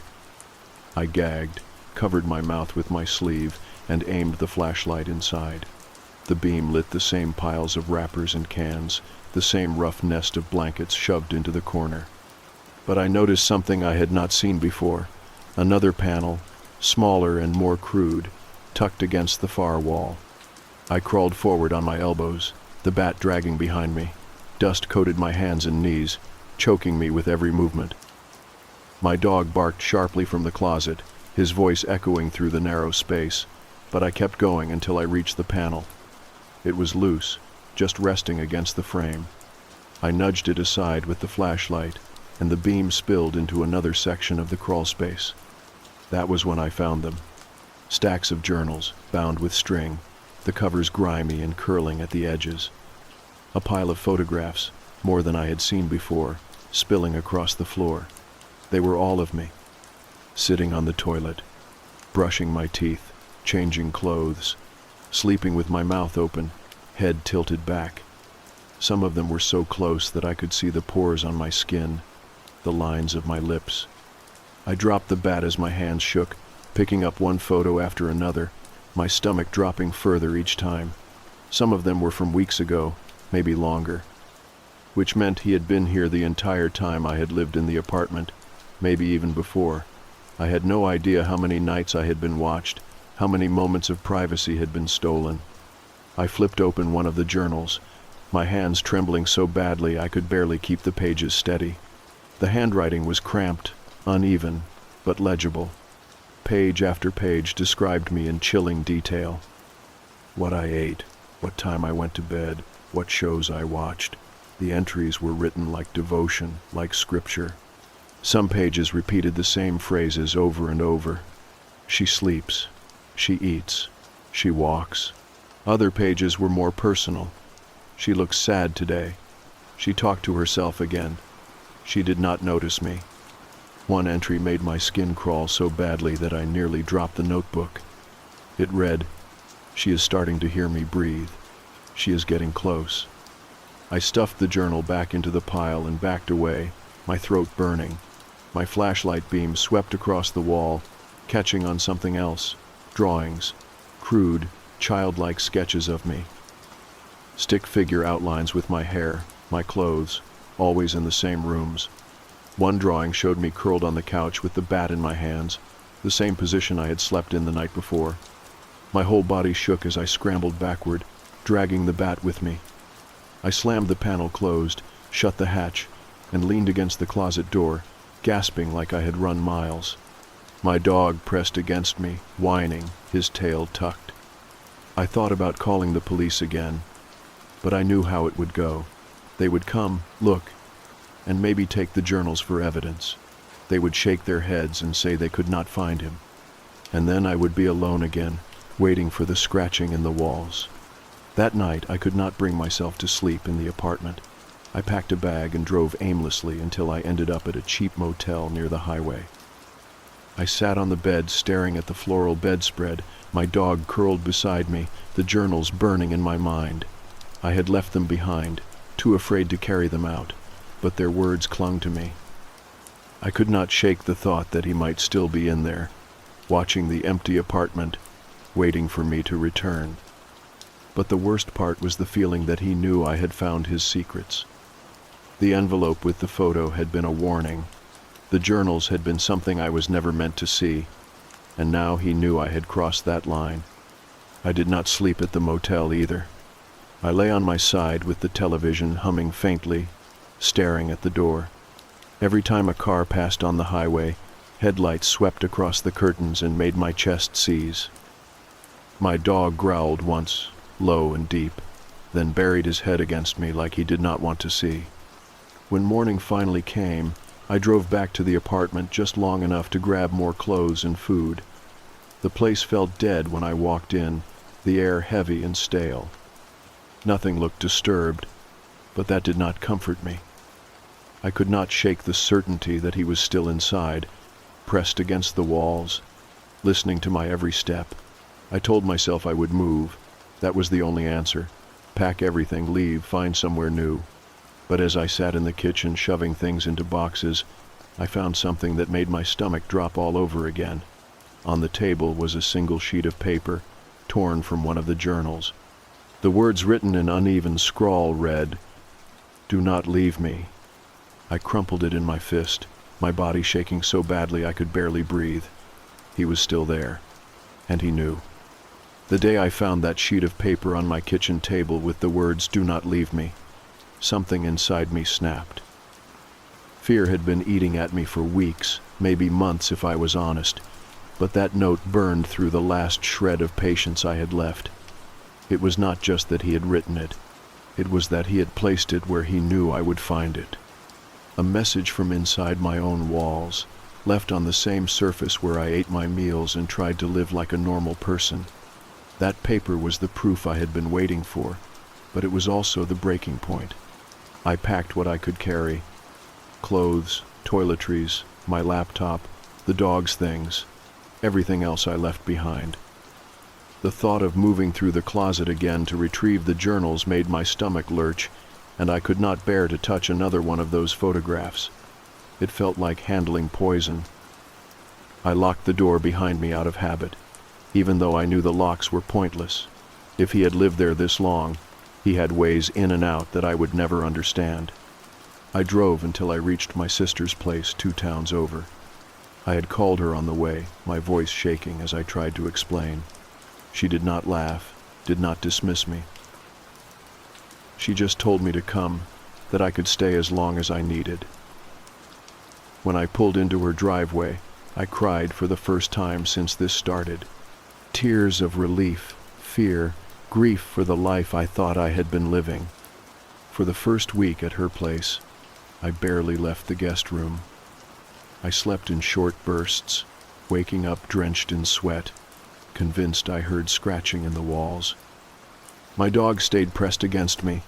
I gagged, covered my mouth with my sleeve, and aimed the flashlight inside. The beam lit the same piles of wrappers and cans, the same rough nest of blankets shoved into the corner. But I noticed something I had not seen before. Another panel, smaller and more crude, tucked against the far wall. I crawled forward on my elbows, the bat dragging behind me. Dust coated my hands and knees, choking me with every movement. My dog barked sharply from the closet, his voice echoing through the narrow space, but I kept going until I reached the panel. It was loose, just resting against the frame. I nudged it aside with the flashlight, and the beam spilled into another section of the crawl space. That was when I found them. Stacks of journals, bound with string, the covers grimy and curling at the edges. A pile of photographs, more than I had seen before, spilling across the floor. They were all of me, sitting on the toilet, brushing my teeth, changing clothes, sleeping with my mouth open, head tilted back. Some of them were so close that I could see the pores on my skin, the lines of my lips. I dropped the bat as my hands shook, picking up one photo after another, my stomach dropping further each time. Some of them were from weeks ago, maybe longer, which meant he had been here the entire time I had lived in the apartment, maybe even before. I had no idea how many nights I had been watched, how many moments of privacy had been stolen. I flipped open one of the journals, my hands trembling so badly I could barely keep the pages steady. The handwriting was cramped, uneven, but legible. Page after page described me in chilling detail. What I ate, what time I went to bed, what shows I watched. The entries were written like devotion, like scripture. Some pages repeated the same phrases over and over. She sleeps, she eats, she walks. Other pages were more personal. She looks sad today. She talked to herself again. She did not notice me. One entry made my skin crawl so badly that I nearly dropped the notebook. It read, "She is starting to hear me breathe. She is getting close." I stuffed the journal back into the pile and backed away, my throat burning. My flashlight beam swept across the wall, catching on something else. Drawings, crude, childlike sketches of me. Stick figure outlines with my hair, my clothes, always in the same rooms. One drawing showed me curled on the couch with the bat in my hands, the same position I had slept in the night before. My whole body shook as I scrambled backward, dragging the bat with me. I slammed the panel closed, shut the hatch, and leaned against the closet door, gasping like I had run miles. My dog pressed against me, whining, his tail tucked. I thought about calling the police again, but I knew how it would go. They would come, look, and maybe take the journals for evidence. They would shake their heads and say they could not find him. And then I would be alone again, waiting for the scratching in the walls. That night I could not bring myself to sleep in the apartment. I packed a bag and drove aimlessly until I ended up at a cheap motel near the highway. I sat on the bed staring at the floral bedspread, my dog curled beside me, the journals burning in my mind. I had left them behind, too afraid to carry them out, but their words clung to me. I could not shake the thought that he might still be in there, watching the empty apartment, waiting for me to return. But the worst part was the feeling that he knew I had found his secrets. The envelope with the photo had been a warning. The journals had been something I was never meant to see, and now he knew I had crossed that line. I did not sleep at the motel either. I lay on my side with the television humming faintly, staring at the door. Every time a car passed on the highway, headlights swept across the curtains and made my chest seize. My dog growled once, low and deep, then buried his head against me like he did not want to see. When morning finally came, I drove back to the apartment just long enough to grab more clothes and food. The place felt dead when I walked in, the air heavy and stale. Nothing looked disturbed, but that did not comfort me. I could not shake the certainty that he was still inside, pressed against the walls, listening to my every step. I told myself I would move. That was the only answer. Pack everything, leave, find somewhere new. But as I sat in the kitchen shoving things into boxes, I found something that made my stomach drop all over again. On the table was a single sheet of paper, torn from one of the journals. The words written in uneven scrawl read, "Do not leave me." I crumpled it in my fist, my body shaking so badly I could barely breathe. He was still there, and he knew. The day I found that sheet of paper on my kitchen table with the words, "Do not leave me," something inside me snapped. Fear had been eating at me for weeks, maybe months if I was honest, but that note burned through the last shred of patience I had left. It was not just that he had written it. It was that he had placed it where he knew I would find it. A message from inside my own walls, left on the same surface where I ate my meals and tried to live like a normal person. That paper was the proof I had been waiting for, but it was also the breaking point. I packed what I could carry: clothes, toiletries, my laptop, the dog's things, everything else I left behind. The thought of moving through the closet again to retrieve the journals made my stomach lurch, and I could not bear to touch another one of those photographs. It felt like handling poison. I locked the door behind me out of habit, even though I knew the locks were pointless. If he had lived there this long, he had ways in and out that I would never understand. I drove until I reached my sister's place 2 towns over. I had called her on the way, my voice shaking as I tried to explain. She did not laugh, did not dismiss me. She just told me to come, that I could stay as long as I needed. When I pulled into her driveway, I cried for the first time since this started. Tears of relief, fear, grief for the life I thought I had been living. For the first week at her place, I barely left the guest room. I slept in short bursts, waking up drenched in sweat, convinced I heard scratching in the walls. My dog stayed pressed against me,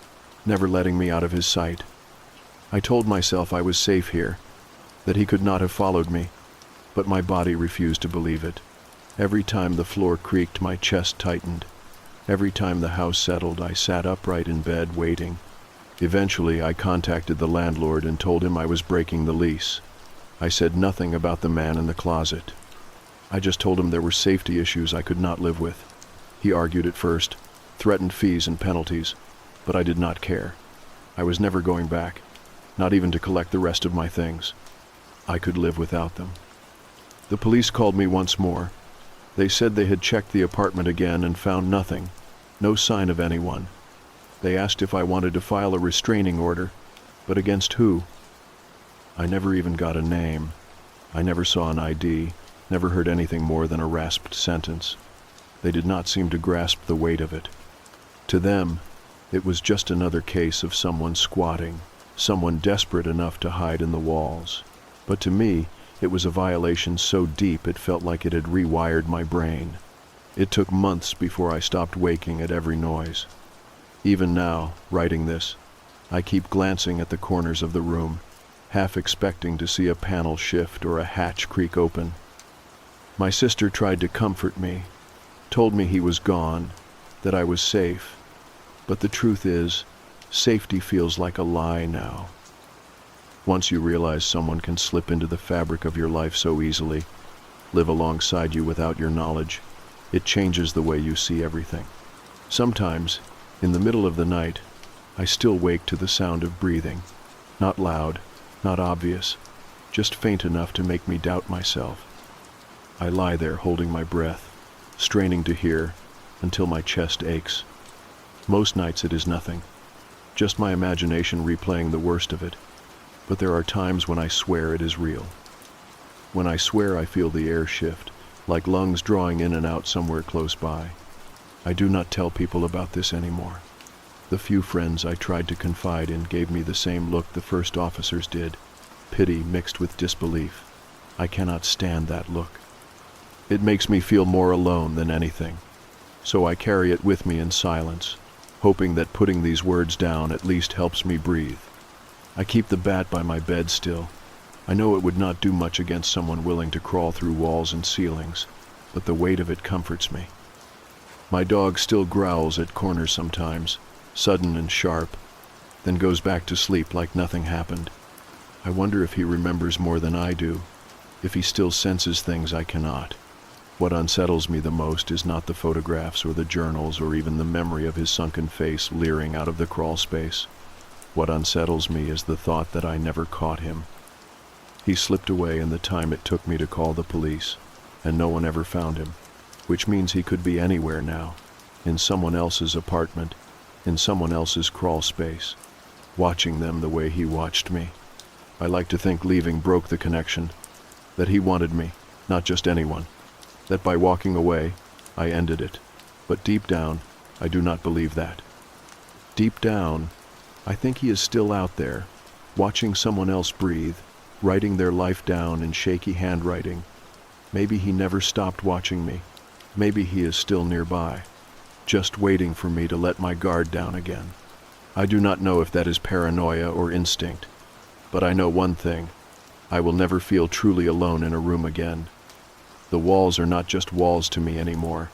never letting me out of his sight. I told myself I was safe here, that he could not have followed me, but my body refused to believe it. Every time the floor creaked, my chest tightened. Every time the house settled, I sat upright in bed, waiting. Eventually, I contacted the landlord and told him I was breaking the lease. I said nothing about the man in the closet. I just told him there were safety issues I could not live with. He argued at first, threatened fees and penalties, but I did not care. I was never going back, not even to collect the rest of my things. I could live without them. The police called me once more. They said they had checked the apartment again and found nothing, no sign of anyone. They asked if I wanted to file a restraining order, but against who? I never even got a name. I never saw an ID, never heard anything more than a rasped sentence. They did not seem to grasp the weight of it. To them, it was just another case of someone squatting, someone desperate enough to hide in the walls. But to me, it was a violation so deep it felt like it had rewired my brain. It took months before I stopped waking at every noise. Even now, writing this, I keep glancing at the corners of the room, half expecting to see a panel shift or a hatch creak open. My sister tried to comfort me, told me he was gone, that I was safe. But the truth is, safety feels like a lie now. Once you realize someone can slip into the fabric of your life so easily, live alongside you without your knowledge, it changes the way you see everything. Sometimes, in the middle of the night, I still wake to the sound of breathing. Not loud, not obvious, just faint enough to make me doubt myself. I lie there holding my breath, straining to hear, until my chest aches. Most nights it is nothing, just my imagination replaying the worst of it. But there are times when I swear it is real. When I swear I feel the air shift, like lungs drawing in and out somewhere close by. I do not tell people about this anymore. The few friends I tried to confide in gave me the same look the first officers did, pity mixed with disbelief. I cannot stand that look. It makes me feel more alone than anything. So I carry it with me in silence, hoping that putting these words down at least helps me breathe. I keep the bat by my bed still. I know it would not do much against someone willing to crawl through walls and ceilings, but the weight of it comforts me. My dog still growls at corners sometimes, sudden and sharp, then goes back to sleep like nothing happened. I wonder if he remembers more than I do, if he still senses things I cannot. What unsettles me the most is not the photographs or the journals or even the memory of his sunken face leering out of the crawl space. What unsettles me is the thought that I never caught him. He slipped away in the time it took me to call the police, and no one ever found him, which means he could be anywhere now, in someone else's apartment, in someone else's crawl space, watching them the way he watched me. I like to think leaving broke the connection, that he wanted me, not just anyone, that by walking away, I ended it. But deep down, I do not believe that. Deep down, I think he is still out there, watching someone else breathe, writing their life down in shaky handwriting. Maybe he never stopped watching me. Maybe he is still nearby, just waiting for me to let my guard down again. I do not know if that is paranoia or instinct, but I know one thing. I will never feel truly alone in a room again. The walls are not just walls to me anymore.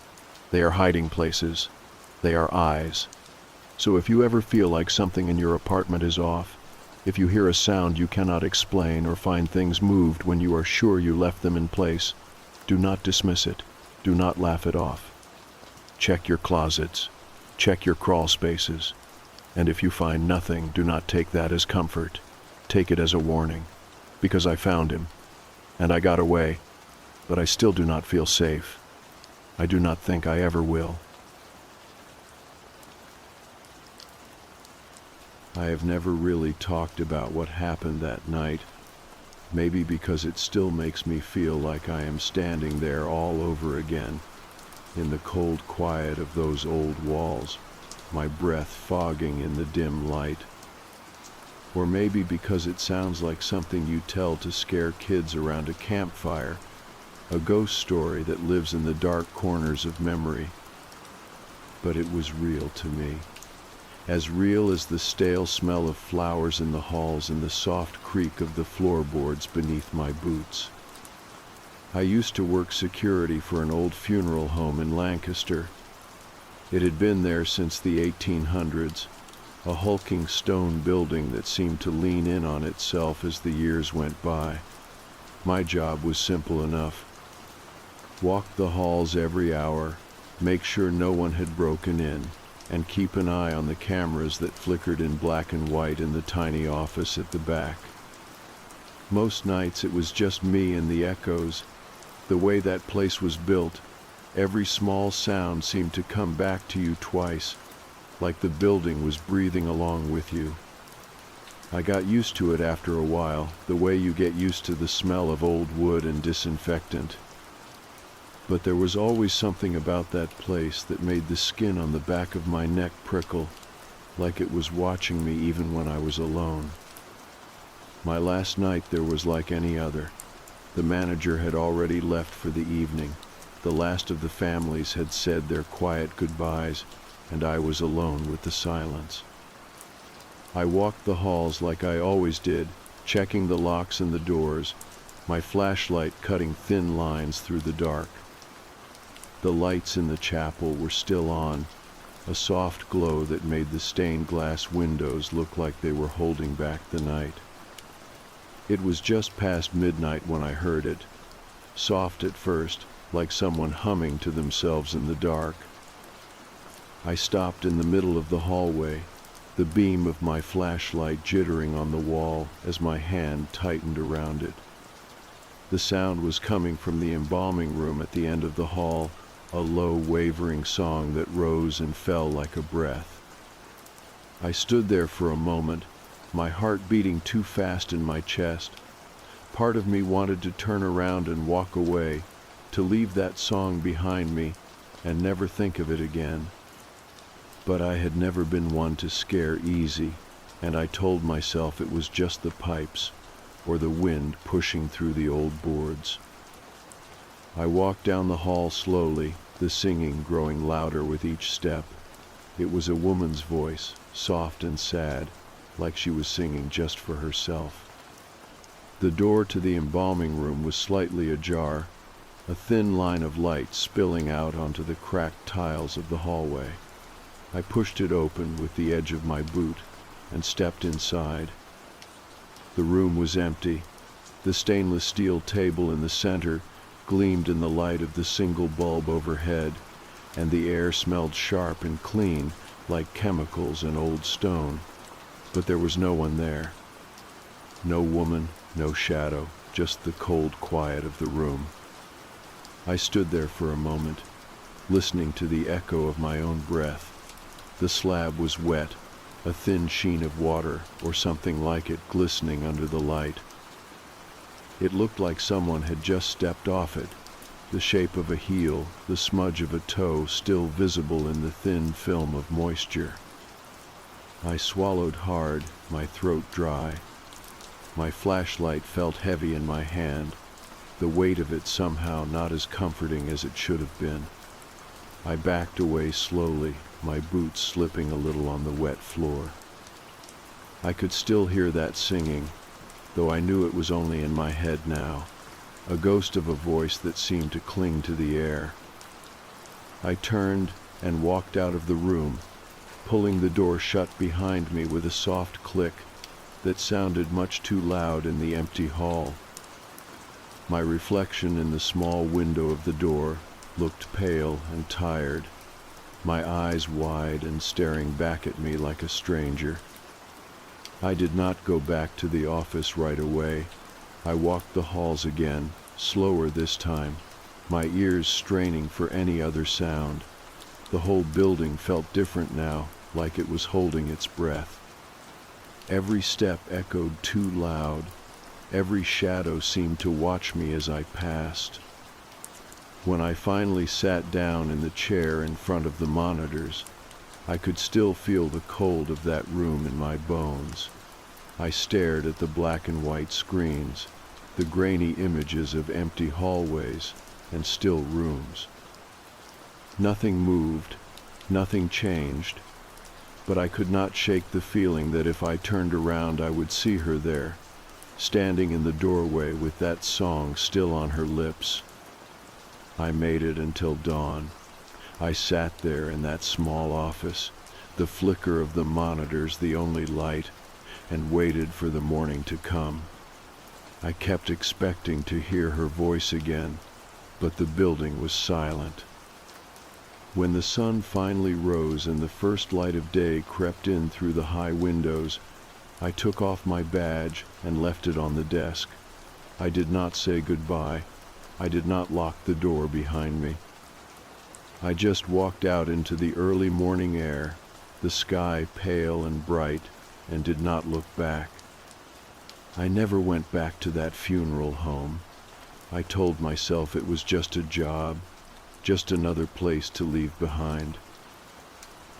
They are hiding places. They are eyes. So if you ever feel like something in your apartment is off, if you hear a sound you cannot explain or find things moved when you are sure you left them in place, do not dismiss it. Do not laugh it off. Check your closets. Check your crawl spaces. And if you find nothing, do not take that as comfort. Take it as a warning. Because I found him, and I got away, but I still do not feel safe. I do not think I ever will. I have never really talked about what happened that night, maybe because it still makes me feel like I am standing there all over again, in the cold quiet of those old walls, my breath fogging in the dim light. Or maybe because it sounds like something you tell to scare kids around a campfire, a ghost story that lives in the dark corners of memory. But it was real to me. As real as the stale smell of flowers in the halls and the soft creak of the floorboards beneath my boots. I used to work security for an old funeral home in Lancaster. It had been there since the 1800s. A hulking stone building that seemed to lean in on itself as the years went by. My job was simple enough. Walk the halls every hour, make sure no one had broken in, and keep an eye on the cameras that flickered in black and white in the tiny office at the back. Most nights it was just me and the echoes. The way that place was built, every small sound seemed to come back to you twice, like the building was breathing along with you. I got used to it after a while, the way you get used to the smell of old wood and disinfectant. But there was always something about that place that made the skin on the back of my neck prickle, like it was watching me even when I was alone. My last night there was like any other. The manager had already left for the evening. The last of the families had said their quiet goodbyes, and I was alone with the silence. I walked the halls like I always did, checking the locks and the doors, my flashlight cutting thin lines through the dark. The lights in the chapel were still on, a soft glow that made the stained glass windows look like they were holding back the night. It was just past midnight when I heard it, soft at first, like someone humming to themselves in the dark. I stopped in the middle of the hallway, the beam of my flashlight jittering on the wall as my hand tightened around it. The sound was coming from the embalming room at the end of the hall, a low, wavering song that rose and fell like a breath. I stood there for a moment, my heart beating too fast in my chest. Part of me wanted to turn around and walk away, to leave that song behind me and never think of it again. But I had never been one to scare easy, and I told myself it was just the pipes, or the wind pushing through the old boards. I walked down the hall slowly, the singing growing louder with each step. It was a woman's voice, soft and sad, like she was singing just for herself. The door to the embalming room was slightly ajar, a thin line of light spilling out onto the cracked tiles of the hallway. I pushed it open with the edge of my boot and stepped inside. The room was empty. The stainless steel table in the center gleamed in the light of the single bulb overhead, and the air smelled sharp and clean, like chemicals and old stone. But there was no one there. No woman, no shadow, just the cold quiet of the room. I stood there for a moment, listening to the echo of my own breath. The slab was wet, a thin sheen of water, or something like it, glistening under the light. It looked like someone had just stepped off it, the shape of a heel, the smudge of a toe still visible in the thin film of moisture. I swallowed hard, my throat dry. My flashlight felt heavy in my hand, the weight of it somehow not as comforting as it should have been. I backed away slowly, my boots slipping a little on the wet floor. I could still hear that singing, though I knew it was only in my head now, a ghost of a voice that seemed to cling to the air. I turned and walked out of the room, pulling the door shut behind me with a soft click that sounded much too loud in the empty hall. My reflection in the small window of the door looked pale and tired, my eyes wide and staring back at me like a stranger. I did not go back to the office right away. I walked the halls again, slower this time, my ears straining for any other sound. The whole building felt different now, like it was holding its breath. Every step echoed too loud. Every shadow seemed to watch me as I passed. When I finally sat down in the chair in front of the monitors, I could still feel the cold of that room in my bones. I stared at the black and white screens, the grainy images of empty hallways and still rooms. Nothing moved, nothing changed, but I could not shake the feeling that if I turned around I would see her there, standing in the doorway with that song still on her lips. I made it until dawn. I sat there in that small office, the flicker of the monitors the only light, and waited for the morning to come. I kept expecting to hear her voice again, but the building was silent. When the sun finally rose and the first light of day crept in through the high windows, I took off my badge and left it on the desk. I did not say goodbye. I did not lock the door behind me. I just walked out into the early morning air, the sky pale and bright, and did not look back. I never went back to that funeral home. I told myself it was just a job, just another place to leave behind.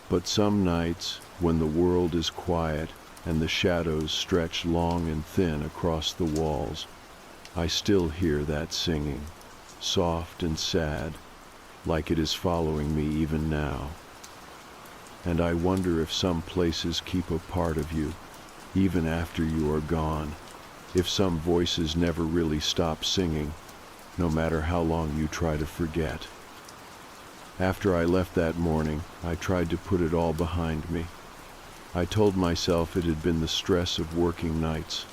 But some nights, when the world is quiet and the shadows stretch long and thin across the walls, I still hear that singing, soft and sad, like it is following me even now. And I wonder if some places keep a part of you, even after you are gone, if some voices never really stop singing, no matter how long you try to forget. After I left that morning, I tried to put it all behind me. I told myself it had been the stress of working nights,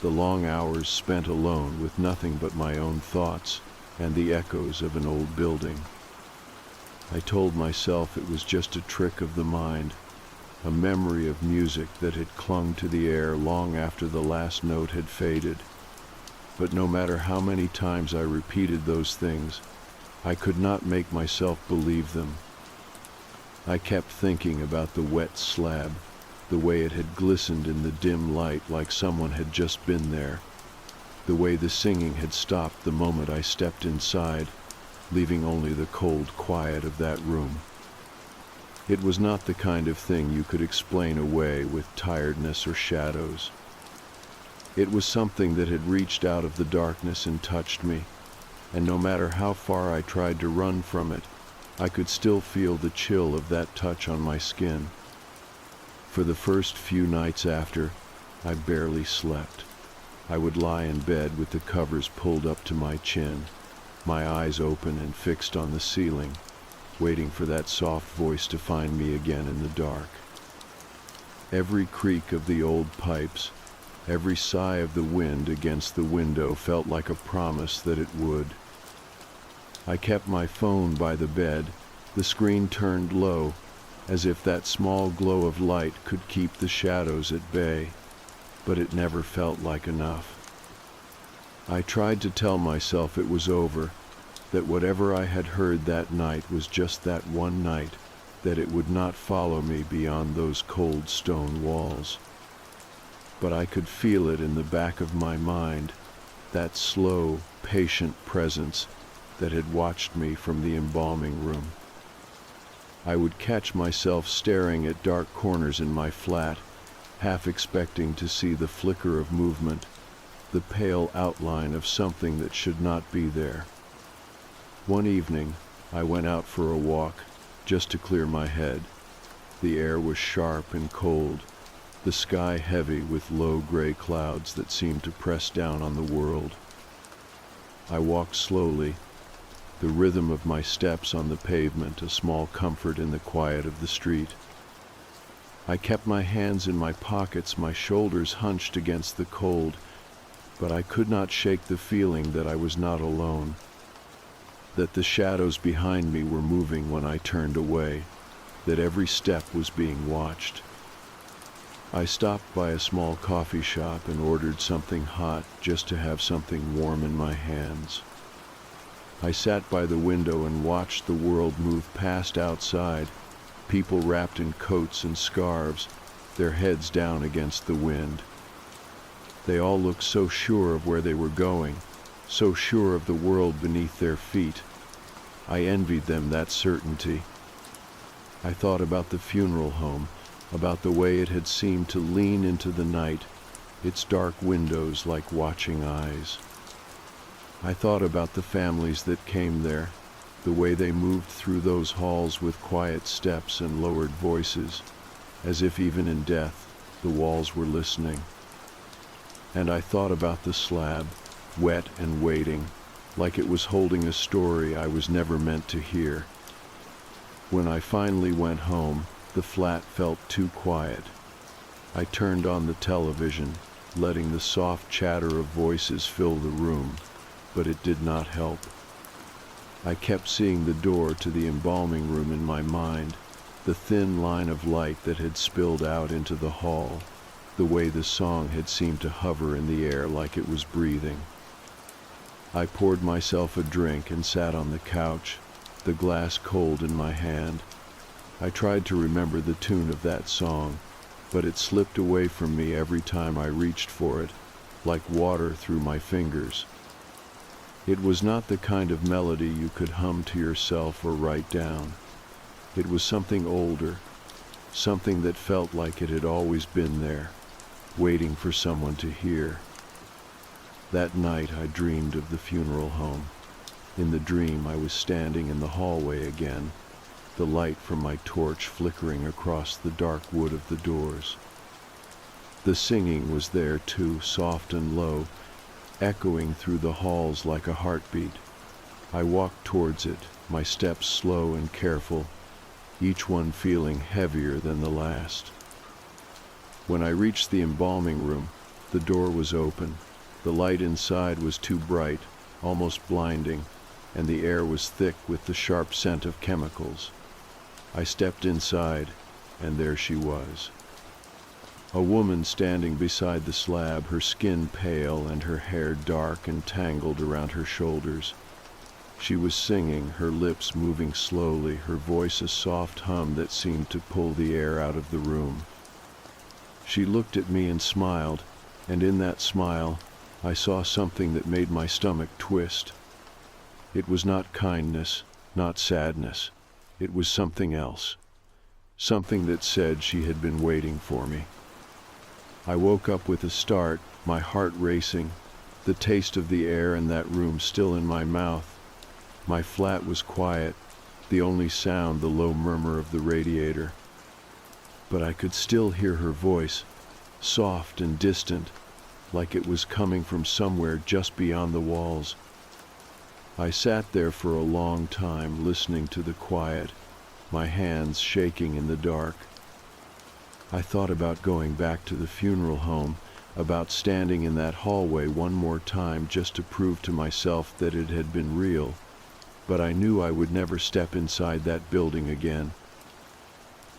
the long hours spent alone with nothing but my own thoughts and the echoes of an old building. I told myself it was just a trick of the mind, a memory of music that had clung to the air long after the last note had faded. But no matter how many times I repeated those things, I could not make myself believe them. I kept thinking about the wet slab, the way it had glistened in the dim light like someone had just been there, the way the singing had stopped the moment I stepped inside, leaving only the cold quiet of that room. It was not the kind of thing you could explain away with tiredness or shadows. It was something that had reached out of the darkness and touched me, and no matter how far I tried to run from it, I could still feel the chill of that touch on my skin. For the first few nights after, I barely slept. I would lie in bed with the covers pulled up to my chin, my eyes open and fixed on the ceiling, waiting for that soft voice to find me again in the dark. Every creak of the old pipes, every sigh of the wind against the window felt like a promise that it would. I kept my phone by the bed, the screen turned low, as if that small glow of light could keep the shadows at bay, but it never felt like enough. I tried to tell myself it was over, that whatever I had heard that night was just that one night, that it would not follow me beyond those cold stone walls. But I could feel it in the back of my mind, that slow, patient presence that had watched me from the embalming room. I would catch myself staring at dark corners in my flat, half expecting to see the flicker of movement, the pale outline of something that should not be there. One evening, I went out for a walk, just to clear my head. The air was sharp and cold, the sky heavy with low gray clouds that seemed to press down on the world. I walked slowly, the rhythm of my steps on the pavement a small comfort in the quiet of the street. I kept my hands in my pockets, my shoulders hunched against the cold, but I could not shake the feeling that I was not alone, that the shadows behind me were moving when I turned away, that every step was being watched. I stopped by a small coffee shop and ordered something hot just to have something warm in my hands. I sat by the window and watched the world move past outside, people wrapped in coats and scarves, their heads down against the wind. They all looked so sure of where they were going, so sure of the world beneath their feet. I envied them that certainty. I thought about the funeral home, about the way it had seemed to lean into the night, its dark windows like watching eyes. I thought about the families that came there, the way they moved through those halls with quiet steps and lowered voices, as if even in death, the walls were listening. And I thought about the slab, wet and waiting, like it was holding a story I was never meant to hear. When I finally went home, the flat felt too quiet. I turned on the television, letting the soft chatter of voices fill the room, but it did not help. I kept seeing the door to the embalming room in my mind, the thin line of light that had spilled out into the hall, the way the song had seemed to hover in the air like it was breathing. I poured myself a drink and sat on the couch, the glass cold in my hand. I tried to remember the tune of that song, but it slipped away from me every time I reached for it, like water through my fingers. It was not the kind of melody you could hum to yourself or write down. It was something older, something that felt like it had always been there, waiting for someone to hear. That night I dreamed of the funeral home. In the dream I was standing in the hallway again, the light from my torch flickering across the dark wood of the doors. The singing was there too, soft and low, echoing through the halls like a heartbeat. I walked towards it, my steps slow and careful, each one feeling heavier than the last. When I reached the embalming room, the door was open. The light inside was too bright, almost blinding, and the air was thick with the sharp scent of chemicals. I stepped inside, and there she was. A woman standing beside the slab, her skin pale and her hair dark and tangled around her shoulders. She was singing, her lips moving slowly, her voice a soft hum that seemed to pull the air out of the room. She looked at me and smiled, and in that smile, I saw something that made my stomach twist. It was not kindness, not sadness. It was something else. Something that said she had been waiting for me. I woke up with a start, my heart racing, the taste of the air in that room still in my mouth. My flat was quiet, the only sound the low murmur of the radiator. But I could still hear her voice, soft and distant, like it was coming from somewhere just beyond the walls. I sat there for a long time, listening to the quiet, my hands shaking in the dark. I thought about going back to the funeral home, about standing in that hallway one more time just to prove to myself that it had been real, but I knew I would never step inside that building again.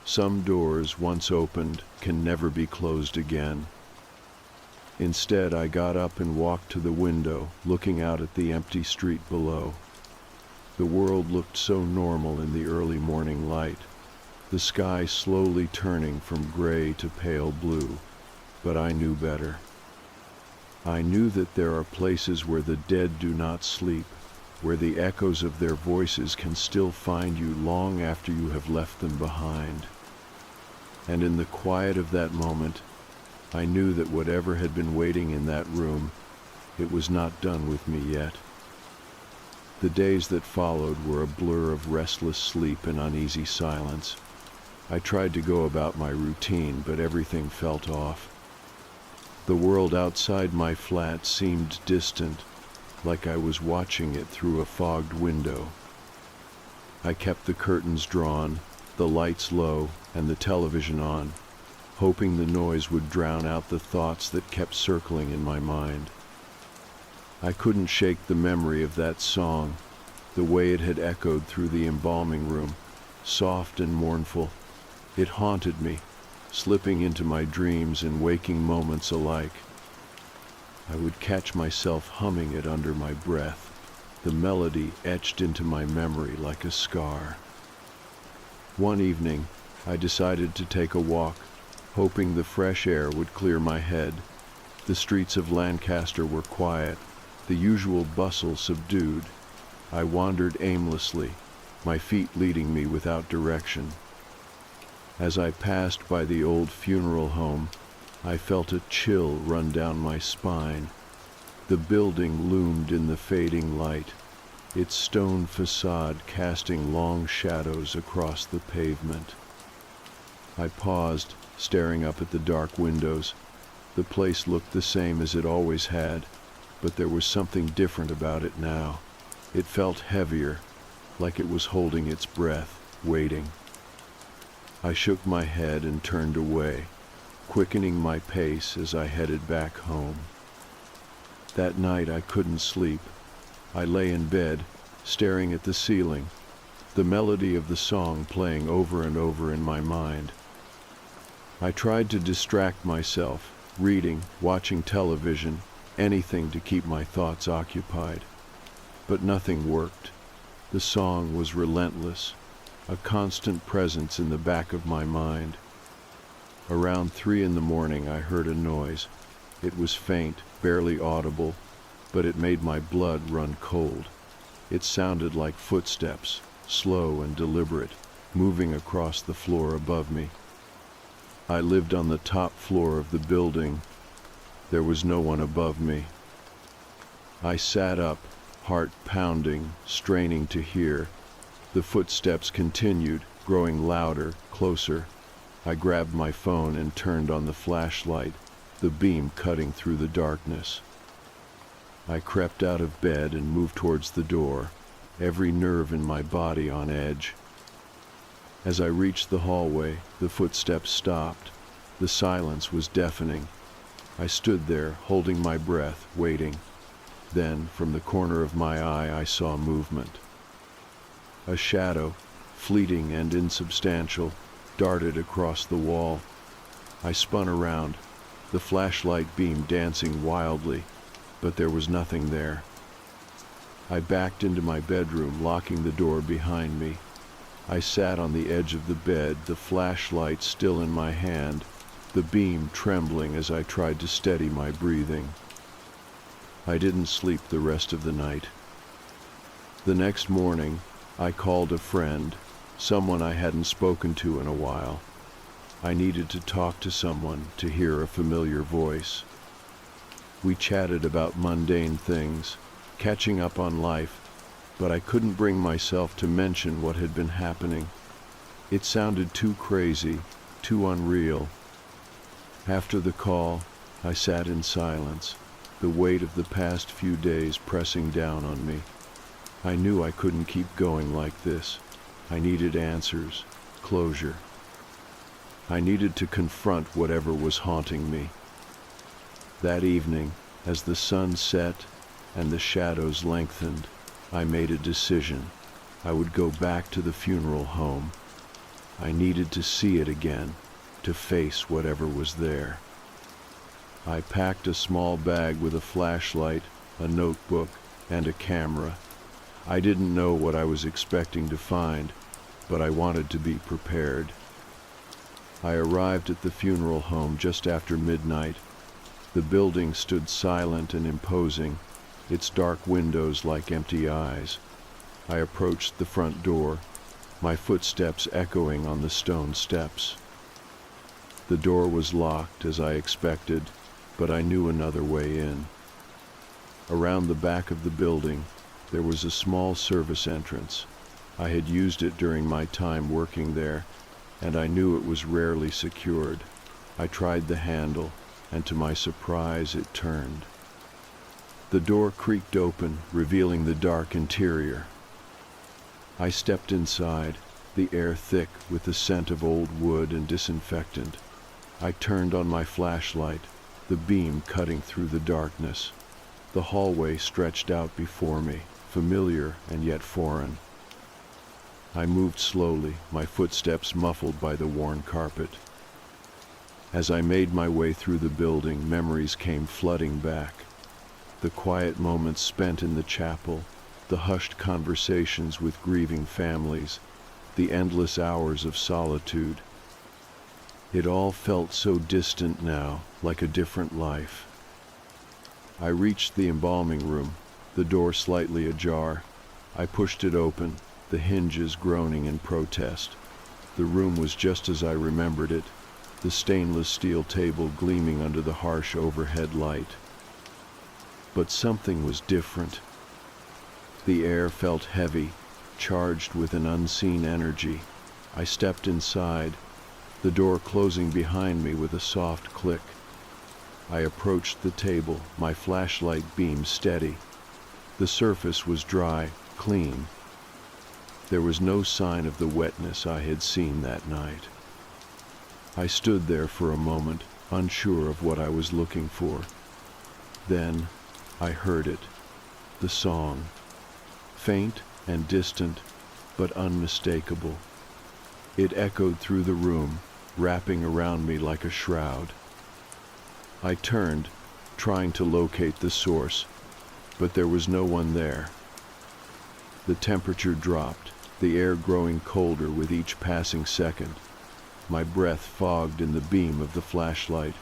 Some doors, once opened, can never be closed again. Instead, I got up and walked to the window, looking out at the empty street below. The world looked so normal in the early morning light, the sky slowly turning from gray to pale blue, but I knew better. I knew that there are places where the dead do not sleep, where the echoes of their voices can still find you long after you have left them behind. And in the quiet of that moment, I knew that whatever had been waiting in that room, it was not done with me yet. The days that followed were a blur of restless sleep and uneasy silence. I tried to go about my routine, but everything felt off. The world outside my flat seemed distant, like I was watching it through a fogged window. I kept the curtains drawn, the lights low, and the television on, hoping the noise would drown out the thoughts that kept circling in my mind. I couldn't shake the memory of that song, the way it had echoed through the embalming room, soft and mournful. It haunted me, slipping into my dreams and waking moments alike. I would catch myself humming it under my breath, the melody etched into my memory like a scar. One evening, I decided to take a walk, hoping the fresh air would clear my head. The streets of Lancaster were quiet, the usual bustle subdued. I wandered aimlessly, my feet leading me without direction. As I passed by the old funeral home, I felt a chill run down my spine. The building loomed in the fading light, its stone facade casting long shadows across the pavement. I paused, staring up at the dark windows. The place looked the same as it always had, but there was something different about it now. It felt heavier, like it was holding its breath, waiting. I shook my head and turned away, quickening my pace as I headed back home. That night I couldn't sleep. I lay in bed, staring at the ceiling, the melody of the song playing over and over in my mind. I tried to distract myself, reading, watching television, anything to keep my thoughts occupied. But nothing worked. The song was relentless, a constant presence in the back of my mind. Around 3 a.m, I heard a noise. It was faint, barely audible, but it made my blood run cold. It sounded like footsteps, slow and deliberate, moving across the floor above me. I lived on the top floor of the building. There was no one above me. I sat up, heart pounding, straining to hear. The footsteps continued, growing louder, closer. I grabbed my phone and turned on the flashlight, the beam cutting through the darkness. I crept out of bed and moved towards the door, every nerve in my body on edge. As I reached the hallway, the footsteps stopped. The silence was deafening. I stood there, holding my breath, waiting. Then, from the corner of my eye, I saw movement. A shadow, fleeting and insubstantial, darted across the wall. I spun around, the flashlight beam dancing wildly, but there was nothing there. I backed into my bedroom, locking the door behind me. I sat on the edge of the bed, the flashlight still in my hand, the beam trembling as I tried to steady my breathing. I didn't sleep the rest of the night. The next morning, I called a friend, someone I hadn't spoken to in a while. I needed to talk to someone, to hear a familiar voice. We chatted about mundane things, catching up on life, but I couldn't bring myself to mention what had been happening. It sounded too crazy, too unreal. After the call, I sat in silence, the weight of the past few days pressing down on me. I knew I couldn't keep going like this. I needed answers, closure. I needed to confront whatever was haunting me. That evening, as the sun set and the shadows lengthened, I made a decision. I would go back to the funeral home. I needed to see it again, to face whatever was there. I packed a small bag with a flashlight, a notebook, and a camera. I didn't know what I was expecting to find, but I wanted to be prepared. I arrived at the funeral home just after midnight. The building stood silent and imposing, its dark windows like empty eyes. I approached the front door, my footsteps echoing on the stone steps. The door was locked, as I expected, but I knew another way in. Around the back of the building, there was a small service entrance. I had used it during my time working there, and I knew it was rarely secured. I tried the handle, and to my surprise, it turned. The door creaked open, revealing the dark interior. I stepped inside, the air thick with the scent of old wood and disinfectant. I turned on my flashlight, the beam cutting through the darkness. The hallway stretched out before me, familiar and yet foreign. I moved slowly, my footsteps muffled by the worn carpet. As I made my way through the building, memories came flooding back. The quiet moments spent in the chapel, the hushed conversations with grieving families, the endless hours of solitude. It all felt so distant now, like a different life. I reached the embalming room, the door slightly ajar. I pushed it open, the hinges groaning in protest. The room was just as I remembered it, the stainless steel table gleaming under the harsh overhead light. But something was different. The air felt heavy, charged with an unseen energy. I stepped inside, the door closing behind me with a soft click. I approached the table, my flashlight beam steady. The surface was dry, clean. There was no sign of the wetness I had seen that night. I stood there for a moment, unsure of what I was looking for. Then I heard it, the song, faint and distant, but unmistakable. It echoed through the room, wrapping around me like a shroud. I turned, trying to locate the source, but there was no one there. The temperature dropped, the air growing colder with each passing second. My breath fogged in the beam of the flashlight,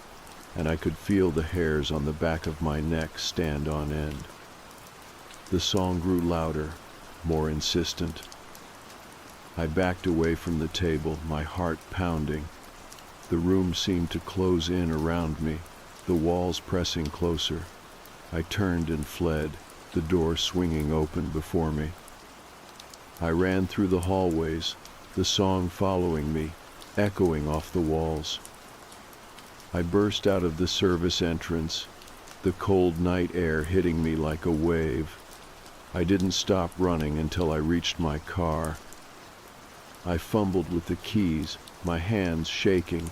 and I could feel the hairs on the back of my neck stand on end. The song grew louder, more insistent. I backed away from the table, my heart pounding. The room seemed to close in around me, the walls pressing closer. I turned and fled, the door swinging open before me. I ran through the hallways, the song following me, echoing off the walls. I burst out of the service entrance, the cold night air hitting me like a wave. I didn't stop running until I reached my car. I fumbled with the keys, my hands shaking,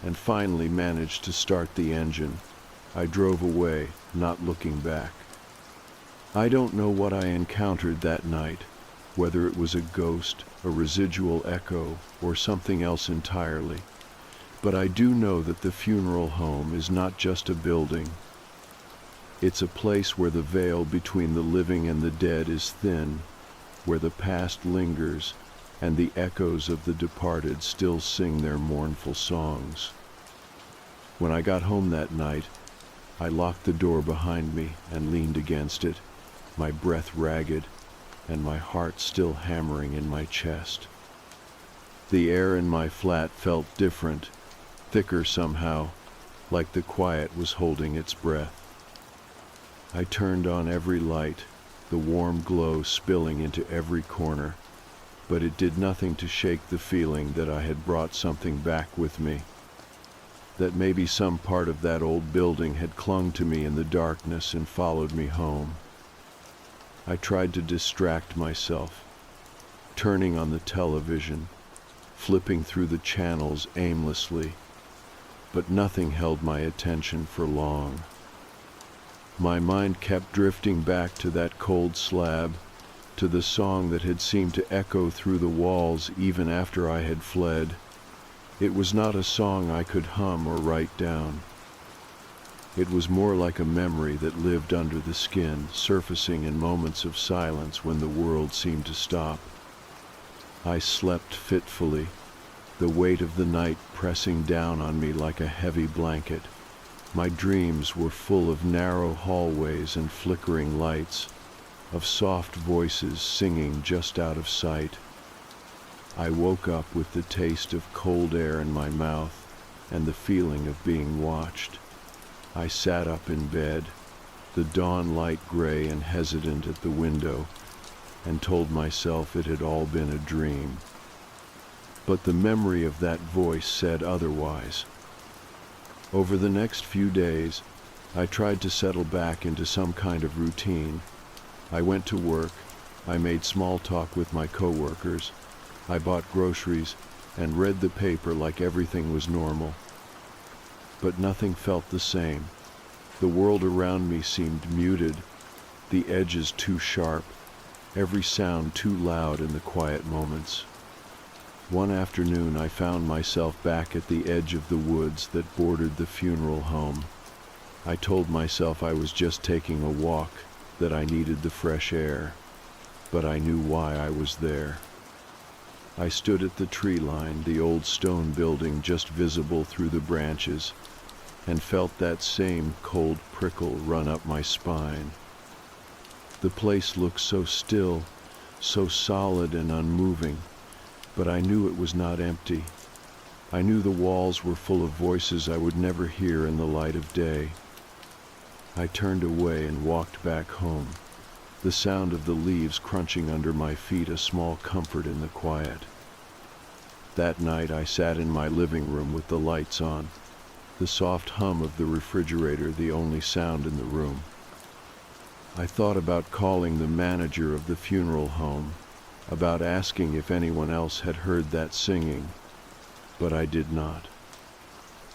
and finally managed to start the engine. I drove away, not looking back. I don't know what I encountered that night, whether it was a ghost, a residual echo, or something else entirely. But I do know that the funeral home is not just a building. It's a place where the veil between the living and the dead is thin, where the past lingers, and the echoes of the departed still sing their mournful songs. When I got home that night, I locked the door behind me and leaned against it, my breath ragged, and my heart still hammering in my chest. The air in my flat felt different, thicker somehow, like the quiet was holding its breath. I turned on every light, the warm glow spilling into every corner, but it did nothing to shake the feeling that I had brought something back with me, that maybe some part of that old building had clung to me in the darkness and followed me home. I tried to distract myself, turning on the television, flipping through the channels aimlessly, but nothing held my attention for long. My mind kept drifting back to that cold slab, to the song that had seemed to echo through the walls even after I had fled. It was not a song I could hum or write down. It was more like a memory that lived under the skin, surfacing in moments of silence when the world seemed to stop. I slept fitfully, the weight of the night pressing down on me like a heavy blanket. My dreams were full of narrow hallways and flickering lights, of soft voices singing just out of sight. I woke up with the taste of cold air in my mouth, and the feeling of being watched. I sat up in bed, the dawn light gray and hesitant at the window, and told myself it had all been a dream. But the memory of that voice said otherwise. Over the next few days, I tried to settle back into some kind of routine. I went to work, I made small talk with my coworkers, I bought groceries, and read the paper like everything was normal. But nothing felt the same. The world around me seemed muted, the edges too sharp, every sound too loud in the quiet moments. One afternoon I found myself back at the edge of the woods that bordered the funeral home. I told myself I was just taking a walk, that I needed the fresh air, but I knew why I was there. I stood at the tree line, the old stone building just visible through the branches, and felt that same cold prickle run up my spine. The place looked so still, so solid and unmoving, but I knew it was not empty. I knew the walls were full of voices I would never hear in the light of day. I turned away and walked back home, the sound of the leaves crunching under my feet a small comfort in the quiet. That night I sat in my living room with the lights on, the soft hum of the refrigerator the only sound in the room. I thought about calling the manager of the funeral home, about asking if anyone else had heard that singing, but I did not.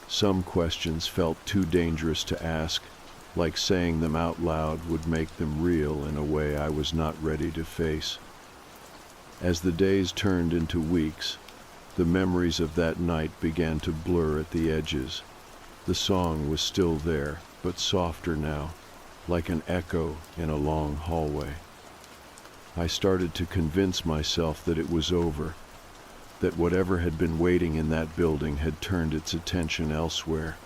Some questions felt too dangerous to ask, like saying them out loud would make them real in a way I was not ready to face. As the days turned into weeks, the memories of that night began to blur at the edges. The song was still there, but softer now, like an echo in a long hallway. I started to convince myself that it was over, that whatever had been waiting in that building had turned its attention elsewhere.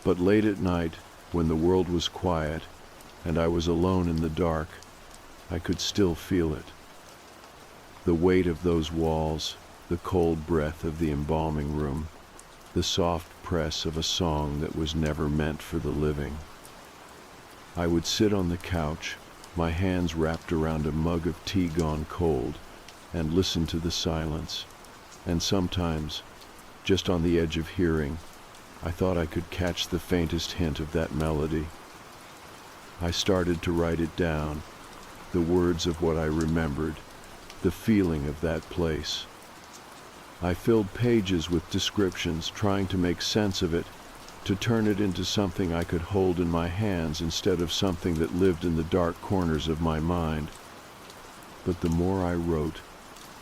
But late at night, when the world was quiet and I was alone in the dark, I could still feel it. The weight of those walls, the cold breath of the embalming room, the soft press of a song that was never meant for the living. I would sit on the couch, my hands wrapped around a mug of tea gone cold, and listen to the silence. And sometimes, just on the edge of hearing, I thought I could catch the faintest hint of that melody. I started to write it down, the words of what I remembered, the feeling of that place. I filled pages with descriptions, trying to make sense of it, to turn it into something I could hold in my hands instead of something that lived in the dark corners of my mind. But the more I wrote,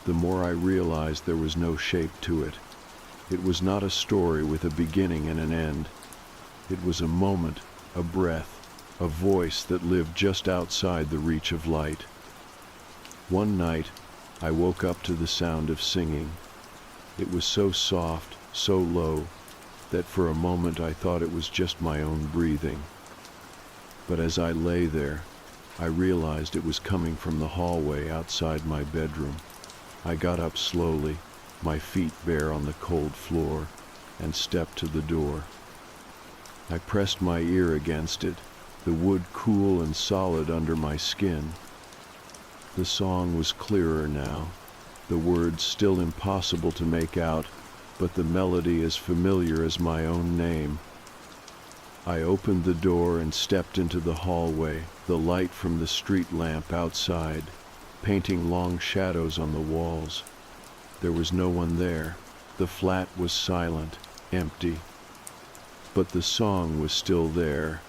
the more I realized there was no shape to it. It was not a story with a beginning and an end. It was a moment, a breath, a voice that lived just outside the reach of light. One night, I woke up to the sound of singing. It was so soft, so low, that for a moment I thought it was just my own breathing. But as I lay there, I realized it was coming from the hallway outside my bedroom. I got up slowly, my feet bare on the cold floor, and stepped to the door. I pressed my ear against it, the wood cool and solid under my skin. The song was clearer now, the words still impossible to make out, but the melody as familiar as my own name. I opened the door and stepped into the hallway, the light from the street lamp outside, painting long shadows on the walls. There was no one there. The flat was silent, empty. But the song was still there,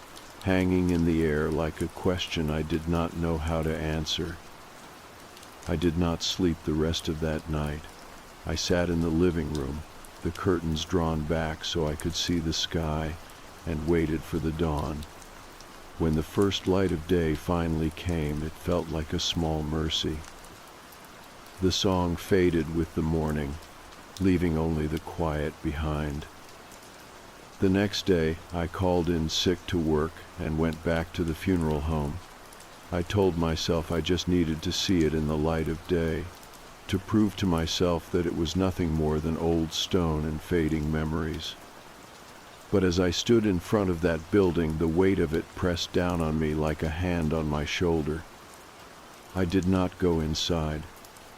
hanging in the air like a question I did not know how to answer. I did not sleep the rest of that night. I sat in the living room, the curtains drawn back so I could see the sky, and waited for the dawn. When the first light of day finally came, it felt like a small mercy. The song faded with the morning, leaving only the quiet behind. The next day, I called in sick to work and went back to the funeral home. I told myself I just needed to see it in the light of day. to prove to myself that it was nothing more than old stone and fading memories. But as I stood in front of that building, the weight of it pressed down on me like a hand on my shoulder. I did not go inside.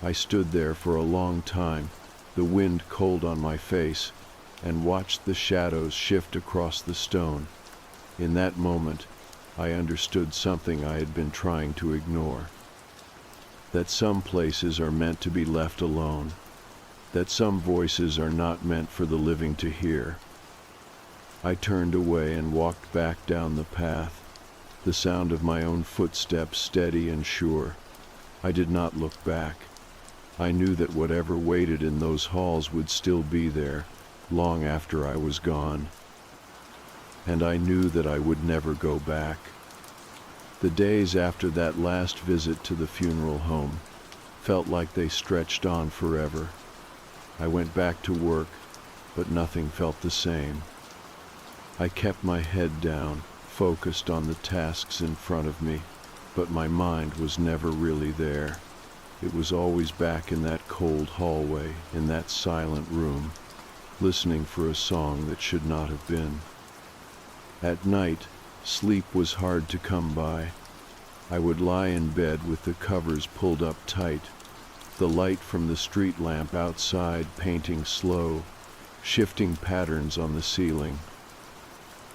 I stood there for a long time, the wind cold on my face, and watched the shadows shift across the stone. In that moment, I understood something I had been trying to ignore. That some places are meant to be left alone. That some voices are not meant for the living to hear. I turned away and walked back down the path, the sound of my own footsteps steady and sure. I did not look back. I knew that whatever waited in those halls would still be there, long after I was gone. And I knew that I would never go back. The days after that last visit to the funeral home felt like they stretched on forever. I went back to work, but nothing felt the same. I kept my head down, focused on the tasks in front of me, but my mind was never really there. It was always back in that cold hallway, in that silent room, listening for a song that should not have been. At night, sleep was hard to come by. I would lie in bed with the covers pulled up tight, the light from the street lamp outside painting slow, shifting patterns on the ceiling.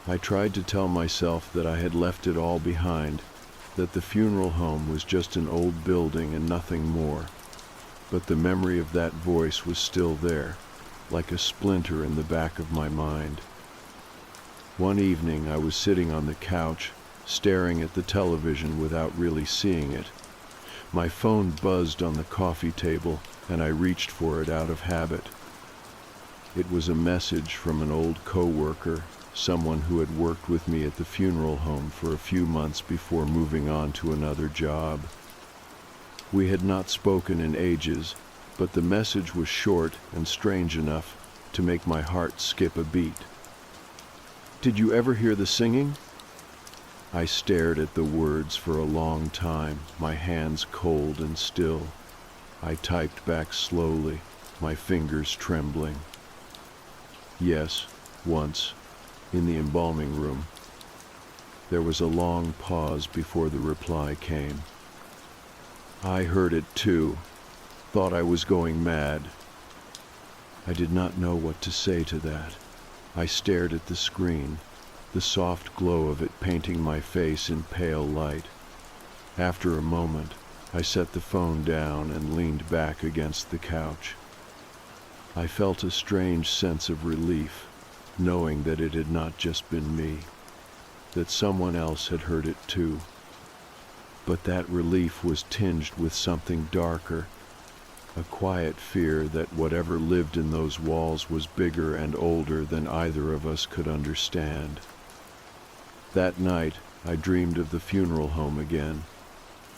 I tried to tell myself that I had left it all behind, that the funeral home was just an old building and nothing more. But the memory of that voice was still there, like a splinter in the back of my mind. One evening I was sitting on the couch, staring at the television without really seeing it. My phone buzzed on the coffee table, and I reached for it out of habit. It was a message from an old coworker, someone who had worked with me at the funeral home for a few months before moving on to another job. We had not spoken in ages, but the message was short and strange enough to make my heart skip a beat. "Did you ever hear the singing?" I stared at the words for a long time, my hands cold and still. I typed back slowly, my fingers trembling. "Yes, once, in the embalming room." There was a long pause before the reply came. "I heard it too, thought I was going mad." I did not know what to say to that. I stared at the screen, the soft glow of it painting my face in pale light. After a moment, I set the phone down and leaned back against the couch. I felt a strange sense of relief, knowing that it had not just been me, that someone else had heard it too. But that relief was tinged with something darker, a quiet fear that whatever lived in those walls was bigger and older than either of us could understand. That night, I dreamed of the funeral home again.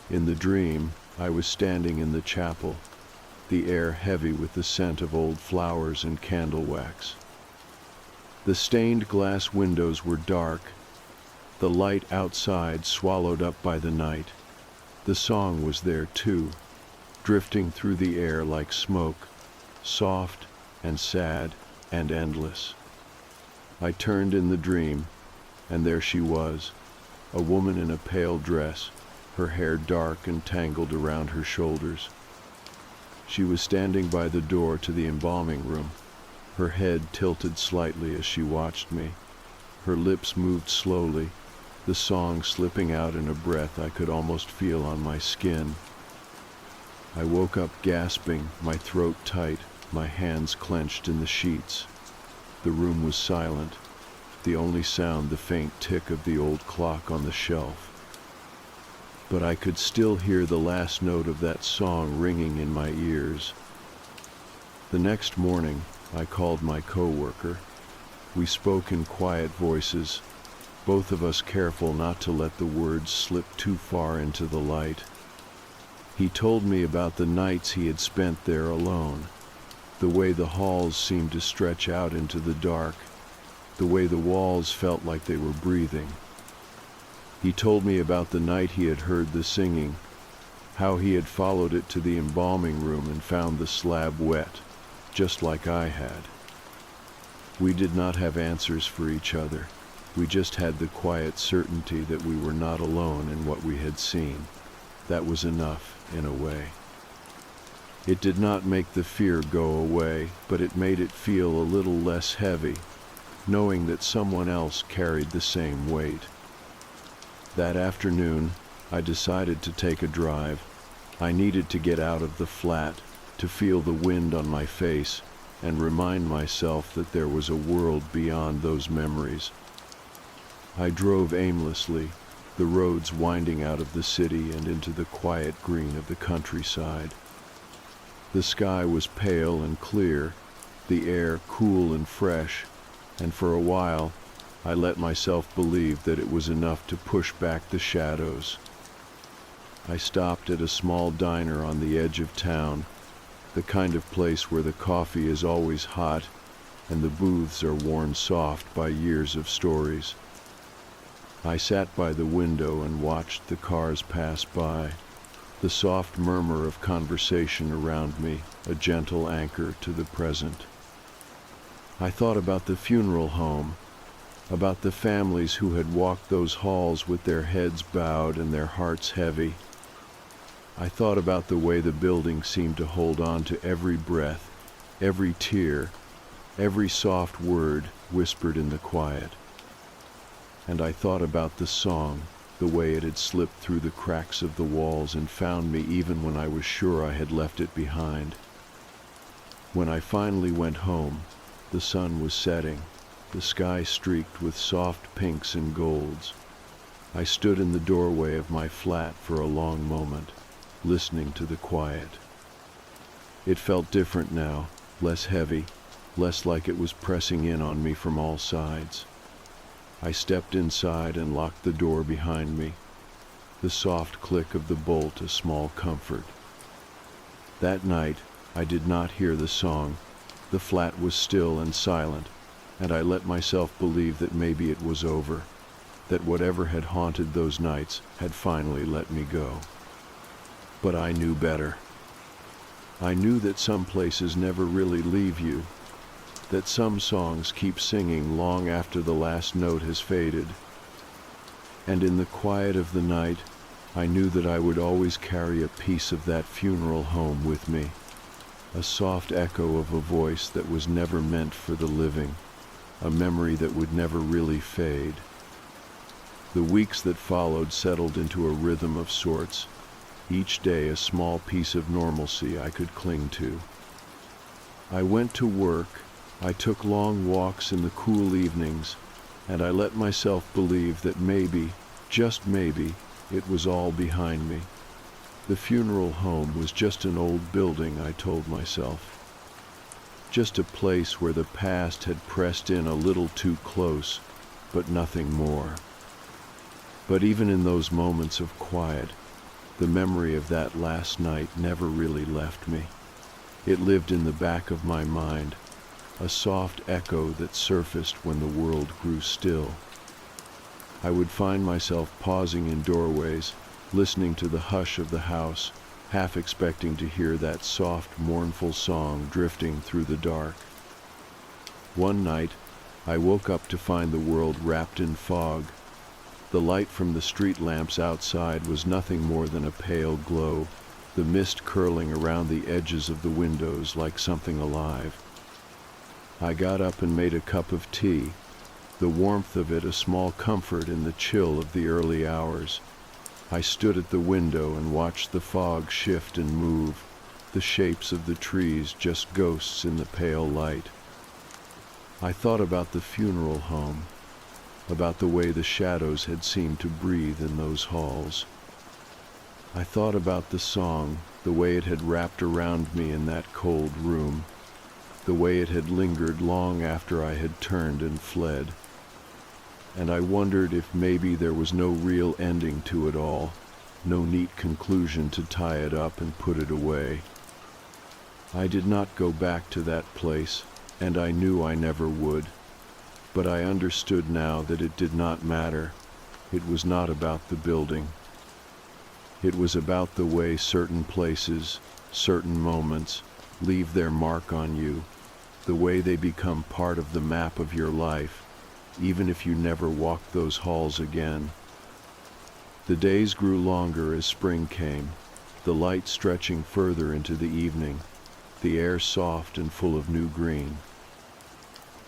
In the dream, I was standing in the chapel, the air heavy with the scent of old flowers and candle wax. The stained glass windows were dark, the light outside swallowed up by the night. The song was there too, drifting through the air like smoke, soft and sad and endless. I turned in the dream, and there she was, a woman in a pale dress, her hair dark and tangled around her shoulders. She was standing by the door to the embalming room, her head tilted slightly as she watched me. Her lips moved slowly, the song slipping out in a breath I could almost feel on my skin. I woke up gasping, my throat tight, my hands clenched in the sheets. The room was silent, the only sound the faint tick of the old clock on the shelf. But I could still hear the last note of that song ringing in my ears. The next morning, I called my coworker. We spoke in quiet voices, both of us careful not to let the words slip too far into the light. He told me about the nights he had spent there alone, the way the halls seemed to stretch out into the dark, the way the walls felt like they were breathing. He told me about the night he had heard the singing, how he had followed it to the embalming room and found the slab wet, just like I had. We did not have answers for each other. We just had the quiet certainty that we were not alone in what we had seen. That was enough, in a way. It did not make the fear go away, but it made it feel a little less heavy, knowing that someone else carried the same weight. That afternoon, I decided to take a drive. I needed to get out of the flat, to feel the wind on my face, and remind myself that there was a world beyond those memories. I drove aimlessly, the roads winding out of the city and into the quiet green of the countryside. The sky was pale and clear, the air cool and fresh, and for a while, I let myself believe that it was enough to push back the shadows. I stopped at a small diner on the edge of town, the kind of place where the coffee is always hot and the booths are worn soft by years of stories. I sat by the window and watched the cars pass by, the soft murmur of conversation around me, a gentle anchor to the present. I thought about the funeral home, about the families who had walked those halls with their heads bowed and their hearts heavy. I thought about the way the building seemed to hold on to every breath, every tear, every soft word whispered in the quiet. And I thought about the song, the way it had slipped through the cracks of the walls and found me even when I was sure I had left it behind. When I finally went home, the sun was setting, the sky streaked with soft pinks and golds. I stood in the doorway of my flat for a long moment, listening to the quiet. It felt different now, less heavy, less like it was pressing in on me from all sides. I stepped inside and locked the door behind me, the soft click of the bolt a small comfort. That night, I did not hear the song. The flat was still and silent, and I let myself believe that maybe it was over, that whatever had haunted those nights had finally let me go. But I knew better. I knew that some places never really leave you, that some songs keep singing long after the last note has faded. And in the quiet of the night, I knew that I would always carry a piece of that funeral home with me, a soft echo of a voice that was never meant for the living, a memory that would never really fade. The weeks that followed settled into a rhythm of sorts, each day a small piece of normalcy I could cling to. I went to work, I took long walks in the cool evenings, and I let myself believe that maybe, just maybe, it was all behind me. The funeral home was just an old building, I told myself. Just a place where the past had pressed in a little too close, but nothing more. But even in those moments of quiet, the memory of that last night never really left me. It lived in the back of my mind, a soft echo that surfaced when the world grew still. I would find myself pausing in doorways, listening to the hush of the house, half expecting to hear that soft, mournful song drifting through the dark. One night, I woke up to find the world wrapped in fog. The light from the street lamps outside was nothing more than a pale glow, the mist curling around the edges of the windows like something alive. I got up and made a cup of tea, the warmth of it a small comfort in the chill of the early hours. I stood at the window and watched the fog shift and move, the shapes of the trees just ghosts in the pale light. I thought about the funeral home, about the way the shadows had seemed to breathe in those halls. I thought about the song, the way it had wrapped around me in that cold room, the way it had lingered long after I had turned and fled. And I wondered if maybe there was no real ending to it all, no neat conclusion to tie it up and put it away. I did not go back to that place, and I knew I never would. But I understood now that it did not matter. It was not about the building. It was about the way certain places, certain moments, leave their mark on you, the way they become part of the map of your life, even if you never walk those halls again. The days grew longer as spring came, the light stretching further into the evening, the air soft and full of new green.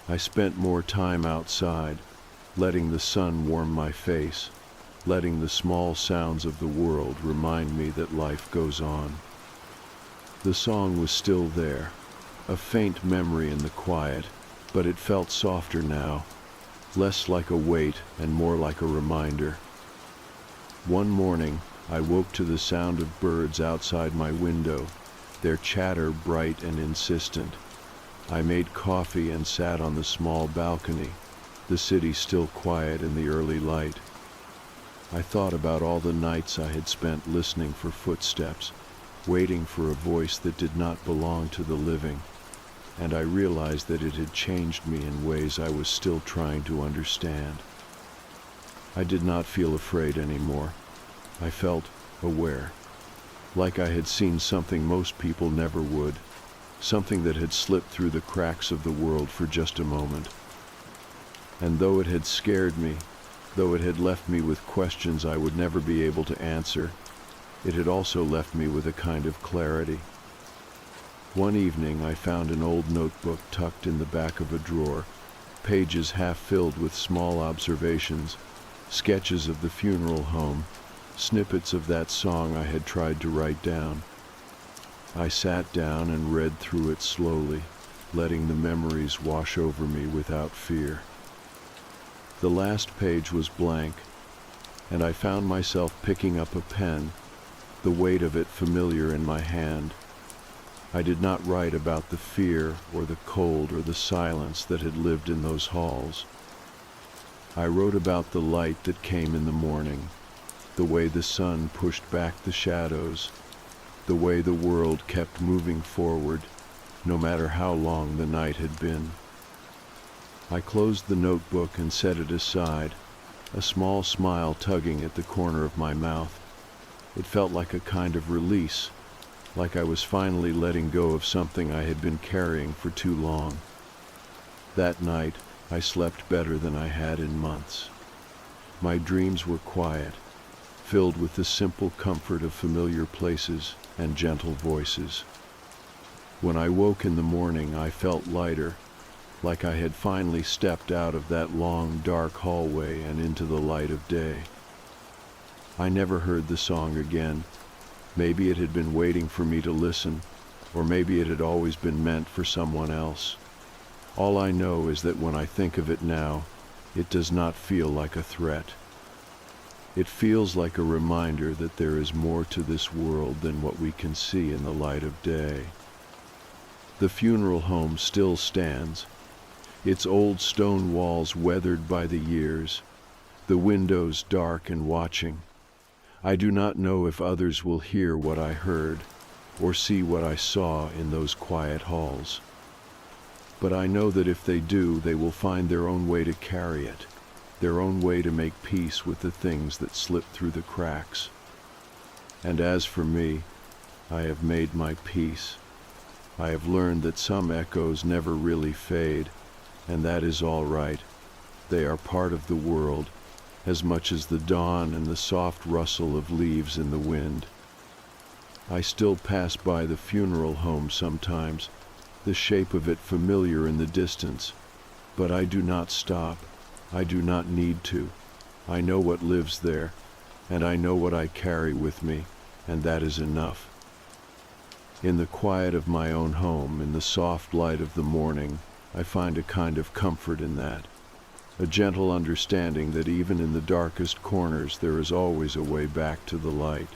I spent more time outside, letting the sun warm my face, letting the small sounds of the world remind me that life goes on. The song was still there, a faint memory in the quiet, but it felt softer now, less like a weight and more like a reminder. One morning, I woke to the sound of birds outside my window, their chatter bright and insistent. I made coffee and sat on the small balcony, the city still quiet in the early light. I thought about all the nights I had spent listening for footsteps, waiting for a voice that did not belong to the living, and I realized that it had changed me in ways I was still trying to understand. I did not feel afraid anymore. I felt aware, like I had seen something most people never would, something that had slipped through the cracks of the world for just a moment. And though it had scared me, though it had left me with questions I would never be able to answer, it had also left me with a kind of clarity. One evening I found an old notebook tucked in the back of a drawer, pages half filled with small observations, sketches of the funeral home, snippets of that song I had tried to write down. I sat down and read through it slowly, letting the memories wash over me without fear. The last page was blank, and I found myself picking up a pen, the weight of it familiar in my hand. I did not write about the fear or the cold or the silence that had lived in those halls. I wrote about the light that came in the morning, the way the sun pushed back the shadows, the way the world kept moving forward, no matter how long the night had been. I closed the notebook and set it aside, a small smile tugging at the corner of my mouth. It felt like a kind of release, like I was finally letting go of something I had been carrying for too long. That night, I slept better than I had in months. My dreams were quiet, filled with the simple comfort of familiar places and gentle voices. When I woke in the morning, I felt lighter, like I had finally stepped out of that long, dark hallway and into the light of day. I never heard the song again. Maybe it had been waiting for me to listen, or maybe it had always been meant for someone else. All I know is that when I think of it now, it does not feel like a threat. It feels like a reminder that there is more to this world than what we can see in the light of day. The funeral home still stands, its old stone walls weathered by the years, the windows dark and watching. I do not know if others will hear what I heard or see what I saw in those quiet halls. But I know that if they do, they will find their own way to carry it, their own way to make peace with the things that slip through the cracks. And as for me, I have made my peace. I have learned that some echoes never really fade, and that is all right. They are part of the world, as much as the dawn and the soft rustle of leaves in the wind. I still pass by the funeral home sometimes, the shape of it familiar in the distance, but I do not stop. I do not need to. I know what lives there, and I know what I carry with me, and that is enough. In the quiet of my own home, in the soft light of the morning, I find a kind of comfort in that. A gentle understanding that even in the darkest corners there is always a way back to the light.